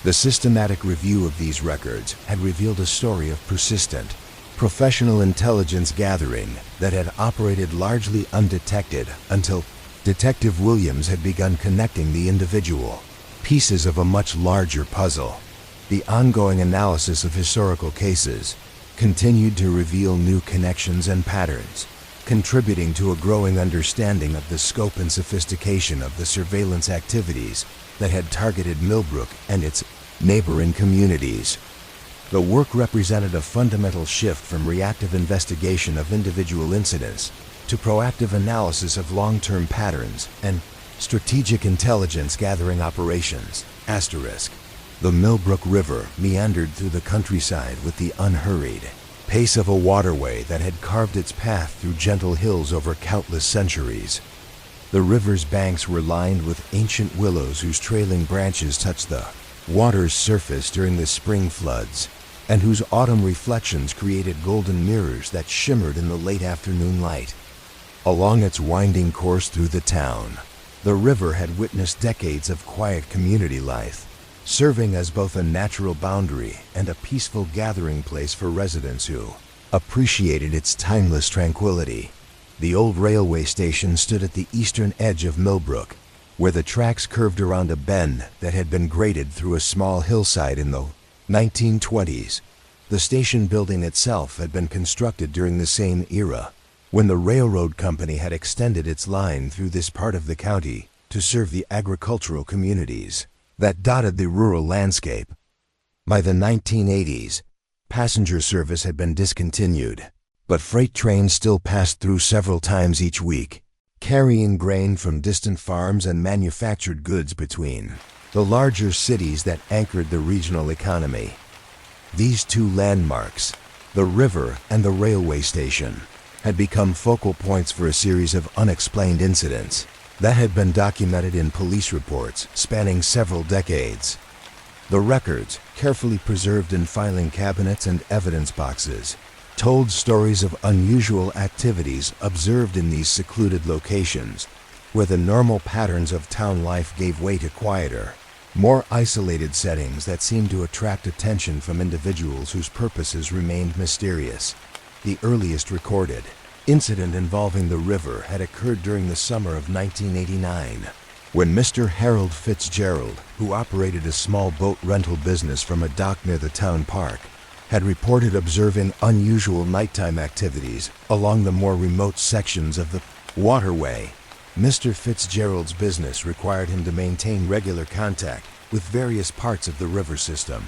The systematic review of these records had revealed a story of persistent, professional intelligence gathering that had operated largely undetected until Detective Williams had begun connecting the individual pieces of a much larger puzzle. The ongoing analysis of historical cases continued to reveal new connections and patterns, contributing to a growing understanding of the scope and sophistication of the surveillance activities that had targeted Millbrook and its neighboring communities. The work represented a fundamental shift from reactive investigation of individual incidents to proactive analysis of long-term patterns and strategic intelligence gathering operations. The Millbrook River meandered through the countryside with the unhurried pace of a waterway that had carved its path through gentle hills over countless centuries. The river's banks were lined with ancient willows whose trailing branches touched the water's surface during the spring floods, and whose autumn reflections created golden mirrors that shimmered in the late afternoon light. Along its winding course through the town, the river had witnessed decades of quiet community life, serving as both a natural boundary and a peaceful gathering place for residents who appreciated its timeless tranquility. The old railway station stood at the eastern edge of Millbrook, where the tracks curved around a bend that had been graded through a small hillside in the 1920s. The station building itself had been constructed during the same era, when the railroad company had extended its line through this part of the county to serve the agricultural communities that dotted the rural landscape. By the 1980s, passenger service had been discontinued, but freight trains still passed through several times each week, carrying grain from distant farms and manufactured goods between the larger cities that anchored the regional economy. These two landmarks, the river and the railway station, had become focal points for a series of unexplained incidents that had been documented in police reports spanning several decades. The records, carefully preserved in filing cabinets and evidence boxes, told stories of unusual activities observed in these secluded locations, where the normal patterns of town life gave way to quieter, more isolated settings that seemed to attract attention from individuals whose purposes remained mysterious. The earliest recorded incident involving the river had occurred during the summer of 1989, when Mr. Harold Fitzgerald, who operated a small boat rental business from a dock near the town park, had reported observing unusual nighttime activities along the more remote sections of the waterway. Mr. Fitzgerald's business required him to maintain regular contact with various parts of the river system,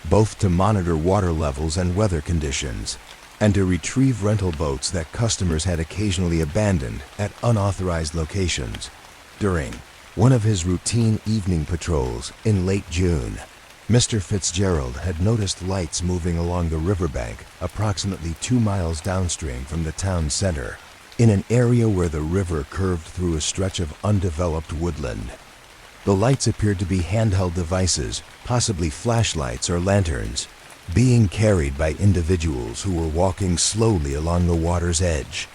both to monitor water levels and weather conditions, and to retrieve rental boats that customers had occasionally abandoned at unauthorized locations. During one of his routine evening patrols in late June, Mr. Fitzgerald had noticed lights moving along the riverbank approximately 2 miles downstream from the town center, in an area where the river curved through a stretch of undeveloped woodland. The lights appeared to be handheld devices, possibly flashlights or lanterns, being carried by individuals who were walking slowly along the water's edge.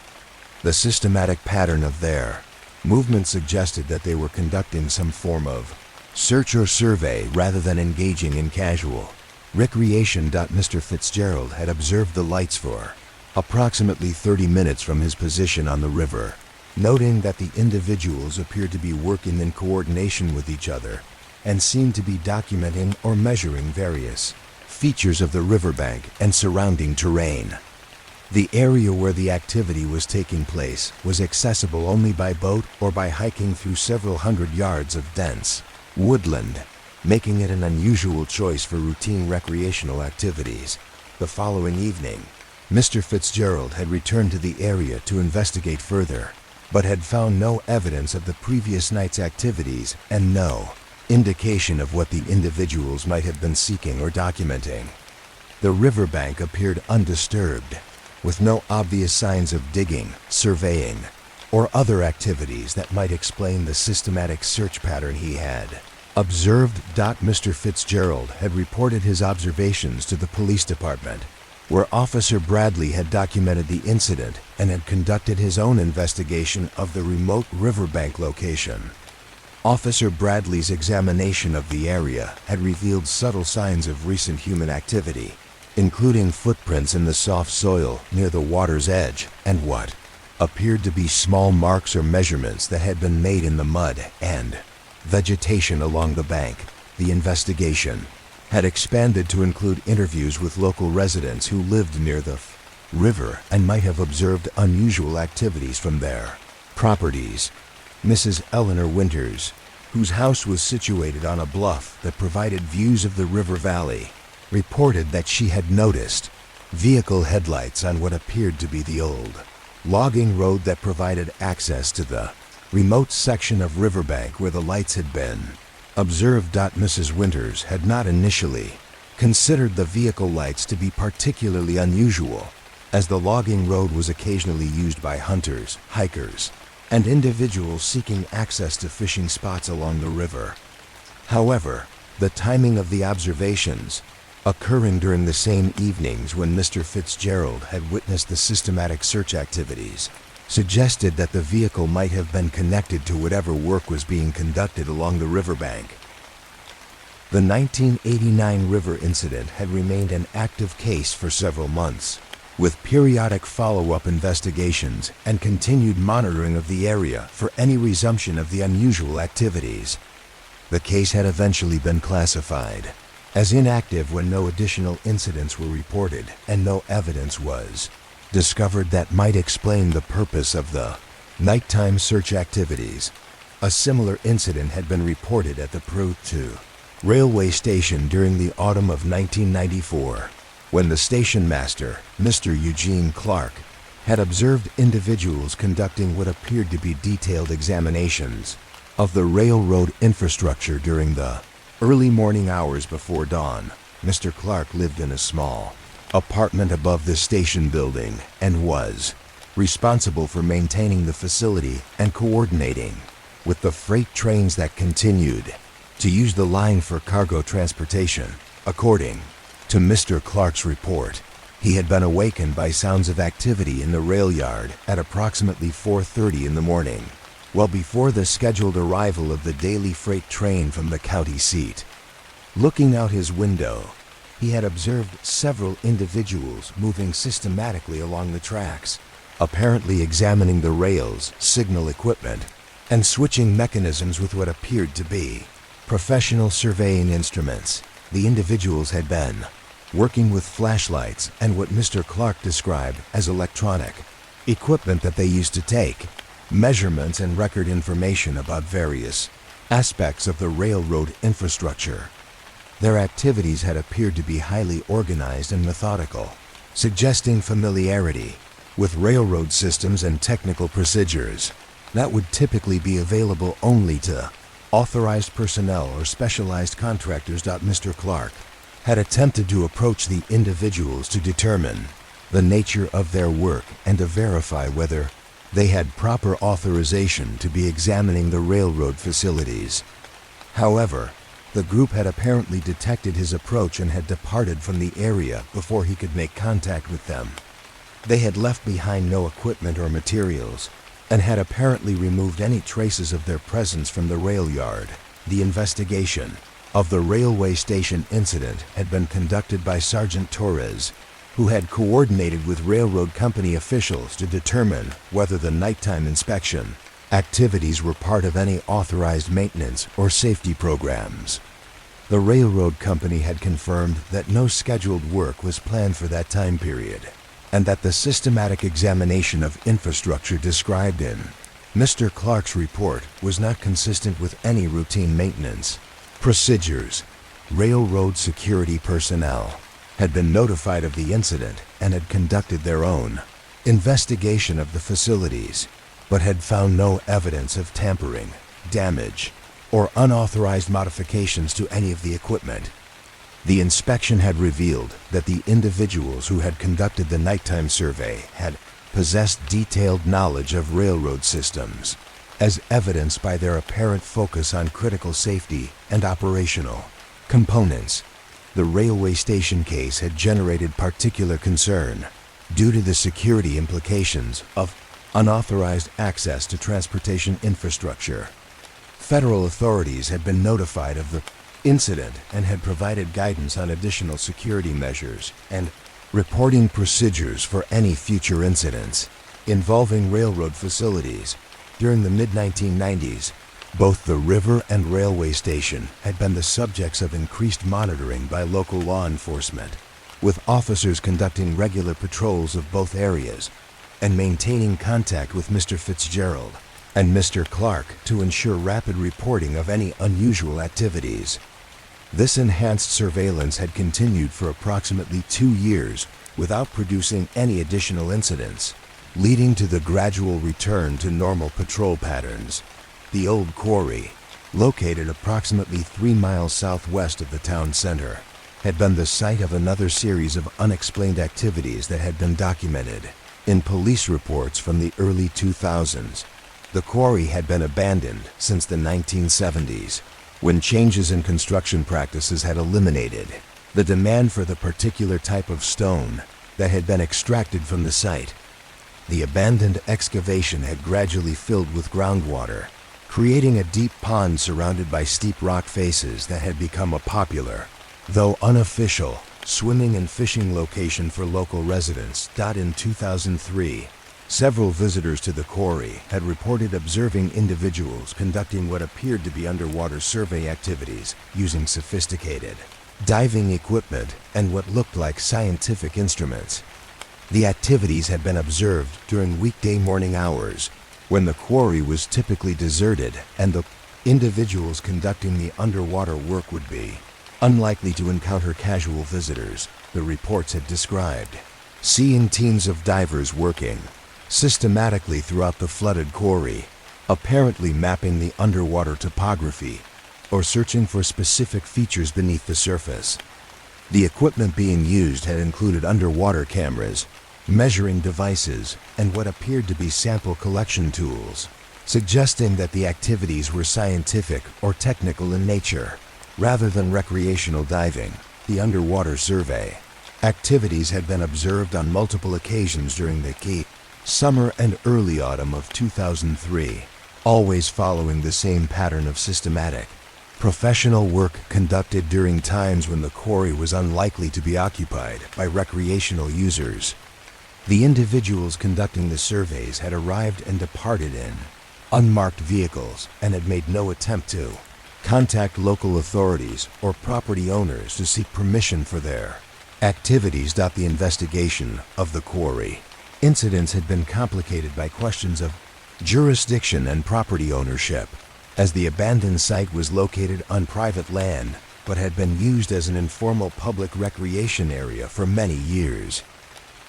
The systematic pattern of their movement suggested that they were conducting some form of search or survey rather than engaging in casual recreation. Mr. Fitzgerald had observed the lights for approximately 30 minutes from his position on the river, noting that the individuals appeared to be working in coordination with each other and seemed to be documenting or measuring various features of the riverbank and surrounding terrain. The area where the activity was taking place was accessible only by boat or by hiking through several hundred yards of dense woodland, making it an unusual choice for routine recreational activities. The following evening, Mr. Fitzgerald had returned to the area to investigate further, but had found no evidence of the previous night's activities and no indication of what the individuals might have been seeking or documenting. The riverbank appeared undisturbed, with no obvious signs of digging, surveying, or other activities that might explain the systematic search pattern he had observed. Mr. Fitzgerald had reported his observations to the police department, where Officer Bradley had documented the incident and had conducted his own investigation of the remote riverbank location. Officer Bradley's examination of the area had revealed subtle signs of recent human activity, including footprints in the soft soil near the water's edge and what appeared to be small marks or measurements that had been made in the mud and vegetation along the bank. The investigation had expanded to include interviews with local residents who lived near the river and might have observed unusual activities from their properties. Mrs. Eleanor Winters, whose house was situated on a bluff that provided views of the river valley, reported that she had noticed vehicle headlights on what appeared to be the old logging road that provided access to the remote section of riverbank where the lights had been observed. Mrs. Winters had not initially considered the vehicle lights to be particularly unusual, as the logging road was occasionally used by hunters, hikers, and individuals seeking access to fishing spots along the river. However, the timing of the observations, occurring during the same evenings when Mr. Fitzgerald had witnessed the systematic search activities, suggested that the vehicle might have been connected to whatever work was being conducted along the riverbank. The 1989 river incident had remained an active case for several months, with periodic follow-up investigations and continued monitoring of the area for any resumption of the unusual activities. The case had eventually been classified as inactive when no additional incidents were reported and no evidence was discovered that might explain the purpose of the nighttime search activities. A similar incident had been reported at the Peru railway station during the autumn of 1994, when the station master, Mr. Eugene Clark, had observed individuals conducting what appeared to be detailed examinations of the railroad infrastructure during the early morning hours before dawn. Mr. Clark lived in a small apartment above the station building and was responsible for maintaining the facility and coordinating with the freight trains that continued to use the line for cargo transportation. According to Mr. Clark's report, he had been awakened by sounds of activity in the rail yard at approximately 4:30 in the morning, well before the scheduled arrival of the daily freight train from the county seat. Looking out his window, he had observed several individuals moving systematically along the tracks, apparently examining the rails, signal equipment, and switching mechanisms with what appeared to be professional surveying instruments. The individuals had been working with flashlights and what Mr. Clark described as electronic equipment that they used to take measurements and record information about various aspects of the railroad infrastructure. Their activities had appeared to be highly organized and methodical, suggesting familiarity with railroad systems and technical procedures that would typically be available only to authorized personnel or specialized contractors. Mr. Clark had attempted to approach the individuals to determine the nature of their work and to verify whether they had proper authorization to be examining the railroad facilities. However, the group had apparently detected his approach and had departed from the area before he could make contact with them. They had left behind no equipment or materials and had apparently removed any traces of their presence from the rail yard. The investigation of the railway station incident had been conducted by Sergeant Torres, who had coordinated with railroad company officials to determine whether the nighttime inspection activities were part of any authorized maintenance or safety programs. The railroad company had confirmed that no scheduled work was planned for that time period, and that the systematic examination of infrastructure described in Mr. Clark's report was not consistent with any routine maintenance procedures. Railroad security personnel had been notified of the incident and had conducted their own investigation of the facilities, but had found no evidence of tampering, damage, or unauthorized modifications to any of the equipment. The inspection had revealed that the individuals who had conducted the nighttime survey had possessed detailed knowledge of railroad systems, as evidenced by their apparent focus on critical safety and operational components. The railway station case had generated particular concern due to the security implications of unauthorized access to transportation infrastructure. Federal authorities had been notified of the incident and had provided guidance on additional security measures and reporting procedures for any future incidents involving railroad facilities. During the mid-1990s, both the river and railway station had been the subjects of increased monitoring by local law enforcement, with officers conducting regular patrols of both areas and maintaining contact with Mr. Fitzgerald and Mr. Clark to ensure rapid reporting of any unusual activities. This enhanced surveillance had continued for approximately 2 years without producing any additional incidents, leading to the gradual return to normal patrol patterns. The old quarry, located approximately 3 miles southwest of the town center, had been the site of another series of unexplained activities that had been documented in police reports from the early 2000s. The quarry had been abandoned since the 1970s, when changes in construction practices had eliminated the demand for the particular type of stone that had been extracted from the site. The abandoned excavation had gradually filled with groundwater, creating a deep pond surrounded by steep rock faces that had become a popular, though unofficial, swimming and fishing location for local residents. In 2003, several visitors to the quarry had reported observing individuals conducting what appeared to be underwater survey activities using sophisticated diving equipment and what looked like scientific instruments. The activities had been observed during weekday morning hours, when the quarry was typically deserted and the individuals conducting the underwater work would be unlikely to encounter casual visitors, the reports had described. Seeing teams of divers working systematically throughout the flooded quarry, apparently mapping the underwater topography or searching for specific features beneath the surface. The equipment being used had included underwater cameras, measuring devices, and what appeared to be sample collection tools, suggesting that the activities were scientific or technical in nature, rather than recreational diving. The underwater survey activities had been observed on multiple occasions during the key summer and early autumn of 2003, always following the same pattern of systematic, professional work conducted during times when the quarry was unlikely to be occupied by recreational users. The individuals conducting the surveys had arrived and departed in unmarked vehicles and had made no attempt to contact local authorities or property owners to seek permission for their activities. The investigation of the quarry incidents had been complicated by questions of jurisdiction and property ownership, as the abandoned site was located on private land but had been used as an informal public recreation area for many years.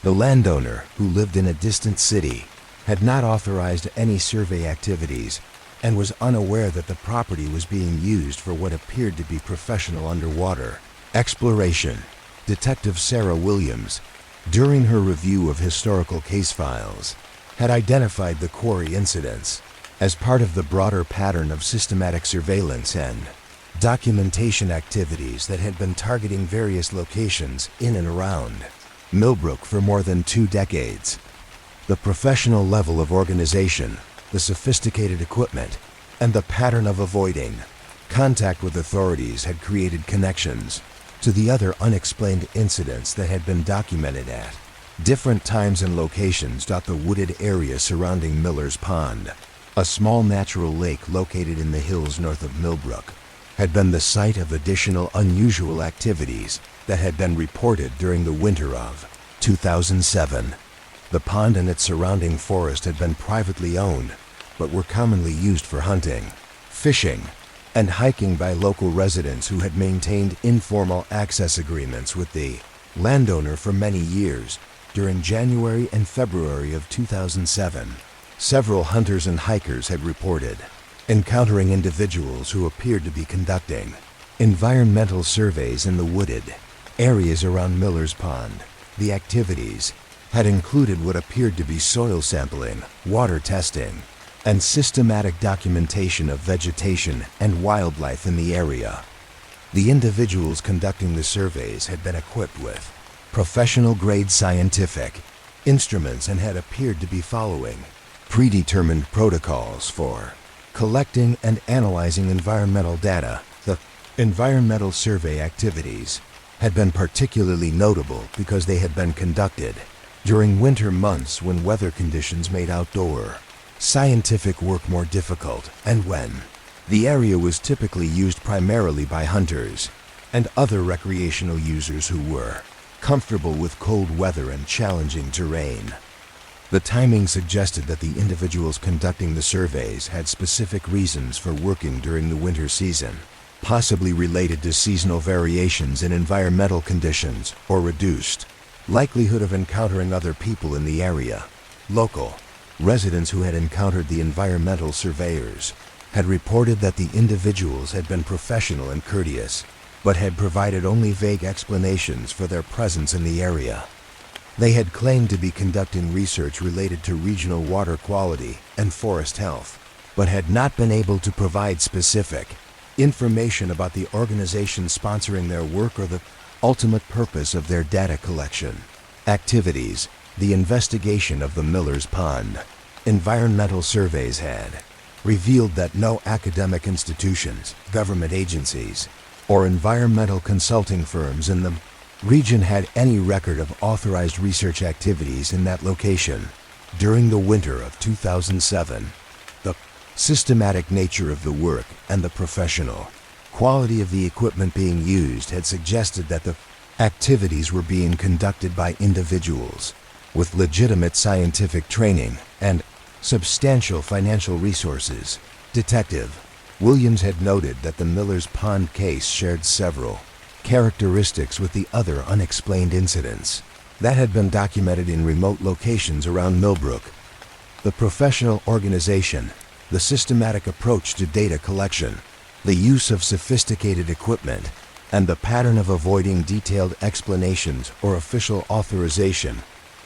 The landowner, who lived in a distant city, had not authorized any survey activities and was unaware that the property was being used for what appeared to be professional underwater exploration. Detective Sarah Williams, during her review of historical case files, had identified the quarry incidents as part of the broader pattern of systematic surveillance and documentation activities that had been targeting various locations in and around Millbrook for more than 2 decades. The professional level of organization, the sophisticated equipment, and the pattern of avoiding contact with authorities had created connections to the other unexplained incidents that had been documented at different times and locations. The wooded area surrounding Miller's Pond, a small natural lake located in the hills north of Millbrook, had been the site of additional unusual activities that had been reported during the winter of 2007. The pond and its surrounding forest had been privately owned, but were commonly used for hunting, fishing, and hiking by local residents who had maintained informal access agreements with the landowner for many years. During January and February of 2007, several hunters and hikers had reported encountering individuals who appeared to be conducting environmental surveys in the wooded areas around Miller's Pond. The activities had included what appeared to be soil sampling, water testing, and systematic documentation of vegetation and wildlife in the area. The individuals conducting the surveys had been equipped with professional-grade scientific instruments and had appeared to be following predetermined protocols for collecting and analyzing environmental data. The environmental survey activities had been particularly notable because they had been conducted during winter months when weather conditions made outdoor scientific work more difficult, and when the area was typically used primarily by hunters and other recreational users who were comfortable with cold weather and challenging terrain. The timing suggested that the individuals conducting the surveys had specific reasons for working during the winter season, possibly related to seasonal variations in environmental conditions or reduced likelihood of encountering other people in the area. Local residents who had encountered the environmental surveyors had reported that the individuals had been professional and courteous, but had provided only vague explanations for their presence in the area. They had claimed to be conducting research related to regional water quality and forest health, but had not been able to provide specific information about the organization sponsoring their work or the ultimate purpose of their data collection activities. The investigation of the Miller's Pond environmental surveys had revealed that no academic institutions, government agencies, or environmental consulting firms in the region had any record of authorized research activities in that location during the winter of 2007. The systematic nature of the work and the professional quality of the equipment being used had suggested that the activities were being conducted by individuals with legitimate scientific training and substantial financial resources. Detective Williams had noted that the Miller's Pond case shared several characteristics with the other unexplained incidents that had been documented in remote locations around Millbrook. The professional organization, the systematic approach to data collection, the use of sophisticated equipment, and the pattern of avoiding detailed explanations or official authorization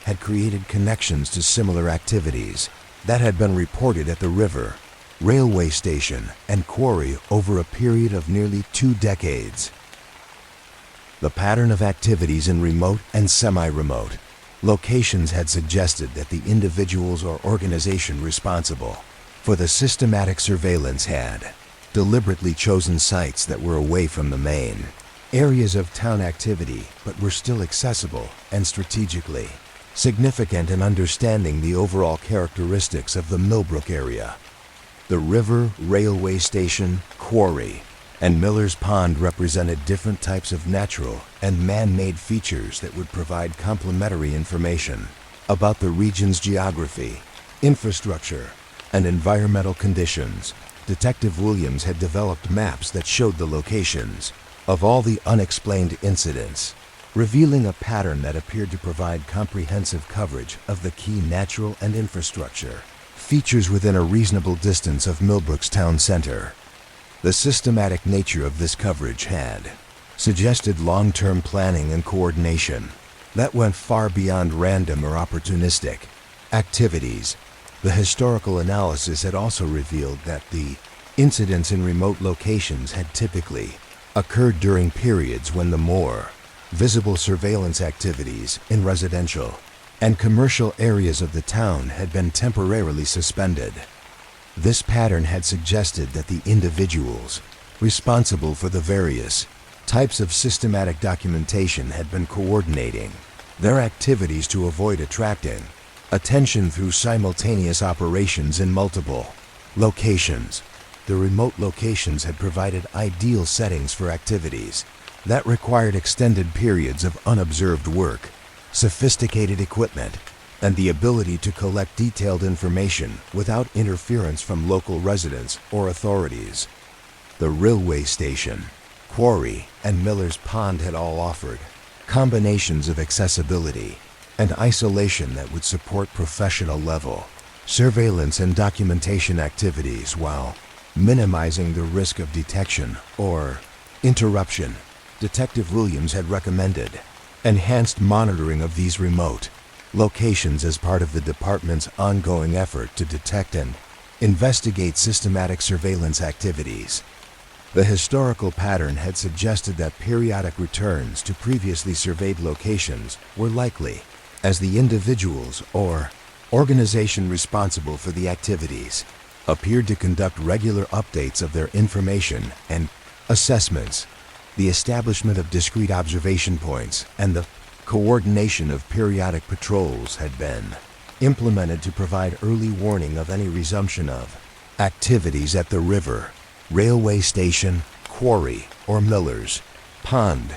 had created connections to similar activities that had been reported at the river, railway station, and quarry over a period of nearly 2 decades. The pattern of activities in remote and semi-remote locations had suggested that the individuals or organization responsible for the systematic surveillance had deliberately chosen sites that were away from the main areas of town activity but were still accessible and strategically significant in understanding the overall characteristics of the Millbrook area. The river, railway station, quarry, and Miller's Pond represented different types of natural and man-made features that would provide complementary information about the region's geography, infrastructure, and environmental conditions. Detective Williams had developed maps that showed the locations of all the unexplained incidents, revealing a pattern that appeared to provide comprehensive coverage of the key natural and infrastructure features within a reasonable distance of Millbrook's town center. The systematic nature of this coverage had suggested long-term planning and coordination that went far beyond random or opportunistic activities. The historical analysis had also revealed that the incidents in remote locations had typically occurred during periods when the more visible surveillance activities in residential and commercial areas of the town had been temporarily suspended. This pattern had suggested that the individuals responsible for the various types of systematic documentation had been coordinating their activities to avoid attracting attention through simultaneous operations in multiple locations. The remote locations had provided ideal settings for activities that required extended periods of unobserved work, sophisticated equipment, and the ability to collect detailed information without interference from local residents or authorities. The railway station, quarry, and Miller's Pond had all offered combinations of accessibility and isolation that would support professional-level surveillance and documentation activities while minimizing the risk of detection or interruption. Detective Williams had recommended enhanced monitoring of these remote locations as part of the department's ongoing effort to detect and investigate systematic surveillance activities. The historical pattern had suggested that periodic returns to previously surveyed locations were likely, as the individuals or organization responsible for the activities appeared to conduct regular updates of their information and assessments. The establishment of discrete observation points and the coordination of periodic patrols had been implemented to provide early warning of any resumption of activities at the river, railway station, quarry, or miller's pond.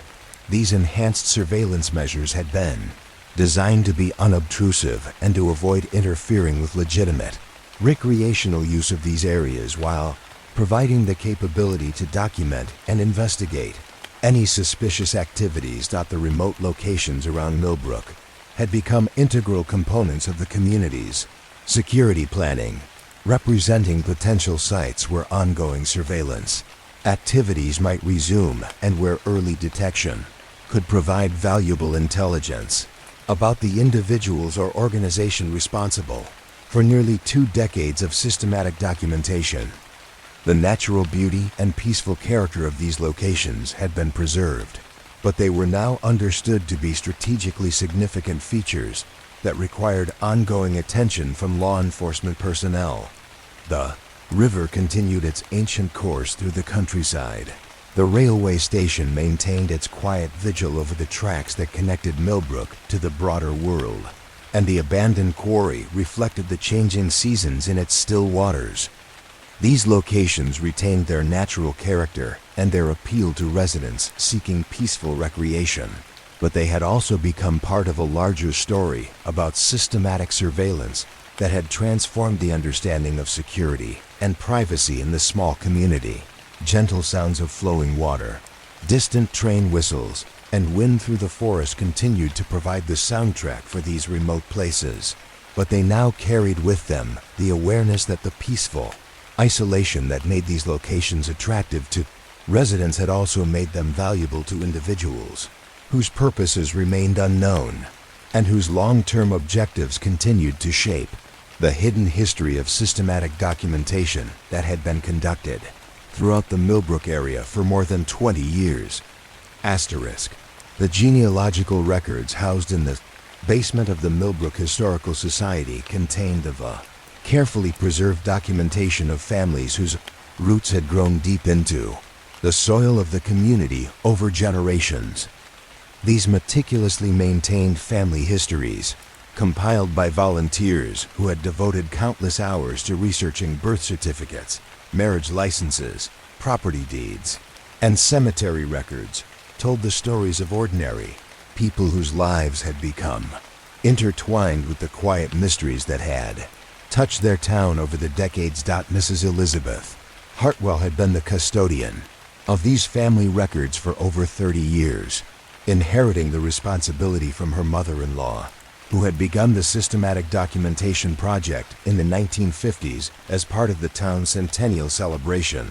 These enhanced surveillance measures had been designed to be unobtrusive and to avoid interfering with legitimate recreational use of these areas while providing the capability to document and investigate any suspicious activities. The remote locations around Millbrook had become integral components of the community's security planning, representing potential sites where ongoing surveillance activities might resume and where early detection could provide valuable intelligence about the individuals or organization responsible for nearly 2 decades of systematic documentation. The natural beauty and peaceful character of these locations had been preserved, but they were now understood to be strategically significant features that required ongoing attention from law enforcement personnel. The river continued its ancient course through the countryside. The railway station maintained its quiet vigil over the tracks that connected Millbrook to the broader world, and the abandoned quarry reflected the changing seasons in its still waters. These locations retained their natural character and their appeal to residents seeking peaceful recreation, but they had also become part of a larger story about systematic surveillance that had transformed the understanding of security and privacy in the small community. Gentle sounds of flowing water, distant train whistles, and wind through the forest continued to provide the soundtrack for these remote places, but they now carried with them the awareness that the peaceful isolation that made these locations attractive to residents had also made them valuable to individuals whose purposes remained unknown and whose long-term objectives continued to shape the hidden history of systematic documentation that had been conducted throughout the Millbrook area for more than 20 years. Asterisk. The genealogical records housed in the basement of the Millbrook Historical Society contained the carefully preserved documentation of families whose roots had grown deep into the soil of the community over generations. These meticulously maintained family histories, compiled by volunteers who had devoted countless hours to researching birth certificates, marriage licenses, property deeds, and cemetery records, told the stories of ordinary people whose lives had become intertwined with the quiet mysteries that had touched their town over the decades. Mrs. Elizabeth Hartwell had been the custodian of these family records for over 30 years, inheriting the responsibility from her mother-in-law, who had begun the systematic documentation project in the 1950s as part of the town's centennial celebration.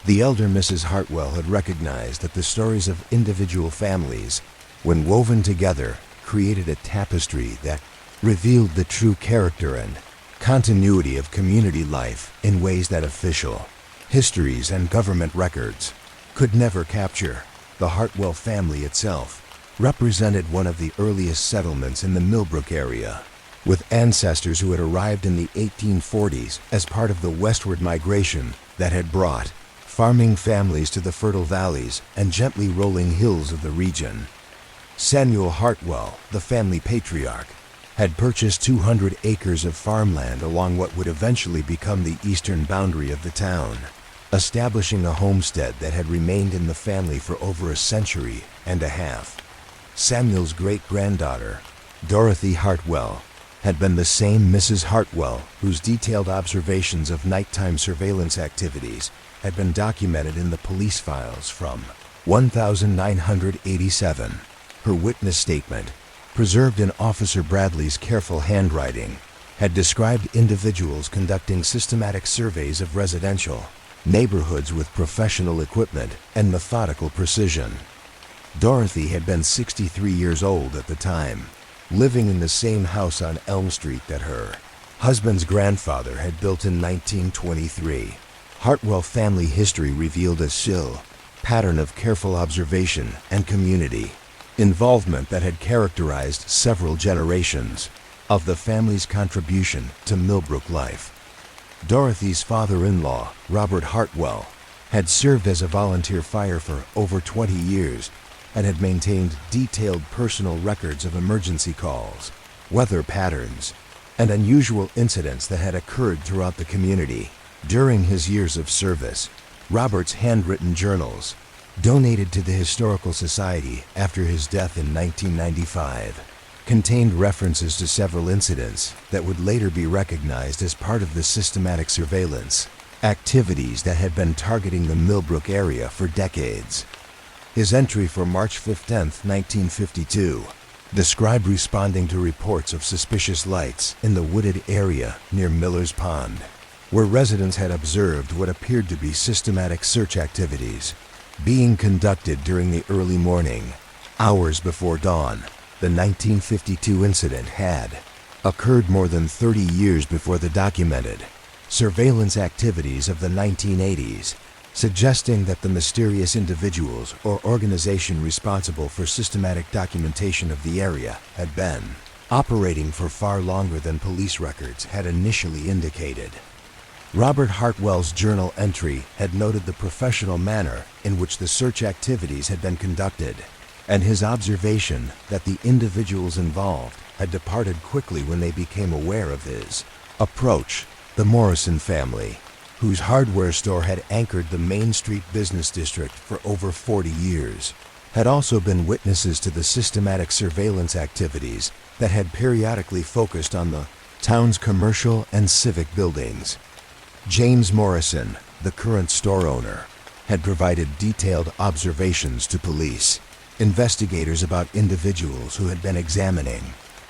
The elder Mrs. Hartwell had recognized that the stories of individual families, when woven together, created a tapestry that revealed the true character and continuity of community life in ways that official histories and government records could never capture. The Hartwell family itself represented one of the earliest settlements in the Millbrook area, with ancestors who had arrived in the 1840s as part of the westward migration that had brought farming families to the fertile valleys and gently rolling hills of the region. Samuel Hartwell, the family patriarch, had purchased 200 acres of farmland along what would eventually become the eastern boundary of the town, establishing a homestead that had remained in the family for over a century and a half. Samuel's great-granddaughter, Dorothy Hartwell, had been the same Mrs. Hartwell whose detailed observations of nighttime surveillance activities had been documented in the police files from 1987. Her witness statement, preserved in Officer Bradley's careful handwriting, had described individuals conducting systematic surveys of residential neighborhoods with professional equipment and methodical precision. Dorothy had been 63 years old at the time, living in the same house on Elm Street that her husband's grandfather had built in 1923. Hartwell family history revealed a still pattern of careful observation and community involvement that had characterized several generations of the family's contribution to Millbrook life. Dorothy's father-in-law, Robert Hartwell, had served as a volunteer fire for over 20 years and had maintained detailed personal records of emergency calls, weather patterns, and unusual incidents that had occurred throughout the community. During his years of service, Robert's handwritten journals, donated to the Historical Society after his death in 1995, contained references to several incidents that would later be recognized as part of the systematic surveillance activities that had been targeting the Millbrook area for decades. His entry for March 15, 1952, described responding to reports of suspicious lights in the wooded area near Miller's Pond, where residents had observed what appeared to be systematic search activities being conducted during the early morning, hours before dawn. The 1952 incident had occurred more than 30 years before the documented surveillance activities of the 1980s, suggesting that the mysterious individuals or organization responsible for systematic documentation of the area had been operating for far longer than police records had initially indicated. Robert Hartwell's journal entry had noted the professional manner in which the search activities had been conducted, and his observation that the individuals involved had departed quickly when they became aware of his approach. The Morrison family, whose hardware store had anchored the Main Street business district for over 40 years, had also been witnesses to the systematic surveillance activities that had periodically focused on the town's commercial and civic buildings. James Morrison, the current store owner, had provided detailed observations to police investigators about individuals who had been examining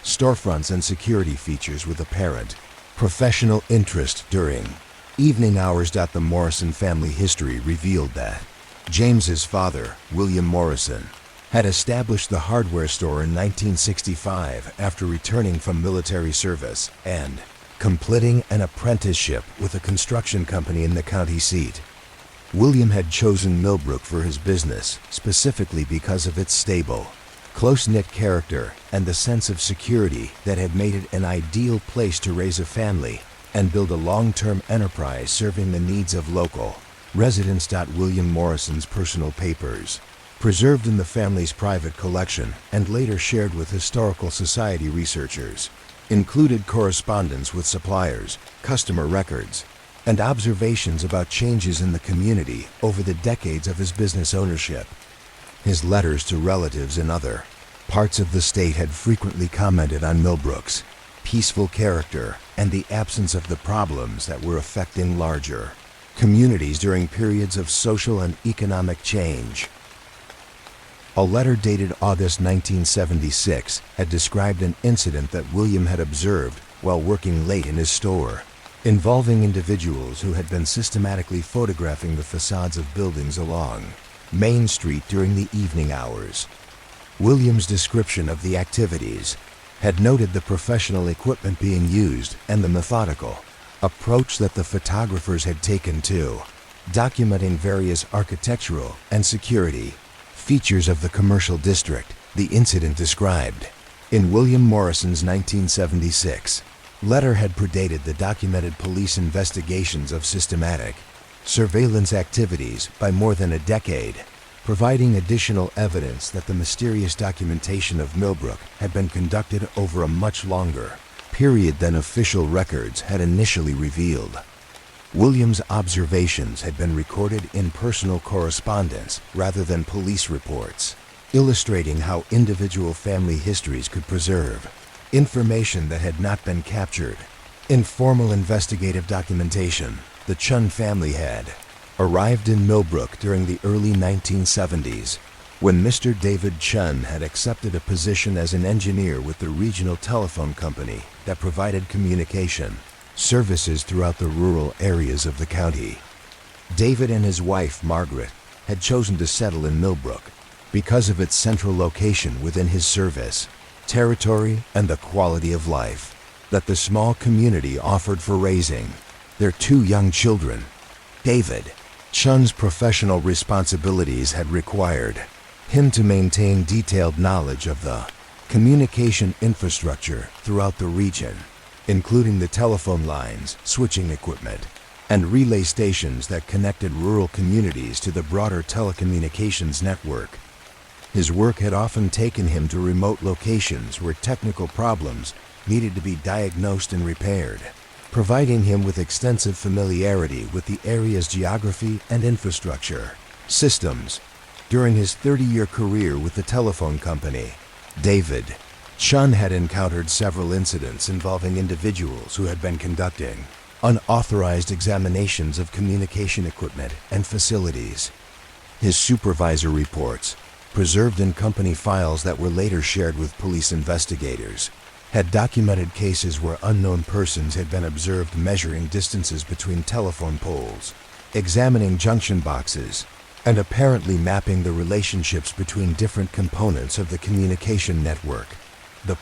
storefronts and security features with apparent professional interest during evening hours. The Morrison family history revealed that James's father, William Morrison, had established the hardware store in 1965 after returning from military service and completing an apprenticeship with a construction company in the county seat. William had chosen Millbrook for his business specifically because of its stable, close-knit character and the sense of security that had made it an ideal place to raise a family and build a long-term enterprise serving the needs of local residents. William Morrison's personal papers, preserved in the family's private collection and later shared with Historical Society researchers, included correspondence with suppliers, customer records, and observations about changes in the community over the decades of his business ownership. His letters to relatives in other parts of the state had frequently commented on Millbrook's peaceful character and the absence of the problems that were affecting larger communities during periods of social and economic change. A letter dated August 1976 had described an incident that William had observed while working late in his store, involving individuals who had been systematically photographing the facades of buildings along Main Street during the evening hours. William's description of the activities had noted the professional equipment being used and the methodical approach that the photographers had taken to documenting various architectural and security features of the commercial district. The incident described in William Morrison's 1976 letter had predated the documented police investigations of systematic surveillance activities by more than a decade, providing additional evidence that the mysterious documentation of Millbrook had been conducted over a much longer period than official records had initially revealed. William's observations had been recorded in personal correspondence rather than police reports, illustrating how individual family histories could preserve information that had not been captured in formal investigative documentation. The Chun family had arrived in Millbrook during the early 1970s, when Mr. David Chun had accepted a position as an engineer with the regional telephone company that provided communication services throughout the rural areas of the county. David and his wife, Margaret, had chosen to settle in Millbrook because of its central location within his service territory and the quality of life that the small community offered for raising their two young children. David Chun's professional responsibilities had required him to maintain detailed knowledge of the communication infrastructure throughout the region, including the telephone lines, switching equipment, and relay stations that connected rural communities to the broader telecommunications network. His work had often taken him to remote locations where technical problems needed to be diagnosed and repaired, providing him with extensive familiarity with the area's geography and infrastructure systems. During his 30-year career with the telephone company, David Chun had encountered several incidents involving individuals who had been conducting unauthorized examinations of communication equipment and facilities. His supervisor reports, preserved in company files that were later shared with police investigators, had documented cases where unknown persons had been observed measuring distances between telephone poles, examining junction boxes, and apparently mapping the relationships between different components of the communication network. The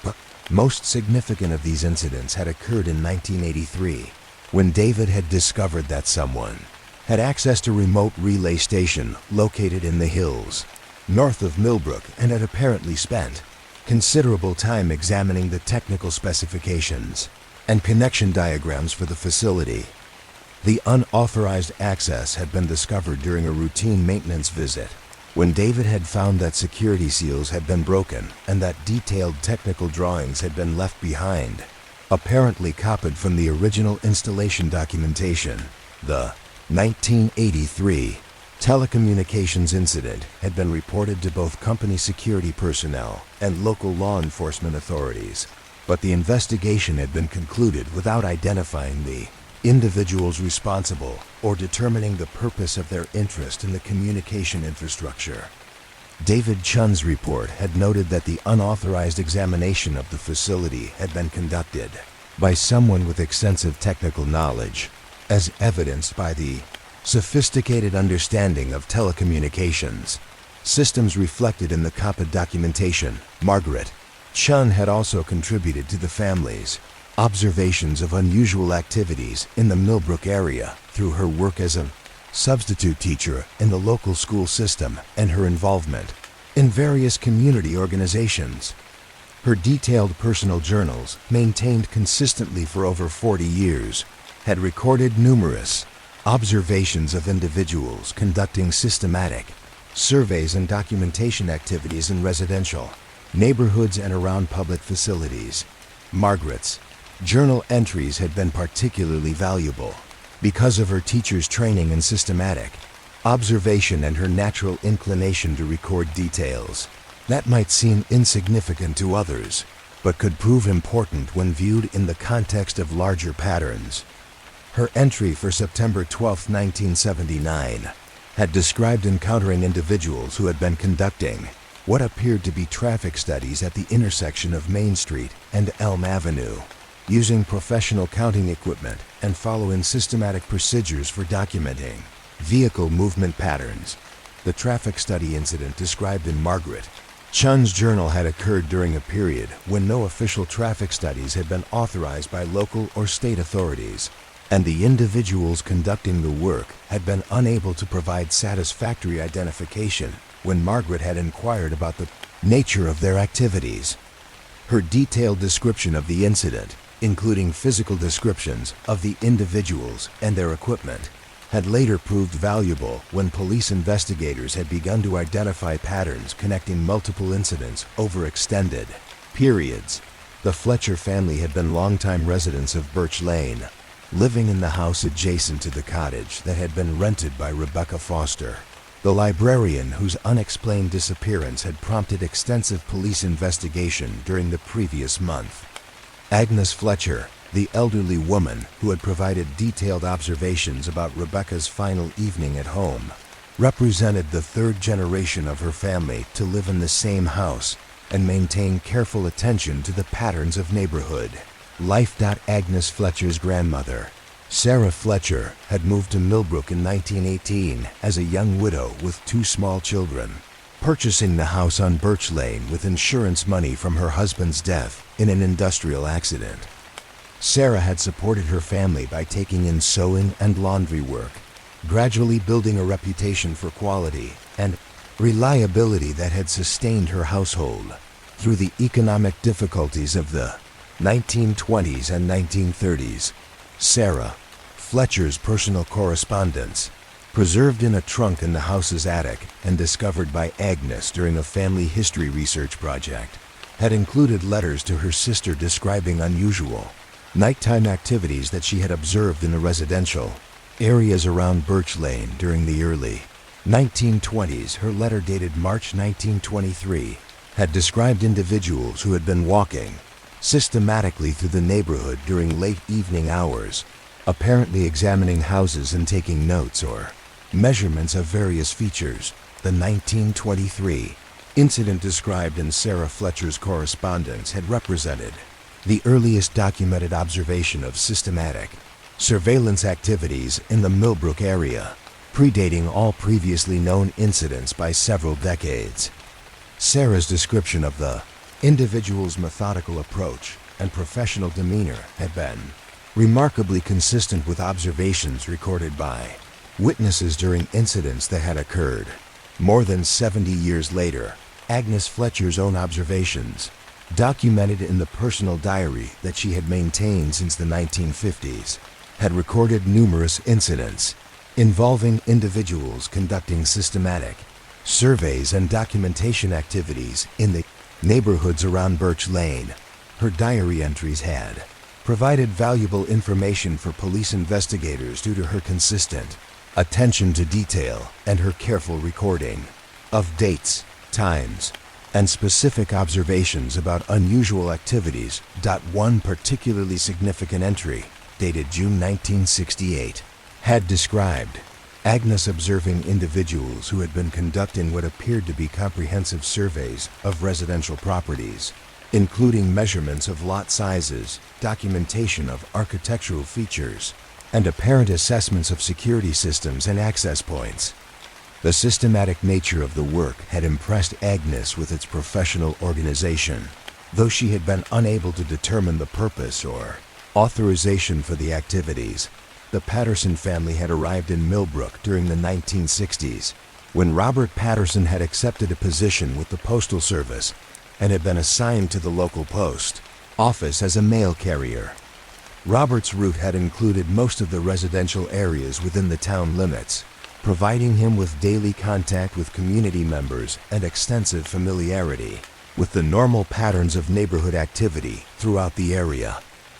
most significant of these incidents had occurred in 1983, when David had discovered that someone had accessed a remote relay station located in the hills north of Millbrook and had apparently spent considerable time examining the technical specifications and connection diagrams for the facility. The unauthorized access had been discovered during a routine maintenance visit, when David had found that security seals had been broken and that detailed technical drawings had been left behind, apparently copied from the original installation documentation. The 1983 telecommunications incident had been reported to both company security personnel and local law enforcement authorities, but the investigation had been concluded without identifying the individuals responsible or determining the purpose of their interest in the communication infrastructure. David Chun's report had noted that the unauthorized examination of the facility had been conducted by someone with extensive technical knowledge, as evidenced by the sophisticated understanding of telecommunications systems reflected in the COPPA documentation. Margaret Chun had also contributed to the family's observations of unusual activities in the Millbrook area through her work as a substitute teacher in the local school system and her involvement in various community organizations. Her detailed personal journals, maintained consistently for over 40 years, had recorded numerous observations of individuals conducting systematic surveys and documentation activities in residential neighborhoods and around public facilities. Margaret's journal entries had been particularly valuable because of her teacher's training in systematic observation and her natural inclination to record details that might seem insignificant to others, but could prove important when viewed in the context of larger patterns. Her entry for September 12, 1979, had described encountering individuals who had been conducting what appeared to be traffic studies at the intersection of Main Street and Elm Avenue, using professional counting equipment and following systematic procedures for documenting vehicle movement patterns. The traffic study incident described in Margaret Chun's journal had occurred during a period when no official traffic studies had been authorized by local or state authorities, and the individuals conducting the work had been unable to provide satisfactory identification when Margaret had inquired about the nature of their activities. Her detailed description of the incident, including physical descriptions of the individuals and their equipment, had later proved valuable when police investigators had begun to identify patterns connecting multiple incidents over extended periods. The Fletcher family had been longtime residents of Birch Lane, living in the house adjacent to the cottage that had been rented by Rebecca Foster, the librarian whose unexplained disappearance had prompted extensive police investigation during the previous month. Agnes Fletcher, the elderly woman who had provided detailed observations about Rebecca's final evening at home, represented the third generation of her family to live in the same house and maintain careful attention to the patterns of neighborhood life. Agnes Fletcher's grandmother, Sarah Fletcher, had moved to Millbrook in 1918 as a young widow with 2 small children, purchasing the house on Birch Lane with insurance money from her husband's death in an industrial accident. Sarah had supported her family by taking in sewing and laundry work, gradually building a reputation for quality and reliability that had sustained her household through the economic difficulties of the 1920s and 1930s. Sarah Fletcher's personal correspondence, preserved in a trunk in the house's attic and discovered by Agnes during a family history research project, had included letters to her sister describing unusual nighttime activities that she had observed in the residential areas around Birch Lane during the early 1920s. Her letter, dated March 1923, had described individuals who had been walking systematically through the neighborhood during late evening hours, apparently examining houses and taking notes or measurements of various features. The 1923 incident described in Sarah Fletcher's correspondence had represented the earliest documented observation of systematic surveillance activities in the Millbrook area, predating all previously known incidents by several decades. Sarah's description of the individual's methodical approach and professional demeanor had been remarkably consistent with observations recorded by witnesses during incidents that had occurred more than 70 years later. Agnes Fletcher's own observations, documented in the personal diary that she had maintained since the 1950s, had recorded numerous incidents involving individuals conducting systematic surveys and documentation activities in the neighborhoods around Birch Lane. Her diary entries had provided valuable information for police investigators due to her consistent attention to detail and her careful recording of dates, times, and specific observations about unusual activities. One particularly significant entry, dated June 1968, had described Agnes observing individuals who had been conducting what appeared to be comprehensive surveys of residential properties, including measurements of lot sizes, documentation of architectural features, and apparent assessments of security systems and access points. The systematic nature of the work had impressed Agnes with its professional organization, though she had been unable to determine the purpose or authorization for the activities. The Patterson family had arrived in Millbrook during the 1960s, when Robert Patterson had accepted a position with the Postal Service and had been assigned to the local post office as a mail carrier. Robert's route had included most of the residential areas within the town limits, providing him with daily contact with community members and extensive familiarity with the normal patterns of neighborhood activity throughout the area.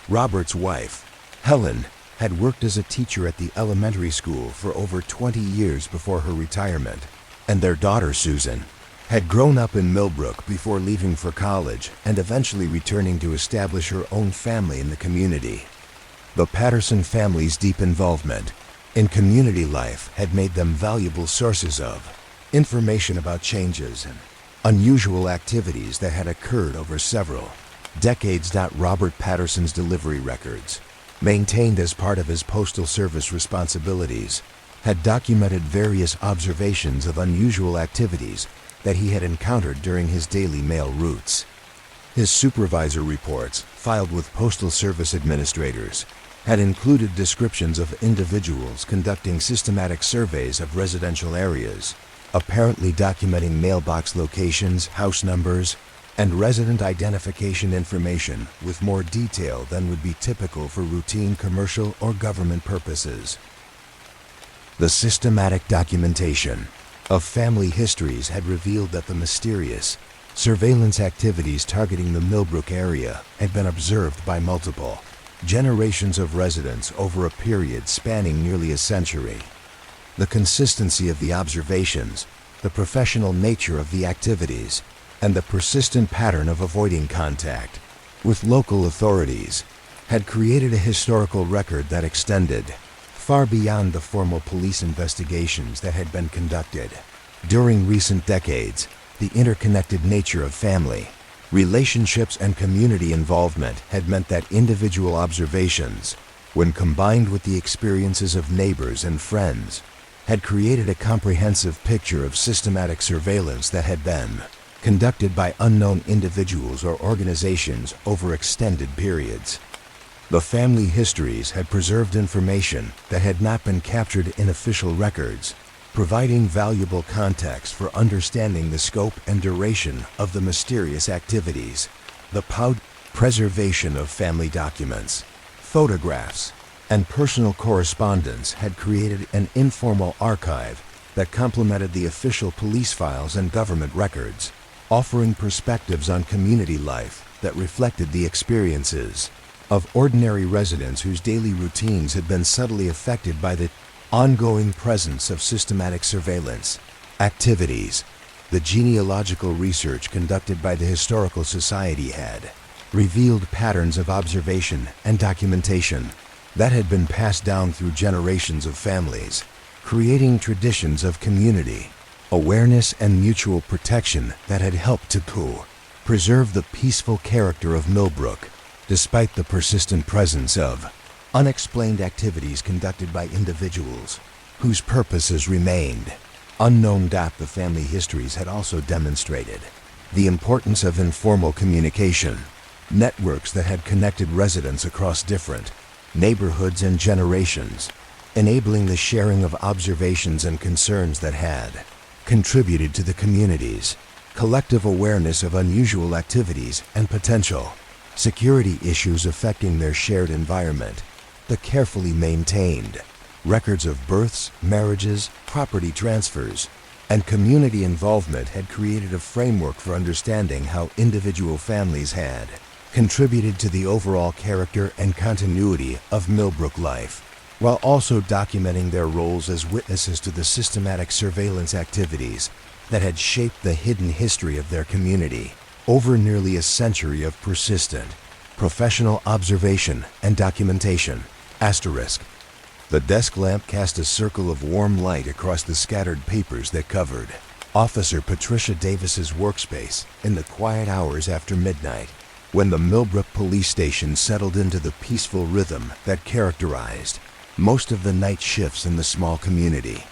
Robert's wife, Helen, had worked as a teacher at the elementary school for over 20 years before her retirement, and their daughter, Susan, had grown up in Millbrook before leaving for college and eventually returning to establish her own family in the community. The Patterson family's deep involvement in community life had made them valuable sources of information about changes and unusual activities that had occurred over several decades. Robert Patterson's delivery records, maintained as part of his Postal Service responsibilities, had documented various observations of unusual activities that he had encountered during his daily mail routes. His supervisor reports, filed with Postal Service administrators, had included descriptions of individuals conducting systematic surveys of residential areas, apparently documenting mailbox locations, house numbers, and resident identification information with more detail than would be typical for routine commercial or government purposes. The systematic documentation of family histories had revealed that the mysterious surveillance activities targeting the Millbrook area had been observed by multiple generations of residents over a period spanning nearly a century. The consistency of the observations, the professional nature of the activities, and the persistent pattern of avoiding contact with local authorities had created a historical record that extended far beyond the formal police investigations that had been conducted. During recent decades, the interconnected nature of family, relationships, and community involvement had meant that individual observations, when combined with the experiences of neighbors and friends, had created a comprehensive picture of systematic surveillance that had been conducted by unknown individuals or organizations over extended periods. The family histories had preserved information that had not been captured in official records, providing valuable context for understanding the scope and duration of the mysterious activities. The Preservation of family documents, photographs, and personal correspondence had created an informal archive that complemented the official police files and government records, offering perspectives on community life that reflected the experiences of ordinary residents whose daily routines had been subtly affected by the ongoing presence of systematic surveillance activities. The genealogical research conducted by the Historical Society had revealed patterns of observation and documentation that had been passed down through generations of families, creating traditions of community, awareness, and mutual protection that had helped to preserve the peaceful character of Millbrook, despite the persistent presence of unexplained activities conducted by individuals whose purposes remained unknown. The family histories had also demonstrated the importance of informal communication, networks that had connected residents across different neighborhoods and generations, enabling the sharing of observations and concerns that had contributed to the community's collective awareness of unusual activities and potential security issues affecting their shared environment. The carefully maintained records of births, marriages, property transfers, and community involvement had created a framework for understanding how individual families had contributed to the overall character and continuity of Millbrook life, while also documenting their roles as witnesses to the systematic surveillance activities that had shaped the hidden history of their community over nearly a century of persistent professional observation and documentation. Asterisk. The desk lamp cast a circle of warm light across the scattered papers that covered Officer Patricia Davis's workspace in the quiet hours after midnight, when the Millbrook police station settled into the peaceful rhythm that characterized most of the night shifts in the small community.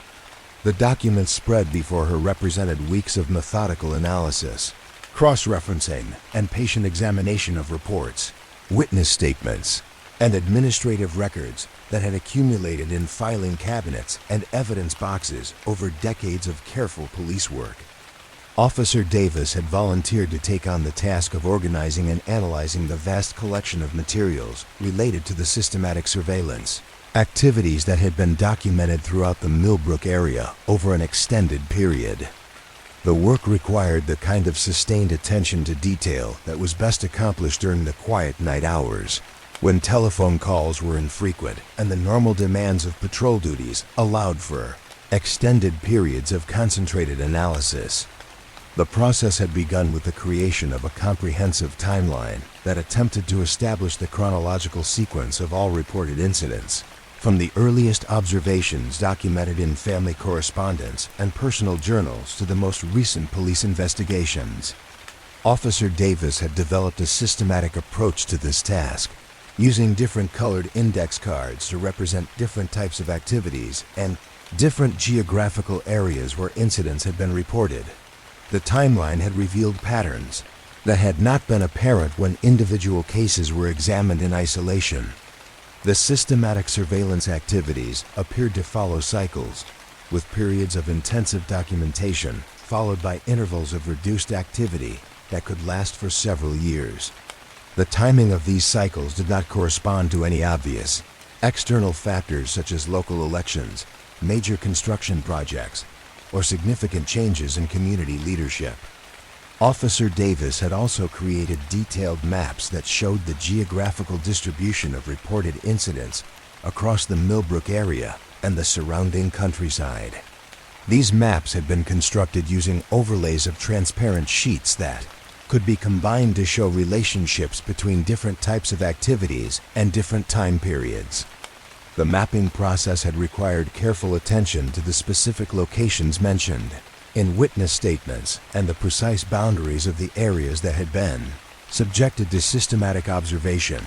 The documents spread before her represented weeks of methodical analysis, cross-referencing, and patient examination of reports, witness statements, and administrative records that had accumulated in filing cabinets and evidence boxes over decades of careful police work. Officer Davis had volunteered to take on the task of organizing and analyzing the vast collection of materials related to the systematic surveillance activities that had been documented throughout the Millbrook area over an extended period. The work required the kind of sustained attention to detail that was best accomplished during the quiet night hours, when telephone calls were infrequent and the normal demands of patrol duties allowed for extended periods of concentrated analysis. The process had begun with the creation of a comprehensive timeline that attempted to establish the chronological sequence of all reported incidents, from the earliest observations documented in family correspondence and personal journals to the most recent police investigations. Officer Davis had developed a systematic approach to this task, using different colored index cards to represent different types of activities and different geographical areas where incidents had been reported. The timeline had revealed patterns that had not been apparent when individual cases were examined in isolation. The systematic surveillance activities appeared to follow cycles, with periods of intensive documentation followed by intervals of reduced activity that could last for several years. The timing of these cycles did not correspond to any obvious external factors such as local elections, major construction projects, or significant changes in community leadership. Officer Davis had also created detailed maps that showed the geographical distribution of reported incidents across the Millbrook area and the surrounding countryside. These maps had been constructed using overlays of transparent sheets that could be combined to show relationships between different types of activities and different time periods. The mapping process had required careful attention to the specific locations mentioned in witness statements and the precise boundaries of the areas that had been subjected to systematic observation.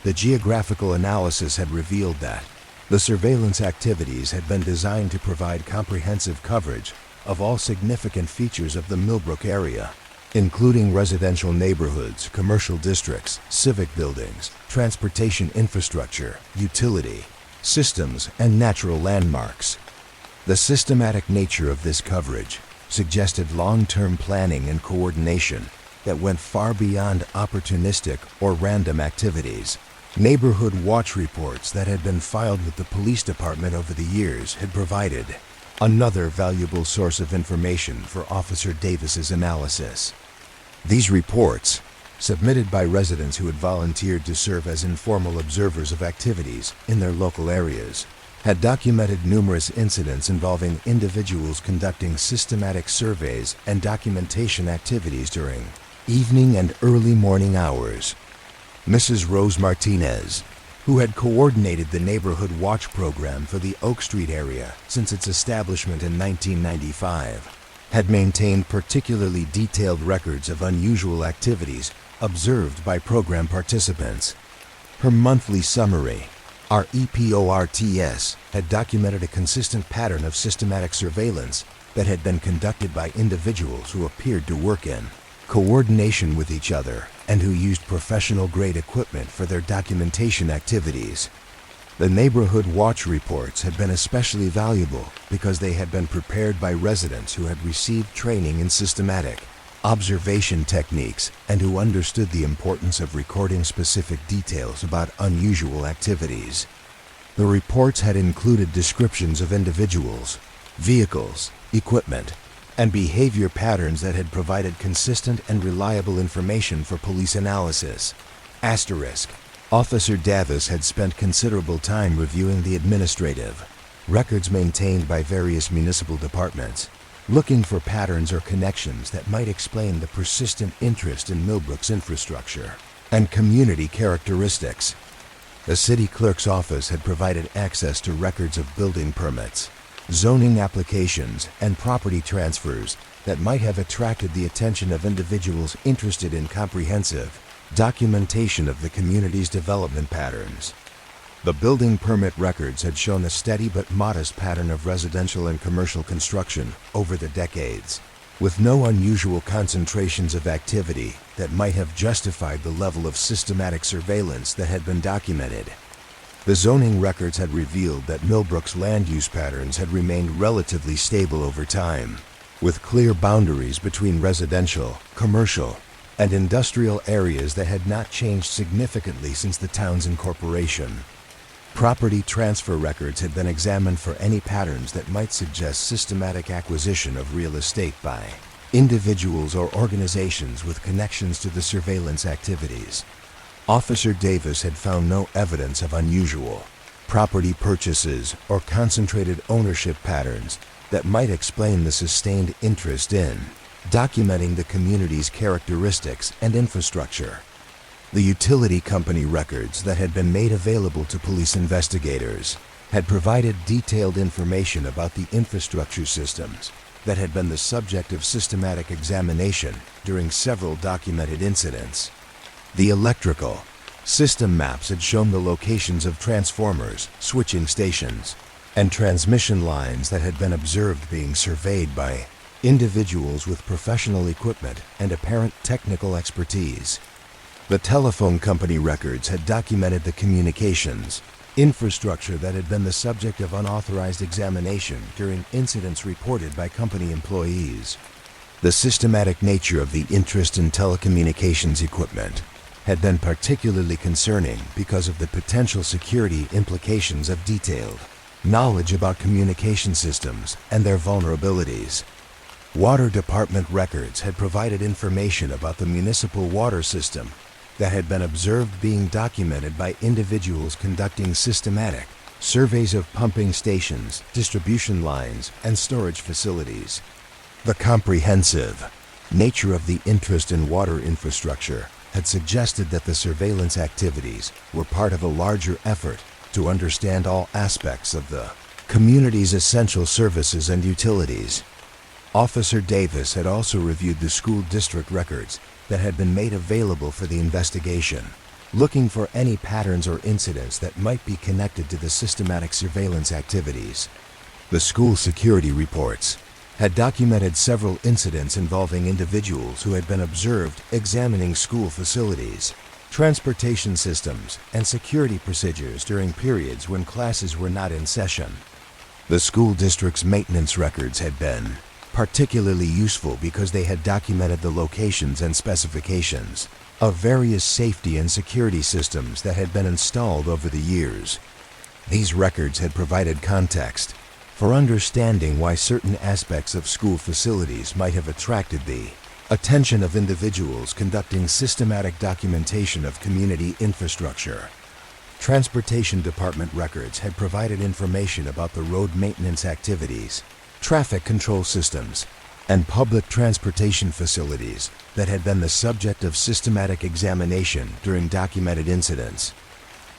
The geographical analysis had revealed that the surveillance activities had been designed to provide comprehensive coverage of all significant features of the Millbrook area, including residential neighborhoods, commercial districts, civic buildings, transportation infrastructure, utility systems, and natural landmarks. The systematic nature of this coverage suggested long-term planning and coordination that went far beyond opportunistic or random activities. Neighborhood watch reports that had been filed with the police department over the years had provided another valuable source of information for Officer Davis's analysis. These reports, submitted by residents who had volunteered to serve as informal observers of activities in their local areas, had documented numerous incidents involving individuals conducting systematic surveys and documentation activities during evening and early morning hours. Mrs. Rose Martinez, who had coordinated the neighborhood watch program for the Oak Street area since its establishment in 1995, had maintained particularly detailed records of unusual activities observed by program participants. Her monthly summary, our EPORTS, had documented a consistent pattern of systematic surveillance that had been conducted by individuals who appeared to work in coordination with each other and who used professional-grade equipment for their documentation activities. The neighborhood watch reports had been especially valuable because they had been prepared by residents who had received training in systematic observation techniques and who understood the importance of recording specific details about unusual activities. The reports had included descriptions of individuals, vehicles, equipment, and behavior patterns that had provided consistent and reliable information for police analysis. Asterisk. Officer Davis had spent considerable time reviewing the administrative records maintained by various municipal departments, looking for patterns or connections that might explain the persistent interest in Millbrook's infrastructure and community characteristics. The city clerk's office had provided access to records of building permits, zoning applications, and property transfers that might have attracted the attention of individuals interested in comprehensive documentation of the community's development patterns. The building permit records had shown a steady but modest pattern of residential and commercial construction over the decades, with no unusual concentrations of activity that might have justified the level of systematic surveillance that had been documented. The zoning records had revealed that Millbrook's land use patterns had remained relatively stable over time, with clear boundaries between residential, commercial, and industrial areas that had not changed significantly since the town's incorporation. Property transfer records had been examined for any patterns that might suggest systematic acquisition of real estate by individuals or organizations with connections to the surveillance activities. Officer Davis had found no evidence of unusual property purchases or concentrated ownership patterns that might explain the sustained interest in documenting the community's characteristics and infrastructure. The utility company records that had been made available to police investigators had provided detailed information about the infrastructure systems that had been the subject of systematic examination during several documented incidents. The electrical system maps had shown the locations of transformers, switching stations, and transmission lines that had been observed being surveyed by individuals with professional equipment and apparent technical expertise. The telephone company records had documented the communications infrastructure that had been the subject of unauthorized examination during incidents reported by company employees. The systematic nature of the interest in telecommunications equipment had been particularly concerning because of the potential security implications of detailed knowledge about communication systems and their vulnerabilities. Water department records had provided information about the municipal water system that had been observed being documented by individuals conducting systematic surveys of pumping stations, distribution lines, and storage facilities. The comprehensive nature of the interest in water infrastructure had suggested that the surveillance activities were part of a larger effort to understand all aspects of the community's essential services and utilities. Officer Davis had also reviewed the school district records that had been made available for the investigation, looking for any patterns or incidents that might be connected to the systematic surveillance activities. The school security reports had documented several incidents involving individuals who had been observed examining school facilities, transportation systems, and security procedures during periods when classes were not in session. The school district's maintenance records had been particularly useful because they had documented the locations and specifications of various safety and security systems that had been installed over the years. These records had provided context for understanding why certain aspects of school facilities might have attracted the attention of individuals conducting systematic documentation of community infrastructure. Transportation Department records had provided information about the road maintenance activities, traffic control systems, and public transportation facilities that had been the subject of systematic examination during documented incidents.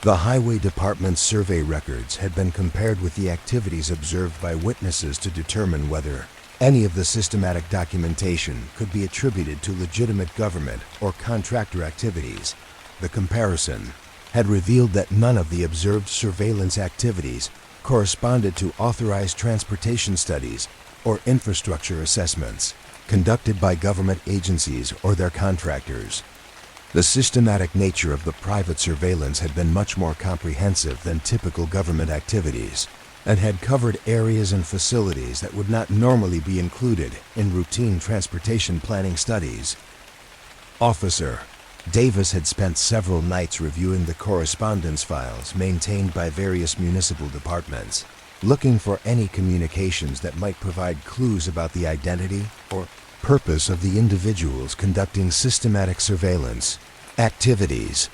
The Highway Department's survey records had been compared with the activities observed by witnesses to determine whether any of the systematic documentation could be attributed to legitimate government or contractor activities. The comparison had revealed that none of the observed surveillance activities corresponded to authorized transportation studies or infrastructure assessments conducted by government agencies or their contractors. The systematic nature of the private surveillance had been much more comprehensive than typical government activities and had covered areas and facilities that would not normally be included in routine transportation planning studies. Officer Davis had spent several nights reviewing the correspondence files maintained by various municipal departments, looking for any communications that might provide clues about the identity or purpose of the individuals conducting systematic surveillance activities.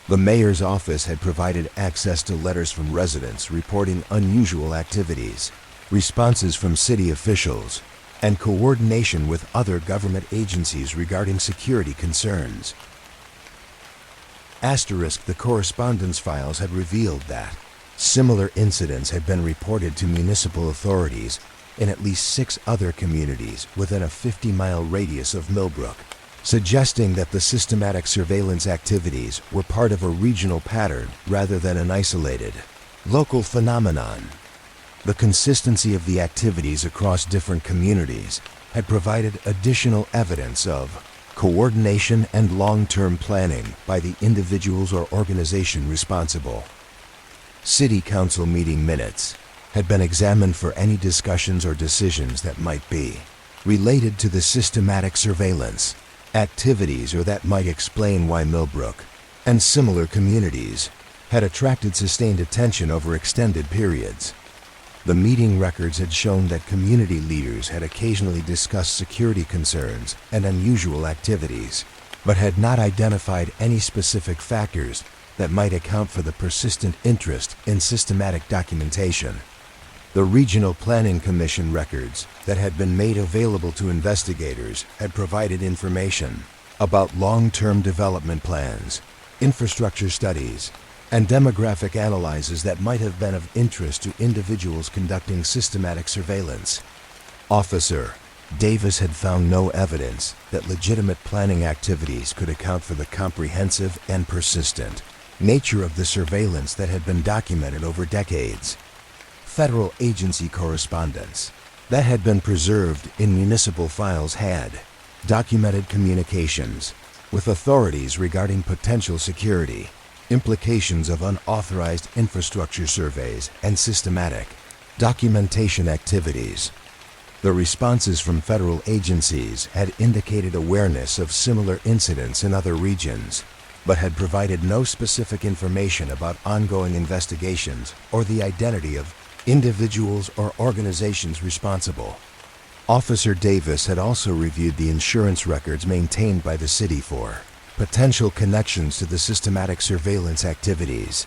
The mayor's office had provided access to letters from residents reporting unusual activities, responses from city officials, and coordination with other government agencies regarding security concerns. The correspondence files had revealed that similar incidents had been reported to municipal authorities in at least 6 other communities within a 50-mile radius of Millbrook, suggesting that the systematic surveillance activities were part of a regional pattern rather than an isolated, local phenomenon. The consistency of the activities across different communities had provided additional evidence of coordination and long-term planning by the individuals or organization responsible. City Council meeting minutes had been examined for any discussions or decisions that might be related to the systematic surveillance activities or that might explain why Millbrook and similar communities had attracted sustained attention over extended periods. The meeting records had shown that community leaders had occasionally discussed security concerns and unusual activities, but had not identified any specific factors that might account for the persistent interest in systematic documentation. The Regional Planning Commission records that had been made available to investigators had provided information about long-term development plans, infrastructure studies, and demographic analyses that might have been of interest to individuals conducting systematic surveillance. Officer Davis had found no evidence that legitimate planning activities could account for the comprehensive and persistent nature of the surveillance that had been documented over decades. Federal agency correspondence that had been preserved in municipal files had documented communications with authorities regarding potential security, implications of unauthorized infrastructure surveys, and systematic documentation activities. The responses from federal agencies had indicated awareness of similar incidents in other regions, but had provided no specific information about ongoing investigations or the identity of individuals or organizations responsible. Officer Davis had also reviewed the insurance records maintained by the city for potential connections to the systematic surveillance activities.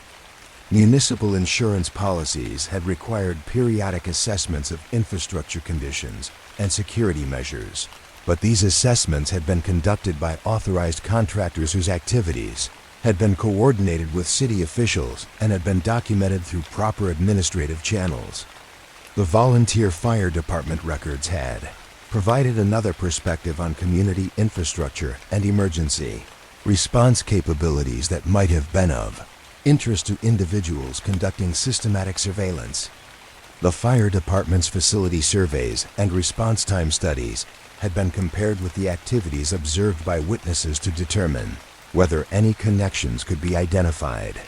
Municipal insurance policies had required periodic assessments of infrastructure conditions and security measures, but these assessments had been conducted by authorized contractors whose activities had been coordinated with city officials and had been documented through proper administrative channels. The volunteer fire department records had provided another perspective on community infrastructure and emergency response capabilities that might have been of interest to individuals conducting systematic surveillance. The fire department's facility surveys and response time studies had been compared with the activities observed by witnesses to determine whether any connections could be identified.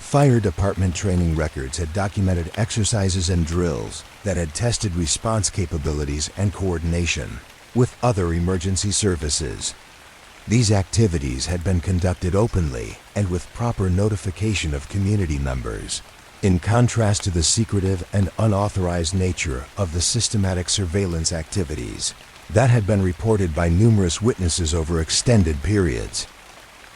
Fire department training records had documented exercises and drills that had tested response capabilities and coordination with other emergency services. These activities had been conducted openly and with proper notification of community members, in contrast to the secretive and unauthorized nature of the systematic surveillance activities that had been reported by numerous witnesses over extended periods.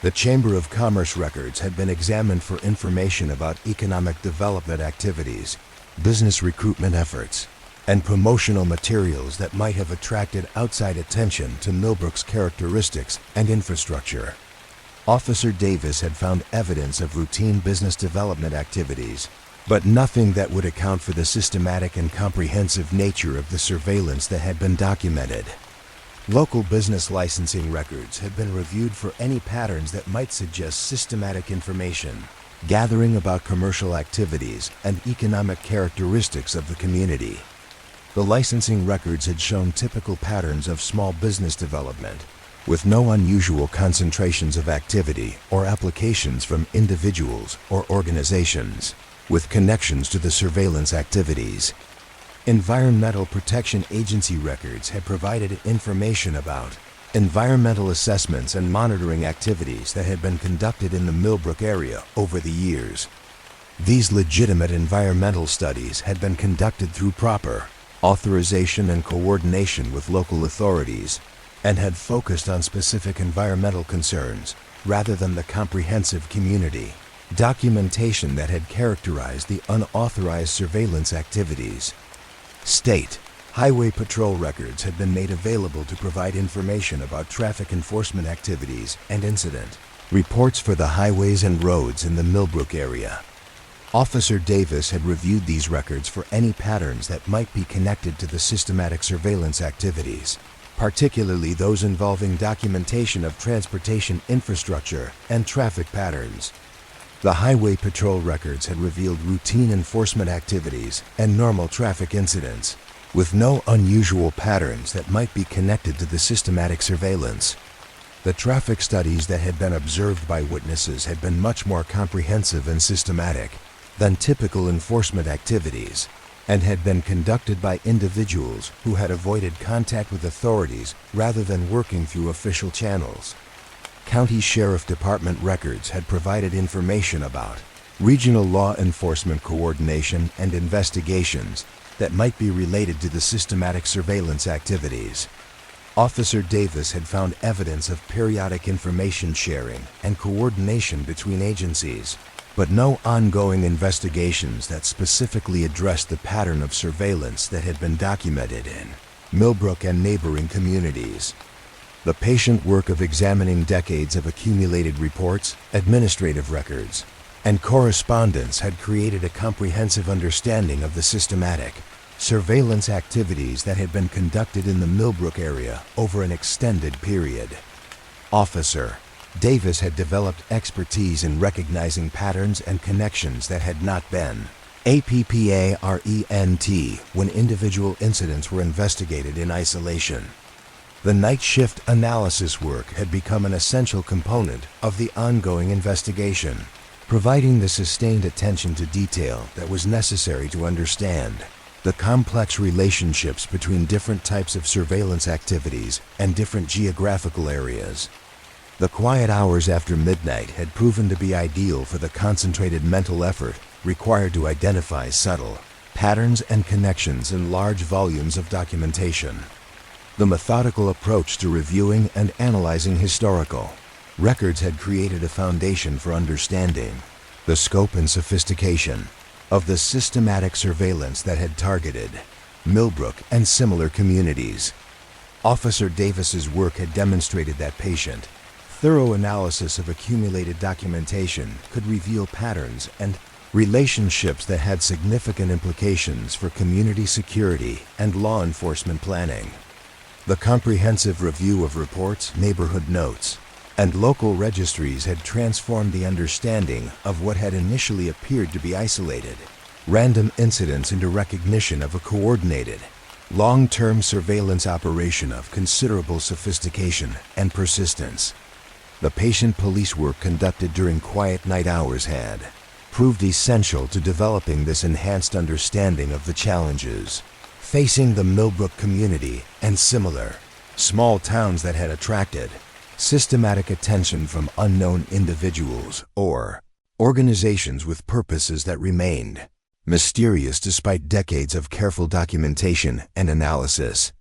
The Chamber of Commerce records had been examined for information about economic development activities, business recruitment efforts, and promotional materials that might have attracted outside attention to Millbrook's characteristics and infrastructure. Officer Davis had found evidence of routine business development activities, but nothing that would account for the systematic and comprehensive nature of the surveillance that had been documented. Local business licensing records had been reviewed for any patterns that might suggest systematic information gathering about commercial activities and economic characteristics of the community. The licensing records had shown typical patterns of small business development, with no unusual concentrations of activity or applications from individuals or organizations with connections to the surveillance activities. Environmental Protection Agency records had provided information about environmental assessments and monitoring activities that had been conducted in the Millbrook area over the years. These legitimate environmental studies had been conducted through proper authorization and coordination with local authorities, and had focused on specific environmental concerns rather than the comprehensive community documentation that had characterized the unauthorized surveillance activities. State Highway Patrol records had been made available to provide information about traffic enforcement activities and incident reports for the highways and roads in the Millbrook area. Officer Davis had reviewed these records for any patterns that might be connected to the systematic surveillance activities, particularly those involving documentation of transportation infrastructure and traffic patterns. The Highway Patrol records had revealed routine enforcement activities and normal traffic incidents, with no unusual patterns that might be connected to the systematic surveillance. The traffic studies that had been observed by witnesses had been much more comprehensive and systematic than typical enforcement activities, and had been conducted by individuals who had avoided contact with authorities rather than working through official channels. County Sheriff Department records had provided information about regional law enforcement coordination and investigations that might be related to the systematic surveillance activities. Officer Davis had found evidence of periodic information sharing and coordination between agencies, but no ongoing investigations that specifically addressed the pattern of surveillance that had been documented in Millbrook and neighboring communities. The patient work of examining decades of accumulated reports, administrative records, and correspondence had created a comprehensive understanding of the systematic surveillance activities that had been conducted in the Millbrook area over an extended period. Officer Davis had developed expertise in recognizing patterns and connections that had not been APPARENT when individual incidents were investigated in isolation. The night shift analysis work had become an essential component of the ongoing investigation, providing the sustained attention to detail that was necessary to understand the complex relationships between different types of surveillance activities and different geographical areas. The quiet hours after midnight had proven to be ideal for the concentrated mental effort required to identify subtle patterns and connections in large volumes of documentation. The methodical approach to reviewing and analyzing historical records had created a foundation for understanding the scope and sophistication of the systematic surveillance that had targeted Millbrook and similar communities. Officer Davis's work had demonstrated that patient, thorough analysis of accumulated documentation could reveal patterns and relationships that had significant implications for community security and law enforcement planning. The comprehensive review of reports, neighborhood notes, and local registries had transformed the understanding of what had initially appeared to be isolated random incidents into recognition of a coordinated, long-term surveillance operation of considerable sophistication and persistence. The patient police work conducted during quiet night hours had proved essential to developing this enhanced understanding of the challenges facing the Millbrook community and similar small towns that had attracted systematic attention from unknown individuals or organizations with purposes that remained mysterious despite decades of careful documentation and analysis.